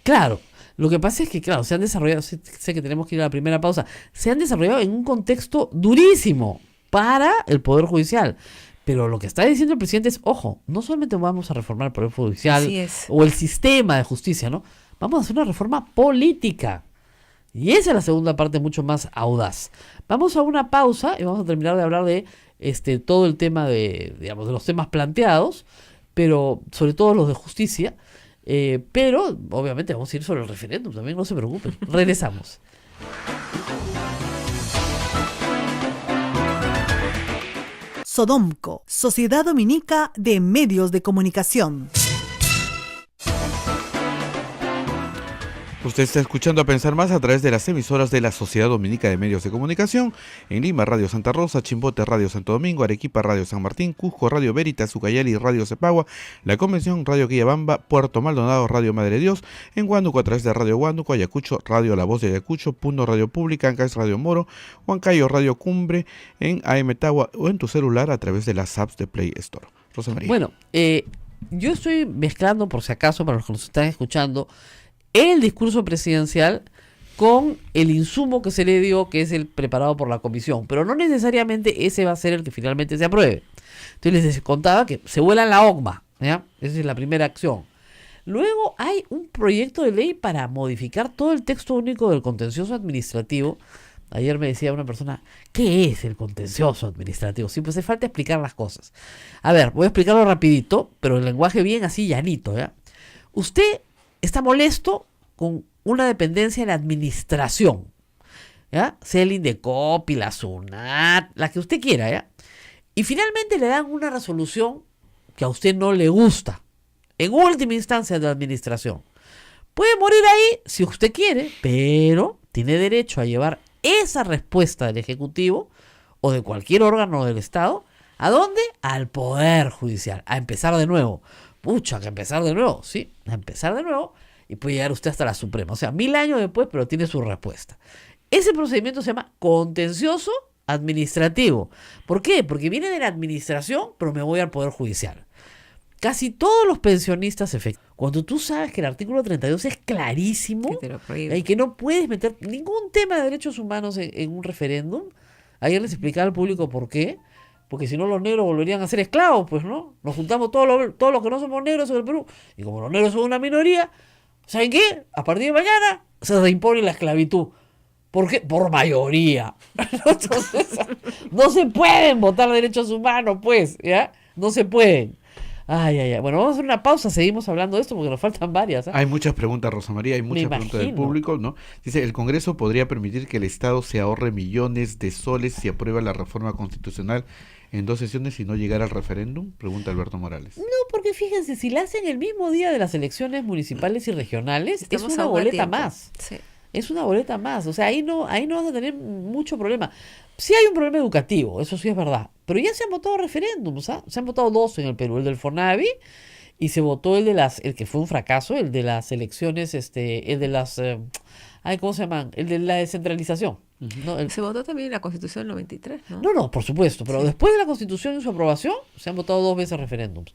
C: Claro, lo que pasa es que, claro, se han desarrollado, sé que tenemos que ir a la primera pausa, se han desarrollado en un contexto durísimo para el Poder Judicial. Pero lo que está diciendo el presidente es, ojo, no solamente vamos a reformar el Poder Judicial
D: Así es.
C: o el sistema de justicia, ¿no? Vamos a hacer una reforma política. Y esa es la segunda parte mucho más audaz. Vamos a una pausa y vamos a terminar de hablar de todo el tema de los temas planteados, pero sobre todo los de justicia. Pero obviamente vamos a ir sobre el referéndum también, no se preocupen. Regresamos.
E: Sodomco, Sociedad Dominica de Medios de Comunicación.
B: Usted está escuchando A Pensar Más a través de las emisoras de la Sociedad Dominica de Medios de Comunicación. En Lima, Radio Santa Rosa; Chimbote, Radio Santo Domingo; Arequipa, Radio San Martín; Cusco, Radio Veritas; Ucayali, Radio Cepagua; La Convención, Radio Quillabamba; Puerto Maldonado, Radio Madre de Dios; en Huánuco a través de Radio Huánuco; Ayacucho, Radio La Voz de Ayacucho; Puno, Radio Pública; Ancash, Radio Moro; Huancayo, Radio Cumbre; en AM Tagua o en tu celular a través de las apps de Play Store. Rosa María.
C: Bueno, yo estoy mezclando, por si acaso, para los que nos están escuchando, el discurso presidencial con el insumo que se le dio, que es el preparado por la comisión, pero no necesariamente ese va a ser el que finalmente se apruebe. Entonces les contaba que se vuela la OCMA, ¿ya? Esa es la primera acción. Luego hay un proyecto de ley para modificar todo el texto único del contencioso administrativo. Ayer me decía una persona, ¿qué es el contencioso administrativo? Sí, pues hace falta explicar las cosas. A ver, voy a explicarlo rapidito, pero en lenguaje bien así llanito, ¿ya? Usted está molesto con una dependencia de la administración, ¿ya? Sea el Indecopi, la SUNAT, la que usted quiera, ¿ya? Y finalmente le dan una resolución que a usted no le gusta, en última instancia de la administración. Puede morir ahí si usted quiere, pero tiene derecho a llevar esa respuesta del Ejecutivo o de cualquier órgano del Estado. ¿A dónde? Al Poder Judicial, a empezar de nuevo. Pucha, que empezar de nuevo, sí, a empezar de nuevo, y puede llegar usted hasta la Suprema. O sea, 1000 años después, pero tiene su respuesta. Ese procedimiento se llama contencioso administrativo. ¿Por qué? Porque viene de la administración, pero me voy al Poder Judicial. Casi todos los pensionistas cuando tú sabes que el artículo 32 es clarísimo,
D: Que te lo prohíbe.
C: y que no puedes meter ningún tema de derechos humanos en un referéndum. Ayer les explicaba al público por qué. Porque si no los negros volverían a ser esclavos, pues, ¿no? Nos juntamos todos los que no somos negros en el Perú. Y como los negros son una minoría, ¿saben qué? A partir de mañana se reimpone la esclavitud. ¿Por qué? Por mayoría. Entonces, no se pueden votar derechos humanos, pues, ¿ya? No se pueden. Ay, ay, ay. Bueno, vamos a hacer una pausa, seguimos hablando de esto porque nos faltan varias.
B: Hay muchas preguntas, Rosa María, hay muchas preguntas del
C: imagino.
B: público, ¿no? Dice, ¿el Congreso podría permitir que el Estado se ahorre millones de soles si aprueba la reforma constitucional en 2 sesiones y no llegara al referéndum? Pregunta Alberto Morales.
C: No, porque fíjense, si la hacen el mismo día de las elecciones municipales y regionales,
D: Estamos
C: es una
D: aún a
C: boleta
D: tiempo.
C: más.
D: Sí.
C: Es una boleta más. O sea, ahí no vas a tener mucho problema. Sí hay un problema educativo, eso sí es verdad. Pero ya se han votado referéndums, ¿ah? Se han votado 2 en el Perú, el del Fornavi y se votó el que fue un fracaso, el de las elecciones, el de las, ¿cómo se llaman? El de la descentralización. ¿No?
D: Se votó también la Constitución del 93, ¿no?
C: No, por supuesto, pero
D: Sí.
C: después de la Constitución y su aprobación, se han votado 2 veces referéndums.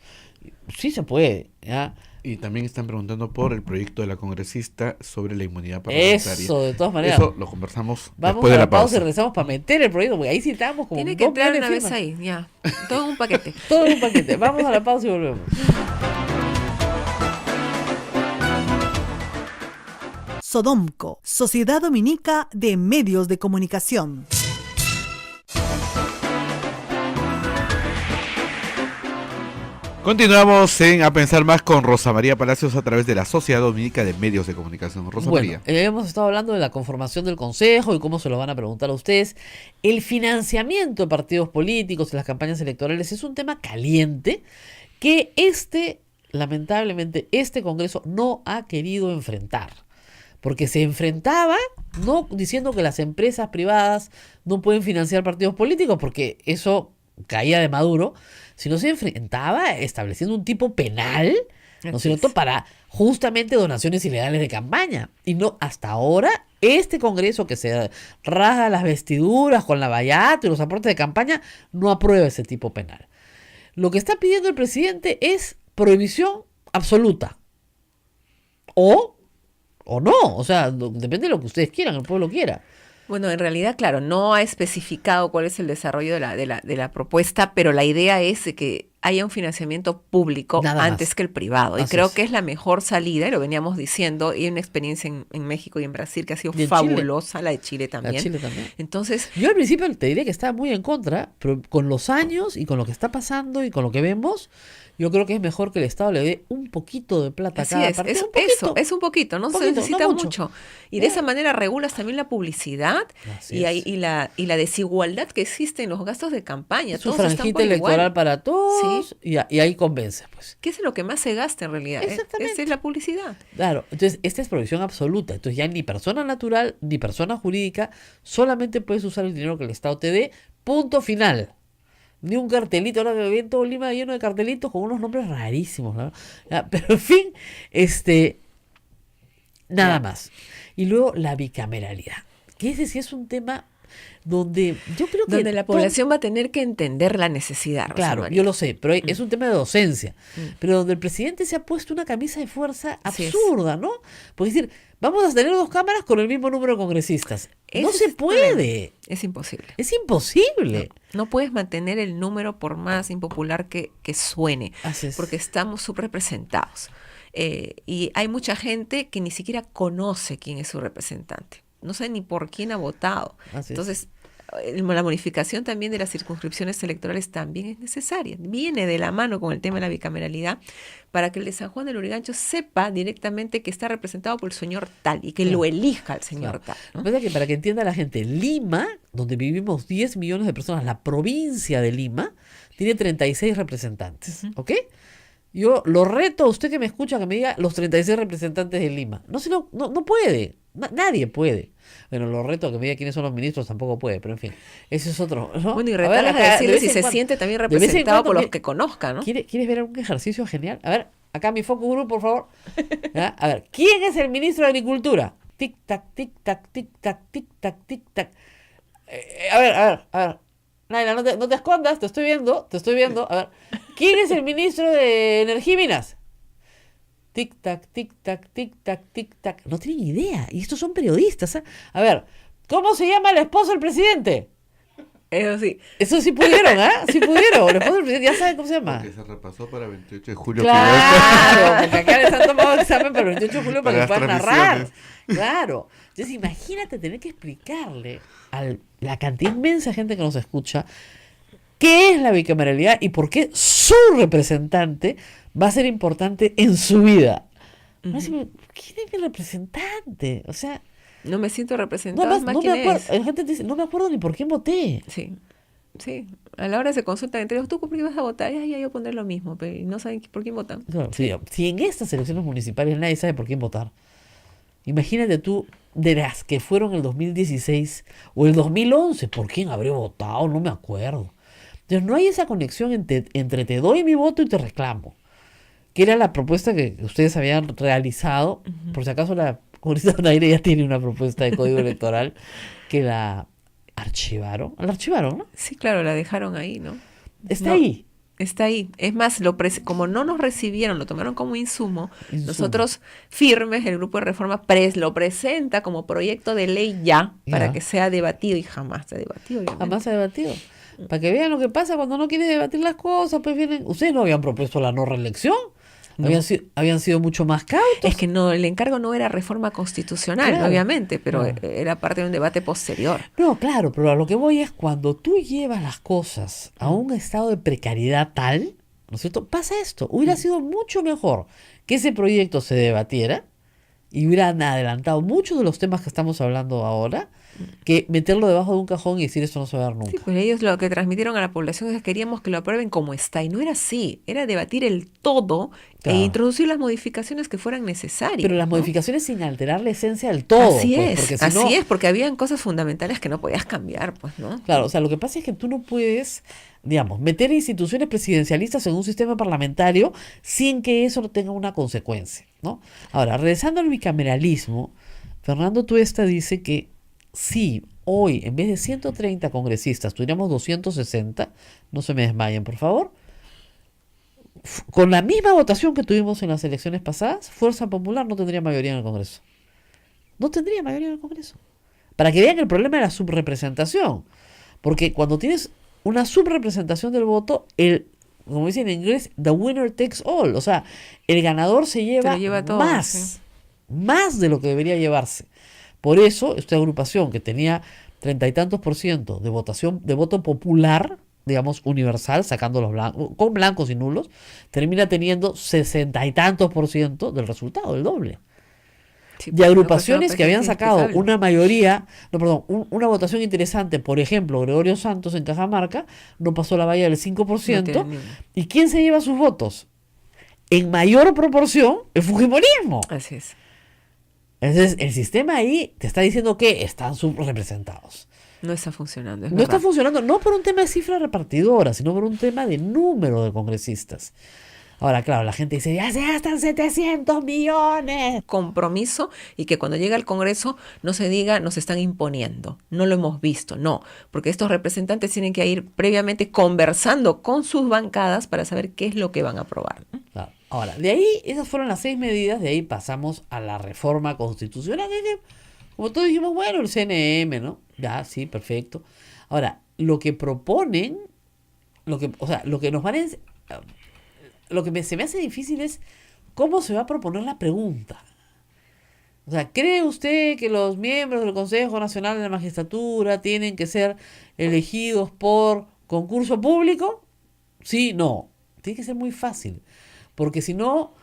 C: Sí se puede, ¿ya?
B: Y también están preguntando por el proyecto de la congresista sobre la inmunidad parlamentaria.
C: Eso, de todas maneras.
B: Eso lo conversamos
C: Vamos
B: después
C: a
B: de
C: la
B: la
C: pausa y
B: pausa.
C: regresamos para meter el proyecto, porque ahí sí estamos como
D: Tiene que
C: 2
D: entrar
C: millones
D: una
C: de
D: vez
C: firmas.
D: ahí, ya. Todo en un paquete.
C: Todo en un paquete. Vamos a la pausa y volvemos.
E: Sodomco, Sociedad Dominica de Medios de Comunicación.
B: Continuamos en A Pensar Más con Rosa María Palacios a través de la Sociedad Dominica de Medios de Comunicación. Rosa
C: Bueno,
B: María.
C: hemos estado hablando de la conformación del Consejo y cómo se lo van a preguntar a ustedes. El financiamiento de partidos políticos en las campañas electorales es un tema caliente que lamentablemente, este Congreso no ha querido enfrentar. Porque se enfrentaba, no diciendo que las empresas privadas no pueden financiar partidos políticos, porque eso caía de Maduro, sino se enfrentaba estableciendo un tipo penal, ¿no es
D: Así
C: cierto?,
D: es.
C: para justamente donaciones ilegales de campaña. Y no, hasta ahora, este Congreso que se rasga las vestiduras con la vallata y los aportes de campaña, no aprueba ese tipo penal. Lo que está pidiendo el presidente es prohibición absoluta. O no, o sea, depende de lo que ustedes quieran, el pueblo quiera.
D: Bueno, en realidad, claro, no ha especificado cuál es el desarrollo de la propuesta, pero la idea es de que haya un financiamiento público
C: Nada más.
D: antes que el privado. Y
C: Así
D: creo
C: es.
D: que es la mejor salida, y lo veníamos diciendo, y una experiencia en México y en Brasil que ha sido
C: Y en
D: fabulosa, la de Chile
C: La
D: también.
C: Chile también.
D: Entonces,
C: Yo al principio te diría que estaba muy en contra, pero con los años y con lo que está pasando y con lo que vemos, yo creo que es mejor que el Estado le dé un poquito de plata a
D: así
C: cada
D: es,
C: partido. Un
D: eso,
C: poquito.
D: es un poquito, no
C: Un
D: se
C: poquito,
D: necesita
C: no
D: mucho.
C: mucho.
D: Y de
C: Ya.
D: esa manera regulas también la publicidad
C: Así
D: y,
C: es.
D: y la desigualdad que existe en los gastos de campaña.
C: Su
D: Todos están
C: franjita
D: por
C: electoral
D: igual.
C: para todos
D: Sí.
C: y ahí convence, pues.
D: ¿Qué es lo que más se gasta en realidad?
C: Exactamente.
D: Esa es la publicidad.
C: Claro, entonces esta es prohibición absoluta. Entonces ya ni persona natural ni persona jurídica, solamente puedes usar el dinero que el Estado te dé, punto final. Ni un cartelito, ahora que ven todo Lima lleno de cartelitos con unos nombres rarísimos, ¿no? Ya, pero en fin, nada
D: Ya.
C: más. Y luego la bicameralidad, que ese sí es un tema donde yo creo que
D: Donde la población va a tener que entender la necesidad. Rosa
C: Claro,
D: María.
C: yo lo sé, pero es un tema de docencia. Pero donde el presidente se ha puesto una camisa de fuerza
D: Así es.
C: absurda, ¿no? Porque decir, vamos a tener 2 cámaras con el mismo número de congresistas. No
D: Ese
C: se
D: es el problema.
C: puede.
D: Es imposible.
C: Es imposible.
D: No puedes mantener el número por más impopular que suene,
C: Así es.
D: porque estamos subrepresentados. Y hay mucha gente que ni siquiera conoce quién es su representante. No sabe ni por quién ha votado.
C: Así es.
D: Entonces, la modificación también de las circunscripciones electorales también es necesaria. Viene de la mano con el tema de la bicameralidad para que el de San Juan del Lurigancho sepa directamente que está representado por el señor tal y que
C: Claro.
D: lo elija el señor
C: Claro.
D: tal,
C: Lo
D: ¿no?
C: que pasa es que para que entienda la gente, Lima, donde vivimos 10 millones de personas, la provincia de Lima, tiene 36 representantes, ¿ok? Yo lo reto a usted que me escucha que me diga los 36 representantes de Lima. No puede. Nadie puede. Bueno, lo reto a que me diga quiénes son los ministros tampoco puede, pero en fin, ese es otro, ¿no?
D: Bueno, y
C: A ver,
D: retar a
C: acá, de
D: decirle
C: vez
D: si
C: en
D: se
C: cuando-
D: siente también
C: de vez en
D: representado por
C: cuando
D: los que conozca, ¿no?
C: ¿Quieres ver algún ejercicio genial? A ver, acá mi focus group, por favor. ¿Ya? A ver, ¿quién es el ministro de Agricultura? Tic, tac, tic, tac, tic, tac, tic, tac, tic, tac. A ver. Naila, no te escondas, te estoy viendo. A ver, ¿quién es el ministro de Energía y Minas? Tic, tac, tic, tac, tic, tac, tic, tac. No tienen idea. Y estos son periodistas, ¿eh? A ver, ¿cómo se llama el esposo del presidente?
D: Eso sí.
C: Eso sí pudieron, ¿ah? Sí pudieron. La esposa del presidente, ya saben cómo se llama.
B: Porque se repasó para 28 de julio.
C: Claro, porque acá les han tomado examen para el 28 de julio para que
B: Para
C: puedan
B: las
C: narrar.
B: transmisiones.
C: Claro. Entonces, imagínate tener que explicarle a la cantidad inmensa de gente que nos escucha qué es la bicameralidad y por qué su representante va a ser importante en su vida.
D: Ujú.
C: ¿Quién es mi representante? O sea,
D: No me siento
C: no,
D: representada,
C: además,
D: más
C: no me
D: quién
C: acuerdo.
D: es.
C: La gente dice, no me acuerdo ni por qué voté.
D: Sí, sí. A la hora se consultan entre ellos, ¿tú por qué vas a votar? Ya, ya, yo pondré lo mismo, pero no saben por quién votan.
C: Claro, si en estas elecciones municipales nadie sabe por quién votar, imagínate tú de las que fueron el 2016 o el 2011, ¿por quién habré votado? No me acuerdo. Entonces no hay esa conexión entre te doy mi voto y te reclamo, que era la propuesta que ustedes habían realizado. Por si acaso la congresista Donaire ya tiene una propuesta de código electoral que la archivaron. La archivaron, ¿no?
D: Sí, claro, la dejaron ahí, ¿no?
C: Está
D: No,
C: ahí.
D: está ahí. Es más, como no nos recibieron, lo tomaron como insumo,
C: Insumo.
D: nosotros firmes, el grupo de reforma lo presenta como proyecto de ley ya, para
C: Ya.
D: que sea debatido y jamás se ha debatido, obviamente.
C: Jamás se ha debatido. Para que vean lo que pasa cuando no quiere debatir las cosas, pues vienen. Ustedes no habían propuesto la no reelección.
D: No.
C: Habían sido mucho más cautos.
D: Es que no, el encargo no era reforma constitucional,
C: Claro.
D: obviamente, pero
C: Claro.
D: era parte de un debate posterior.
C: No, claro, pero a lo que voy es cuando tú llevas las cosas a un estado de precariedad tal, ¿no es cierto? Pasa esto. Hubiera sido mucho mejor que ese proyecto se debatiera y hubieran adelantado muchos de los temas que estamos hablando ahora, que meterlo debajo de un cajón y decir esto no se va a dar nunca.
D: Sí, pues ellos lo que transmitieron a la población es que queríamos que lo aprueben como está, y no era así, era debatir el todo
C: Claro.
D: e introducir las modificaciones que fueran necesarias.
C: Pero las
D: ¿no?
C: modificaciones sin alterar la esencia del todo.
D: Así
C: pues,
D: es,
C: porque si
D: así
C: no-
D: es, porque habían cosas fundamentales que no podías cambiar, pues, ¿no?
C: Claro, o sea, lo que pasa es que tú no puedes, digamos, meter instituciones presidencialistas en un sistema parlamentario sin que eso tenga una consecuencia, ¿no? Ahora, regresando al bicameralismo, Fernando Tuesta dice que si hoy, en vez de 130 congresistas, tuviéramos 260, no se me desmayen, por favor, con la misma votación que tuvimos en las elecciones pasadas, Fuerza Popular no tendría mayoría en el Congreso. No tendría mayoría en el Congreso. Para que vean el problema de la subrepresentación. Porque cuando tienes una subrepresentación del voto, como dicen en inglés, the winner takes all. O sea, el ganador se lleva,
D: lo lleva todo,
C: más,
D: sí.
C: más de lo que debería llevarse. Por eso, esta agrupación que tenía 30 y tantos % de votación, de voto popular, digamos, universal, sacando los blancos, con blancos y nulos, termina teniendo 60 y tantos % del resultado, el doble.
D: Sí,
C: Y
D: pues,
C: agrupaciones
D: no,
C: que habían
D: pues,
C: sacado
D: inexplicable.
C: una mayoría, no, perdón, una votación interesante, por ejemplo, Gregorio Santos en Cajamarca, no pasó la valla del 5%.
D: No tiene ni uno.
C: ¿Y quién se lleva sus votos? En mayor proporción, el fujimorismo.
D: Así es.
C: Entonces, el sistema ahí te está diciendo que están subrepresentados.
D: No está funcionando, es
C: No está
D: verdad.
C: funcionando, no por un tema de cifra repartidora, sino por un tema de número de congresistas. Ahora, claro, la gente dice, ya se gastan 700 millones.
D: Compromiso, y que cuando llega al Congreso no se diga nos están imponiendo, no lo hemos visto, no, porque estos representantes tienen que ir previamente conversando con sus bancadas para saber qué es lo que van a aprobar, ¿no?
C: Claro. Ahora, de ahí, esas fueron las 6 medidas, de ahí pasamos a la reforma constitucional, que, como todos dijimos, bueno, el CNM, ¿no? Ya, sí, perfecto. Ahora, lo que proponen, lo que nos van a... se me hace difícil es cómo se va a proponer la pregunta. O sea, ¿cree usted que los miembros del Consejo Nacional de la Magistratura tienen que ser elegidos por concurso público? Sí, no. Tiene que ser muy fácil. Porque si no,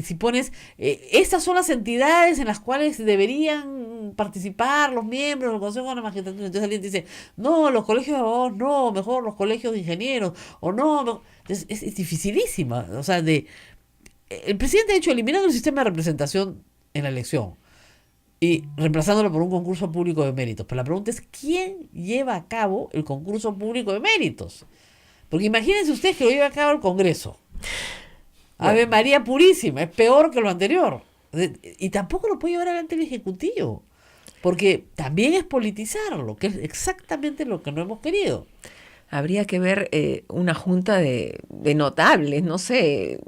C: si pones, estas son las entidades en las cuales deberían participar los miembros del Consejo de la Magistratura. Entonces alguien dice, no, los colegios de abogados no, mejor los colegios de ingenieros, o no. Es dificilísima. O sea, el presidente ha hecho eliminando el sistema de representación en la elección y reemplazándolo por un concurso público de méritos. Pero la pregunta es, ¿quién lleva a cabo el concurso público de méritos? Porque imagínense ustedes que lo lleva a cabo el Congreso. Ave María Purísima, es peor que lo anterior. Y tampoco lo puede llevar adelante el Ejecutivo, porque también es politizarlo, que es exactamente lo que no hemos querido.
D: Habría que ver una junta de notables, no sé,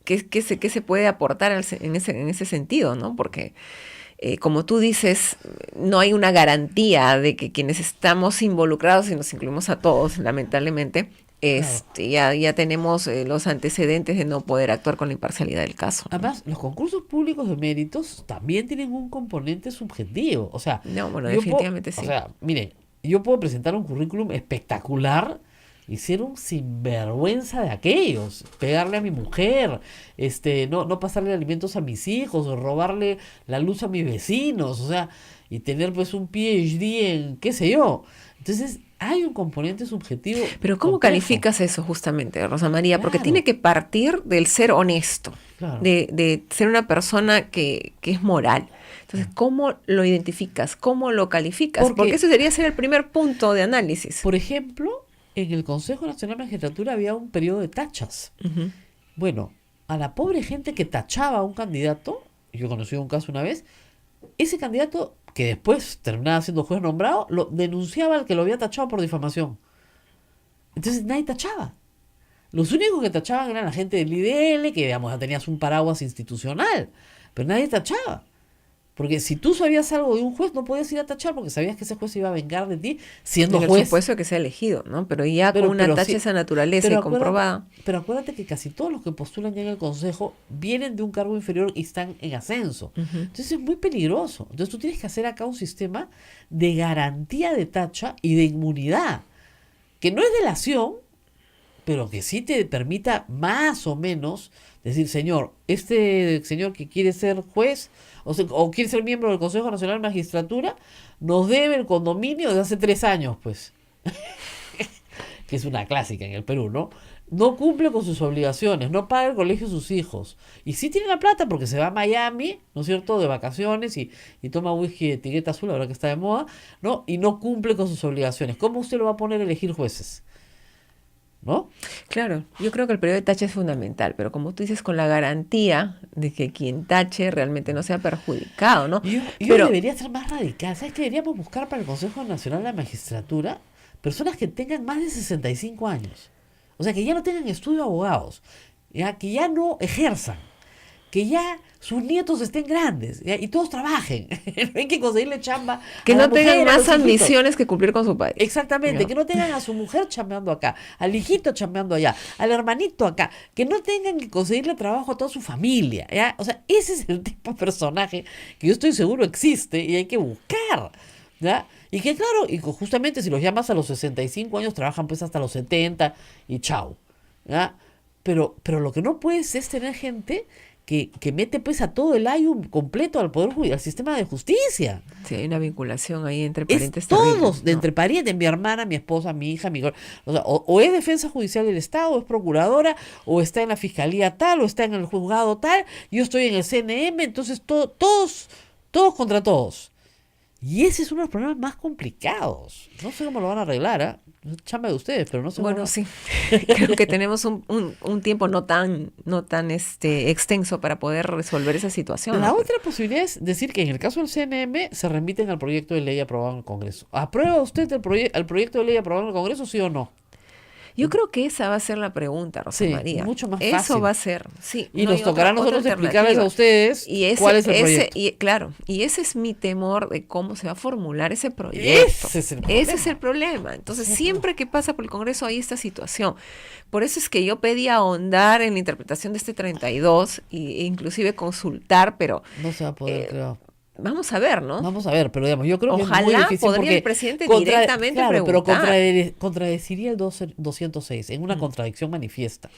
D: qué se puede aportar en ese sentido, ¿no? Porque como tú dices, no hay una garantía de que quienes estamos involucrados, y nos incluimos a todos, lamentablemente, ya tenemos los antecedentes de no poder actuar con la imparcialidad del caso.
C: Además, los concursos públicos de méritos también tienen un componente subjetivo. O sea,
D: No, bueno,
C: yo
D: definitivamente sí.
C: O sea, miren, yo puedo presentar un currículum espectacular y ser un sinvergüenza de aquellos, pegarle a mi mujer, no pasarle alimentos a mis hijos, o robarle la luz a mis vecinos, o sea, y tener pues un PhD en qué sé yo. Entonces, hay un componente subjetivo.
D: Pero ¿cómo
C: complejo.
D: calificas eso justamente, Rosa María? Porque
C: Claro.
D: tiene que partir del ser honesto,
C: Claro.
D: de ser una persona que es moral. Entonces, ¿cómo lo identificas? ¿Cómo lo calificas? Porque eso debería ser el primer punto de análisis.
C: Por ejemplo, en el Consejo Nacional de Magistratura había un periodo de tachas.
D: Ujú.
C: Bueno, a la pobre gente que tachaba a un candidato, yo conocí un caso una vez, ese candidato que después terminaba siendo juez nombrado, lo denunciaba al que lo había tachado por difamación. Entonces nadie tachaba. Los únicos que tachaban eran la gente del IDL, que digamos ya tenías un paraguas institucional, pero nadie tachaba. Porque si tú sabías algo de un juez, no podías ir a tachar porque sabías que ese juez se iba a vengar de ti siendo
D: Por
C: juez.
D: supuesto que sea elegido, ¿no? Pero ya con una tacha de esa naturaleza y comprobada.
C: Pero acuérdate que casi todos los que postulan ya en el consejo vienen de un cargo inferior y están en ascenso.
D: Ujú.
C: Entonces es muy peligroso. Entonces tú tienes que hacer acá un sistema de garantía de tacha y de inmunidad, que no es delación, pero que sí te permita más o menos decir, señor, este señor que quiere ser juez o quiere ser miembro del Consejo Nacional de Magistratura, nos debe el condominio de hace 3 años, pues. Que es una clásica en el Perú, ¿no? No cumple con sus obligaciones, no paga el colegio de sus hijos. Y sí tiene la plata porque se va a Miami, ¿no es cierto?, de vacaciones y toma whisky de etiqueta azul, ahora que está de moda, ¿no? Y no cumple con sus obligaciones. ¿Cómo usted lo va a poner a elegir jueces? ¿No?
D: Claro, yo creo que el periodo de tacha es fundamental, pero como tú dices, con la garantía de que quien tache realmente no sea perjudicado, ¿no?
C: Yo
D: Pero
C: debería ser más radical. ¿Sabes qué? Deberíamos buscar para el Consejo Nacional de la Magistratura personas que tengan más de 65 años. O sea, que ya no tengan estudio de abogados, ya, que ya no ejerzan, que ya sus nietos estén grandes, ya, y todos trabajen. No hay que conseguirle chamba.
D: que
C: a la
D: no tengan
C: mujer, a
D: más
C: los hijitos.
D: ambiciones que cumplir con su país.
C: Exactamente,
D: ¿no?
C: que no tengan a su mujer chambeando acá, al hijito chambeando allá, al hermanito acá, que no tengan que conseguirle trabajo a toda su familia, ¿ya? O sea, ese es el tipo de personaje que yo estoy seguro existe y hay que buscar, ¿ya? Y que claro, y justamente si los llamas a los 65 años, trabajan pues hasta los 70 y chao, ¿ya? Pero lo que no puedes es tener gente que mete pues a todo el ayu completo al poder al sistema de justicia.
D: Sí, hay una vinculación ahí entre
C: Es
D: parientes
C: todos,
D: terribles,
C: de
D: ¿no?
C: entre parientes, mi hermana, mi esposa, mi hija, o sea, o es defensa judicial del Estado, o es procuradora, o está en la fiscalía tal, o está en el juzgado tal, yo estoy en el CNM, entonces todos contra todos. Y ese es uno de los problemas más complicados. No sé cómo lo van a arreglar, ¿ah? Es chamba de ustedes, pero no sé
D: Bueno,
C: cómo.
D: sí, creo que tenemos un tiempo no tan extenso para poder resolver esa situación.
C: La
D: ¿no?
C: otra posibilidad es decir que en el caso del CNM se remiten al proyecto de ley aprobado en el Congreso. ¿Aprueba usted el proyecto de ley aprobado en el Congreso, sí o no?
D: Yo creo que esa va a ser la pregunta, Rosa
C: Sí,
D: María.
C: mucho más
D: Eso
C: fácil.
D: va a ser, sí.
C: Y
D: no
C: nos
D: hay
C: tocará a
D: otra
C: nosotros explicarles
D: alternativa.
C: a ustedes
D: Y
C: cuál es el proyecto.
D: claro, y ese es mi temor de cómo se va a formular ese proyecto.
C: Ese es el problema.
D: Ese es el problema. Entonces, siempre que pasa por el Congreso hay esta situación. Por eso es que yo pedí ahondar en la interpretación de este 32 e inclusive consultar, pero
C: No se va a poder, creo.
D: vamos a ver, ¿no?
C: Vamos a ver, pero digamos, yo creo que es muy
D: Ojalá
C: difícil
D: podría
C: porque
D: el presidente directamente
C: claro, pero
D: preguntar.
C: contradeciría el 206 en una contradicción manifiesta.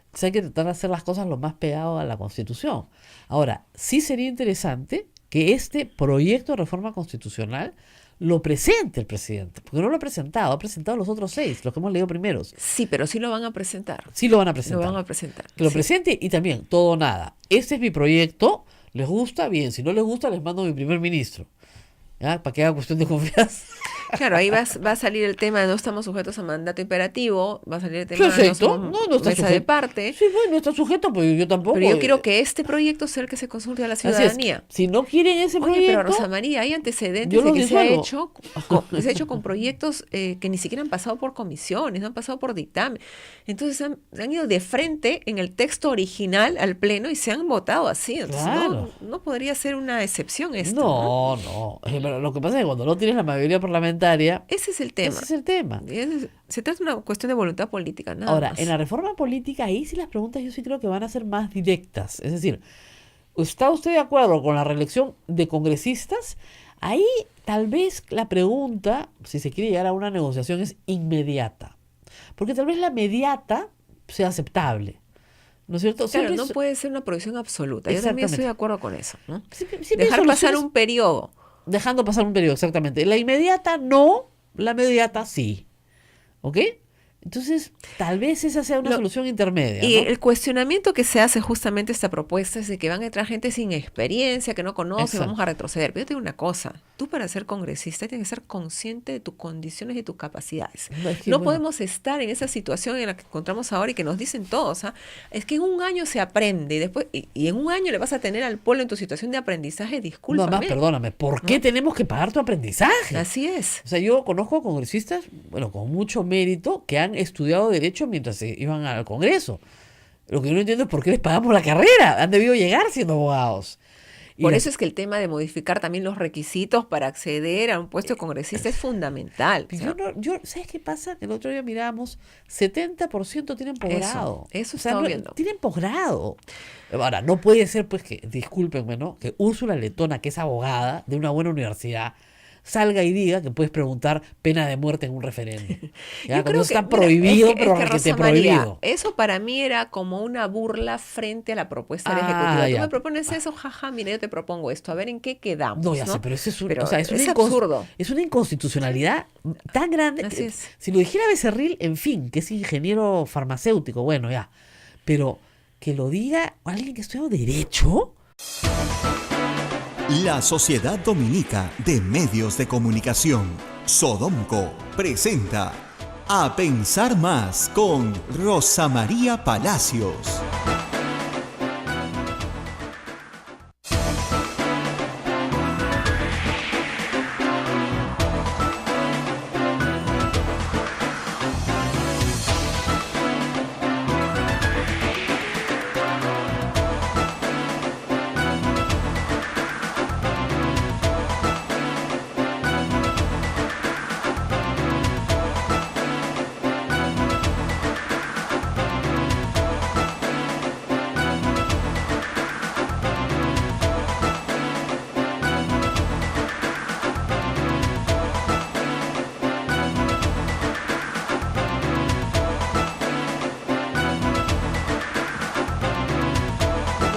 C: Entonces hay que tratar de hacer las cosas lo más pegado a la Constitución. Ahora, sí sería interesante que este proyecto de reforma constitucional lo presente el presidente, porque no lo ha presentado los otros 6, los que hemos leído primeros.
D: Sí, pero sí lo van a presentar.
C: Sí lo van a presentar.
D: Lo van a presentar.
C: Que lo
D: sí.
C: presente y también, todo o nada. Este es mi proyecto, ¿les gusta? Bien, si no les gusta, les mando a mi primer ministro. ¿Ya? Para que haga cuestión de confianza.
D: Claro, ahí va a salir el tema de no estamos sujetos a mandato imperativo, va a salir el tema de no
C: Perfecto.
D: somos
C: No está
D: mesa de
C: sujeto.
D: parte.
C: Sí, bueno, no está sujeto, pues yo tampoco.
D: Pero yo quiero que este proyecto sea el que se consulte a la
C: Así es.
D: ciudadanía.
C: Si no quieren ese
D: Oye,
C: proyecto,
D: pero Rosa María, hay antecedentes
C: yo
D: de
C: lo
D: que se ha
C: disuelvo.
D: hecho, que se ha hecho con proyectos que ni siquiera han pasado por comisiones, no han pasado por dictamen. Entonces han ido de frente en el texto original al pleno y se han votado así. Entonces
C: Claro.
D: no podría ser una excepción esto, ¿no?
C: no. Pero lo que pasa es que cuando no tienes la mayoría parlamentaria,
D: Ese es el tema.
C: ese es el tema.
D: Se trata de una cuestión de voluntad política, nada
C: Ahora,
D: más.
C: en la reforma política, ahí sí las preguntas yo sí creo que van a ser más directas. Es decir, ¿está usted de acuerdo con la reelección de congresistas? Ahí tal vez la pregunta, si se quiere llegar a una negociación, es inmediata. Porque tal vez la mediata sea aceptable. ¿No es cierto?
D: Claro,
C: Siempre
D: no
C: es-
D: puede ser una prohibición absoluta. Yo también
C: Exactamente.
D: estoy de acuerdo con eso, ¿no?
C: siempre hay
D: Dejar pasar
C: soluciones
D: un periodo.
C: dejando pasar un periodo, exactamente. La inmediata no, la inmediata sí. ¿Ok? Entonces, tal vez esa sea una
D: Lo-
C: solución intermedia.
D: Y
C: ¿no?
D: el cuestionamiento que se hace justamente esta propuesta es de que van a entrar gente sin experiencia, que no conoce,
C: Exacto.
D: vamos a retroceder. Pero yo te digo una cosa, tú para ser congresista tienes que ser consciente de tus condiciones y tus capacidades.
C: No, es que,
D: No
C: bueno,
D: podemos estar en esa situación en la que encontramos ahora y que nos dicen todos, ¿ah? Es que en un año se aprende y después y en un año le vas a tener al pueblo en tu situación de aprendizaje,
C: no,
D: discúlpame.
C: más, perdóname, ¿por qué
D: ¿No?
C: tenemos que pagar tu aprendizaje?
D: Así es.
C: O sea, yo conozco congresistas, bueno, con mucho mérito, que han estudiado Derecho mientras se iban al Congreso. Lo que yo no entiendo es por qué les pagamos la carrera. Han debido llegar siendo abogados. Y
D: Por
C: la-
D: eso es que el tema de modificar también los requisitos para acceder a un puesto de congresista es fundamental. O sea,
C: ¿Sabes qué pasa? El otro día mirábamos, 70% tienen posgrado.
D: eso
C: O sea,
D: estaba viendo.
C: tienen posgrado. Ahora, no puede ser, pues, que, discúlpenme, ¿no? Que Úrsula Letona, que es abogada de una buena universidad, salga y diga que puedes preguntar pena de muerte en un referéndum. Ya, cuando está
D: mira,
C: prohibido,
D: es que
C: pero requete
D: Rosa María,
C: prohibido.
D: eso para mí era como una burla frente a la propuesta del
C: Ah,
D: Ejecutivo. Tú
C: ya.
D: me propones eso, jaja, mira, yo te propongo esto, a ver en qué quedamos.
C: No, ya sé, pero eso es,
D: Pero
C: o sea, es,
D: es
C: una
D: absurdo.
C: es una inconstitucionalidad tan grande.
D: Así es.
C: Si lo dijera Becerril, en fin, que es ingeniero farmacéutico, bueno, ya. Pero que lo diga alguien que estudia Derecho.
A: La Sociedad Dominica de Medios de Comunicación, Sodomco, presenta A Pensar Más con Rosa María Palacios.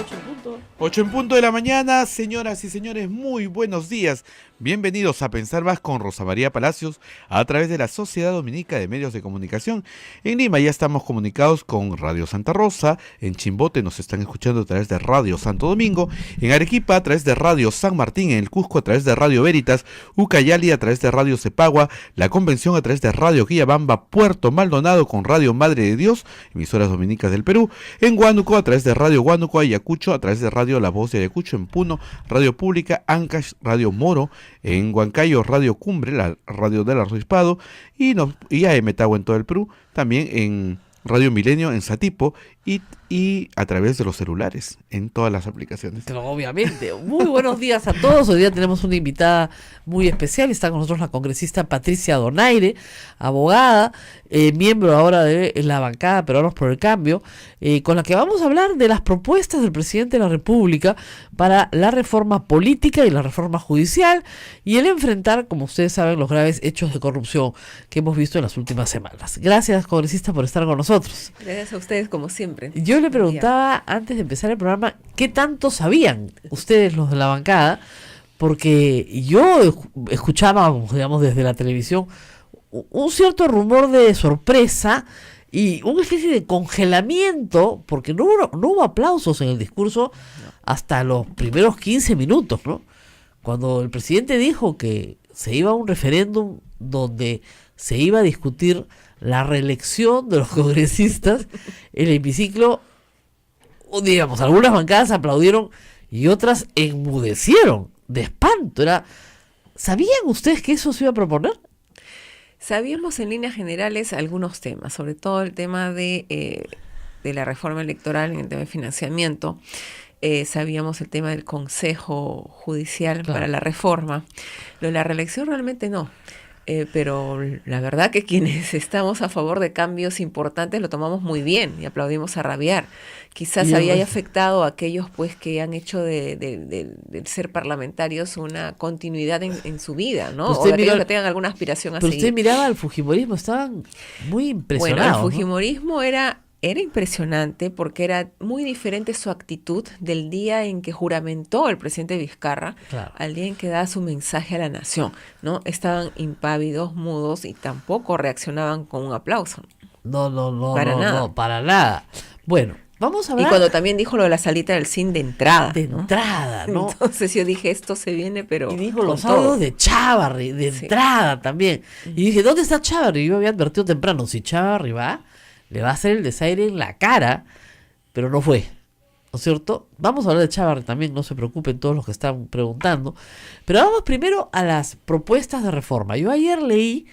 C: Ocho en punto.
B: 8 en punto de la mañana, señoras y señores, muy buenos días. Bienvenidos a Pensar Más con Rosa María Palacios a través de la Sociedad Dominica de Medios de Comunicación. En Lima ya estamos comunicados con Radio Santa Rosa, en Chimbote nos están escuchando a través de Radio Santo Domingo, en Arequipa a través de Radio San Martín, en el Cusco a través de Radio Veritas, Ucayali a través de Radio Cepagua, La Convención a través de Radio Quillabamba, Puerto Maldonado con Radio Madre de Dios, emisoras dominicas del Perú, en Huánuco a través de Radio Huánuco, Ayacucho a través de Radio La Voz de Ayacucho, en Puno, Radio Pública, Ancash, Radio Moro, en Huancayo, Radio Cumbre, la radio del Arzobispado, y AM Tagua en todo el Perú, también en Radio Milenio, en Satipo, y a través de los celulares, en todas las aplicaciones.
C: Pero obviamente, muy buenos días a todos. Hoy día tenemos una invitada muy especial. Está con nosotros la congresista Patricia Donaire, abogada, miembro ahora de la bancada Peruanos por el Cambio, con la que vamos a hablar de las propuestas del presidente de la República para la reforma política y la reforma judicial y el enfrentar, como ustedes saben, los graves hechos de corrupción que hemos visto en las últimas semanas. Gracias, congresista, por estar con nosotros.
D: Gracias a ustedes, como siempre.
C: Yo le preguntaba antes de empezar el programa qué tanto sabían ustedes los de la bancada, porque yo escuchaba, digamos, desde la televisión un cierto rumor de sorpresa y una especie de congelamiento, porque no hubo aplausos en el discurso hasta los primeros 15 minutos, ¿no? Cuando el presidente dijo que se iba a un referéndum donde se iba a discutir la reelección de los congresistas, el hemiciclo, digamos, algunas bancadas aplaudieron y otras enmudecieron de espanto. ¿Sabían ustedes que eso se iba a proponer?
D: Sabíamos en líneas generales algunos temas, sobre todo el tema de la reforma electoral en el tema de financiamiento. Sabíamos el tema del Consejo Judicial para la reforma. Lo de la reelección realmente no. Pero la verdad que quienes estamos a favor de cambios importantes lo tomamos muy bien y aplaudimos a rabiar. Quizás haya afectado a aquellos pues que han hecho de ser parlamentarios una continuidad en su vida, ¿no? O de aquellos que tengan alguna aspiración a seguir.
C: Pero usted miraba al fujimorismo, estaban muy impresionados.
D: Bueno, el fujimorismo era impresionante porque era muy diferente su actitud del día en que juramentó el presidente Vizcarra al día en que da su mensaje a la nación, ¿no? Estaban impávidos, mudos y tampoco reaccionaban con un aplauso.
C: No,
D: Para
C: nada. Bueno, vamos a hablar.
D: Y cuando también dijo lo de la salita del CIN de entrada.
C: ¿No?
D: Entonces yo dije, esto se viene, pero
C: y dijo los audios de Chávarri, de entrada también. Y dije, ¿dónde está Chávarri? Yo había advertido temprano, si Chávarri va, le va a hacer el desaire en la cara, pero no fue, ¿no es cierto? Vamos a hablar de Chávarri también, no se preocupen todos los que están preguntando. Pero vamos primero a las propuestas de reforma. Yo ayer leí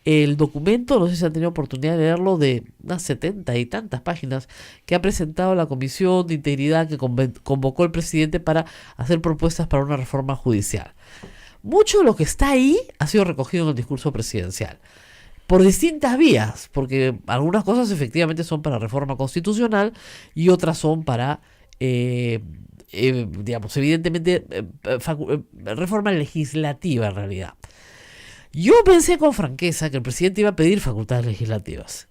C: el documento, no sé si han tenido oportunidad de leerlo, de unas 70 y tantas páginas que ha presentado la Comisión de Integridad que convocó el presidente para hacer propuestas para una reforma judicial. Mucho de lo que está ahí ha sido recogido en el discurso presidencial, por distintas vías, porque algunas cosas efectivamente son para reforma constitucional y otras son para, digamos, evidentemente, reforma legislativa en realidad. Yo pensé con franqueza que el presidente iba a pedir facultades legislativas.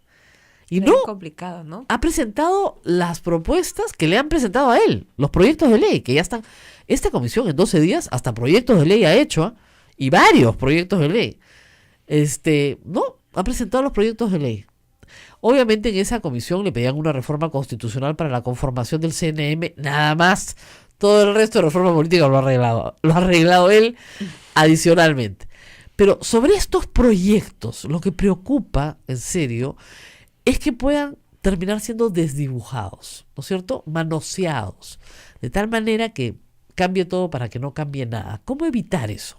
C: Y no,
D: complicado, ¿no?
C: Ha presentado las propuestas que le han presentado a él, los proyectos de ley, que ya están. Esta comisión en 12 días hasta proyectos de ley ha hecho, y varios proyectos de ley. Ha presentado los proyectos de ley. Obviamente en esa comisión le pedían una reforma constitucional para la conformación del CNM, nada más. Todo el resto de reforma política lo ha arreglado él adicionalmente. Pero sobre estos proyectos, lo que preocupa, en serio, es que puedan terminar siendo desdibujados, ¿no es cierto? Manoseados, de tal manera que cambie todo para que no cambie nada. ¿Cómo evitar eso?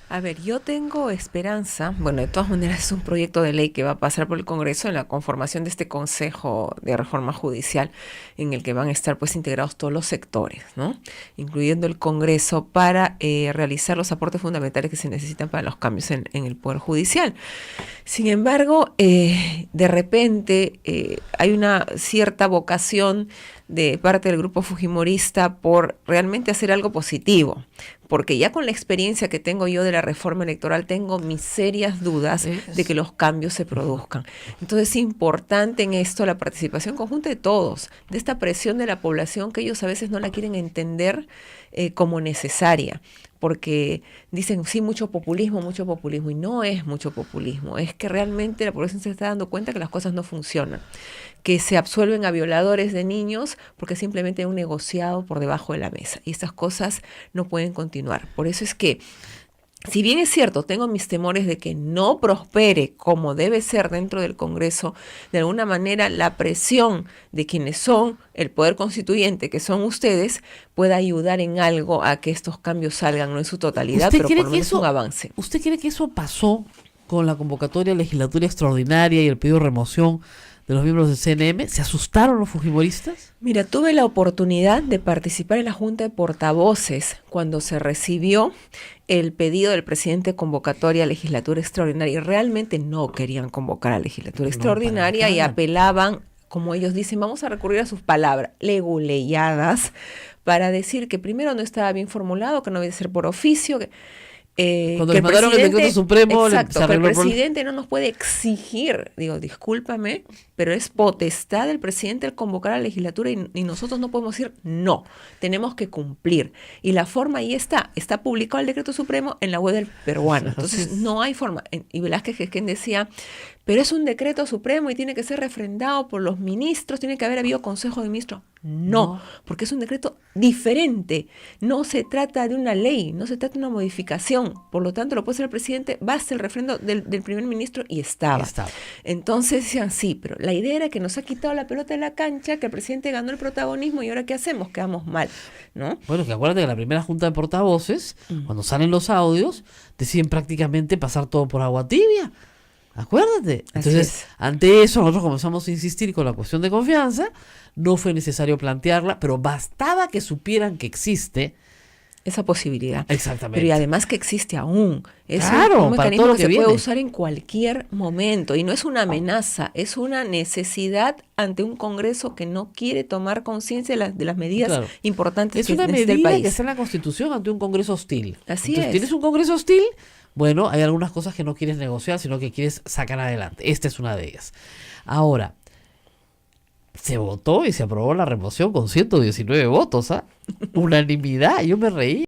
D: A ver, yo tengo esperanza, bueno, de todas maneras es un proyecto de ley que va a pasar por el Congreso en la conformación de este Consejo de Reforma Judicial, en el que van a estar pues integrados todos los sectores, ¿no? Incluyendo el Congreso, para realizar los aportes fundamentales que se necesitan para los cambios en el Poder Judicial. Sin embargo, de repente hay una cierta vocación de parte del grupo fujimorista por realmente hacer algo positivo, porque ya con la experiencia que tengo yo de la reforma electoral tengo mis serias dudas de que los cambios se produzcan. Entonces es importante en esto la participación conjunta de todos, de esta presión de la población que ellos a veces no la quieren entender como necesaria, porque dicen, sí, mucho populismo, y no es mucho populismo, es que realmente la población se está dando cuenta que las cosas no funcionan, que se absuelven a violadores de niños porque simplemente hay un negociado por debajo de la mesa, y estas cosas no pueden continuar. Por eso es que, si bien es cierto, tengo mis temores de que no prospere como debe ser dentro del Congreso, de alguna manera la presión de quienes son el poder constituyente, que son ustedes, pueda ayudar en algo a que estos cambios salgan, no en su totalidad, pero por lo menos un avance.
C: ¿Usted cree que eso pasó con la convocatoria legislatura extraordinaria y el pedido de remoción de los miembros del CNM? ¿Se asustaron los fujimoristas?
D: Mira, tuve la oportunidad de participar en la Junta de Portavoces cuando se recibió el pedido del presidente de convocatoria a legislatura extraordinaria, y realmente no querían convocar a legislatura extraordinaria y apelaban, como ellos dicen, vamos a recurrir a sus palabras, leguleyadas, para decir que primero no estaba bien formulado, que no debe ser por oficio,
C: cuando les mandaron el decreto supremo,
D: exacto, que el presidente no nos puede exigir, digo, discúlpame, pero es potestad del presidente el convocar a la legislatura y nosotros no podemos decir no, tenemos que cumplir. Y la forma ahí está publicado el decreto supremo en la web del peruano, entonces no hay forma. Y Velázquez Gesquén decía, pero es un decreto supremo y tiene que ser refrendado por los ministros, tiene que haber habido consejo de ministros. No, porque es un decreto diferente. No se trata de una ley, no se trata de una modificación. Por lo tanto, lo puede hacer el presidente, basta el refrendo del primer ministro y estaba. Entonces decían, sí, pero la idea era que nos ha quitado la pelota de la cancha, que el presidente ganó el protagonismo y ahora ¿qué hacemos? Quedamos mal, ¿no?
C: Bueno, que acuérdate que en la primera junta de portavoces, cuando salen los audios, deciden prácticamente pasar todo por agua tibia. Acuérdate. Entonces, ante eso nosotros comenzamos a insistir con la cuestión de confianza. No fue necesario plantearla, pero bastaba que supieran que existe
D: esa posibilidad.
C: Exactamente.
D: Pero y además que existe aún. Es
C: claro,
D: un
C: para
D: mecanismo
C: todo lo
D: que
C: que
D: se puede
C: viene.
D: usar en cualquier momento. Y no es una amenaza, es una necesidad ante un Congreso que no quiere tomar conciencia de las medidas importantes
C: es
D: que
C: una
D: necesita el
C: medida
D: país.
C: que está en la Constitución ante un Congreso hostil.
D: Así
C: Entonces,
D: es.
C: tienes un Congreso hostil, bueno, hay algunas cosas que no quieres negociar, sino que quieres sacar adelante. Esta es una de ellas. Ahora, se votó y se aprobó la remoción con 119 votos, ¿ah? Unanimidad, yo me reí.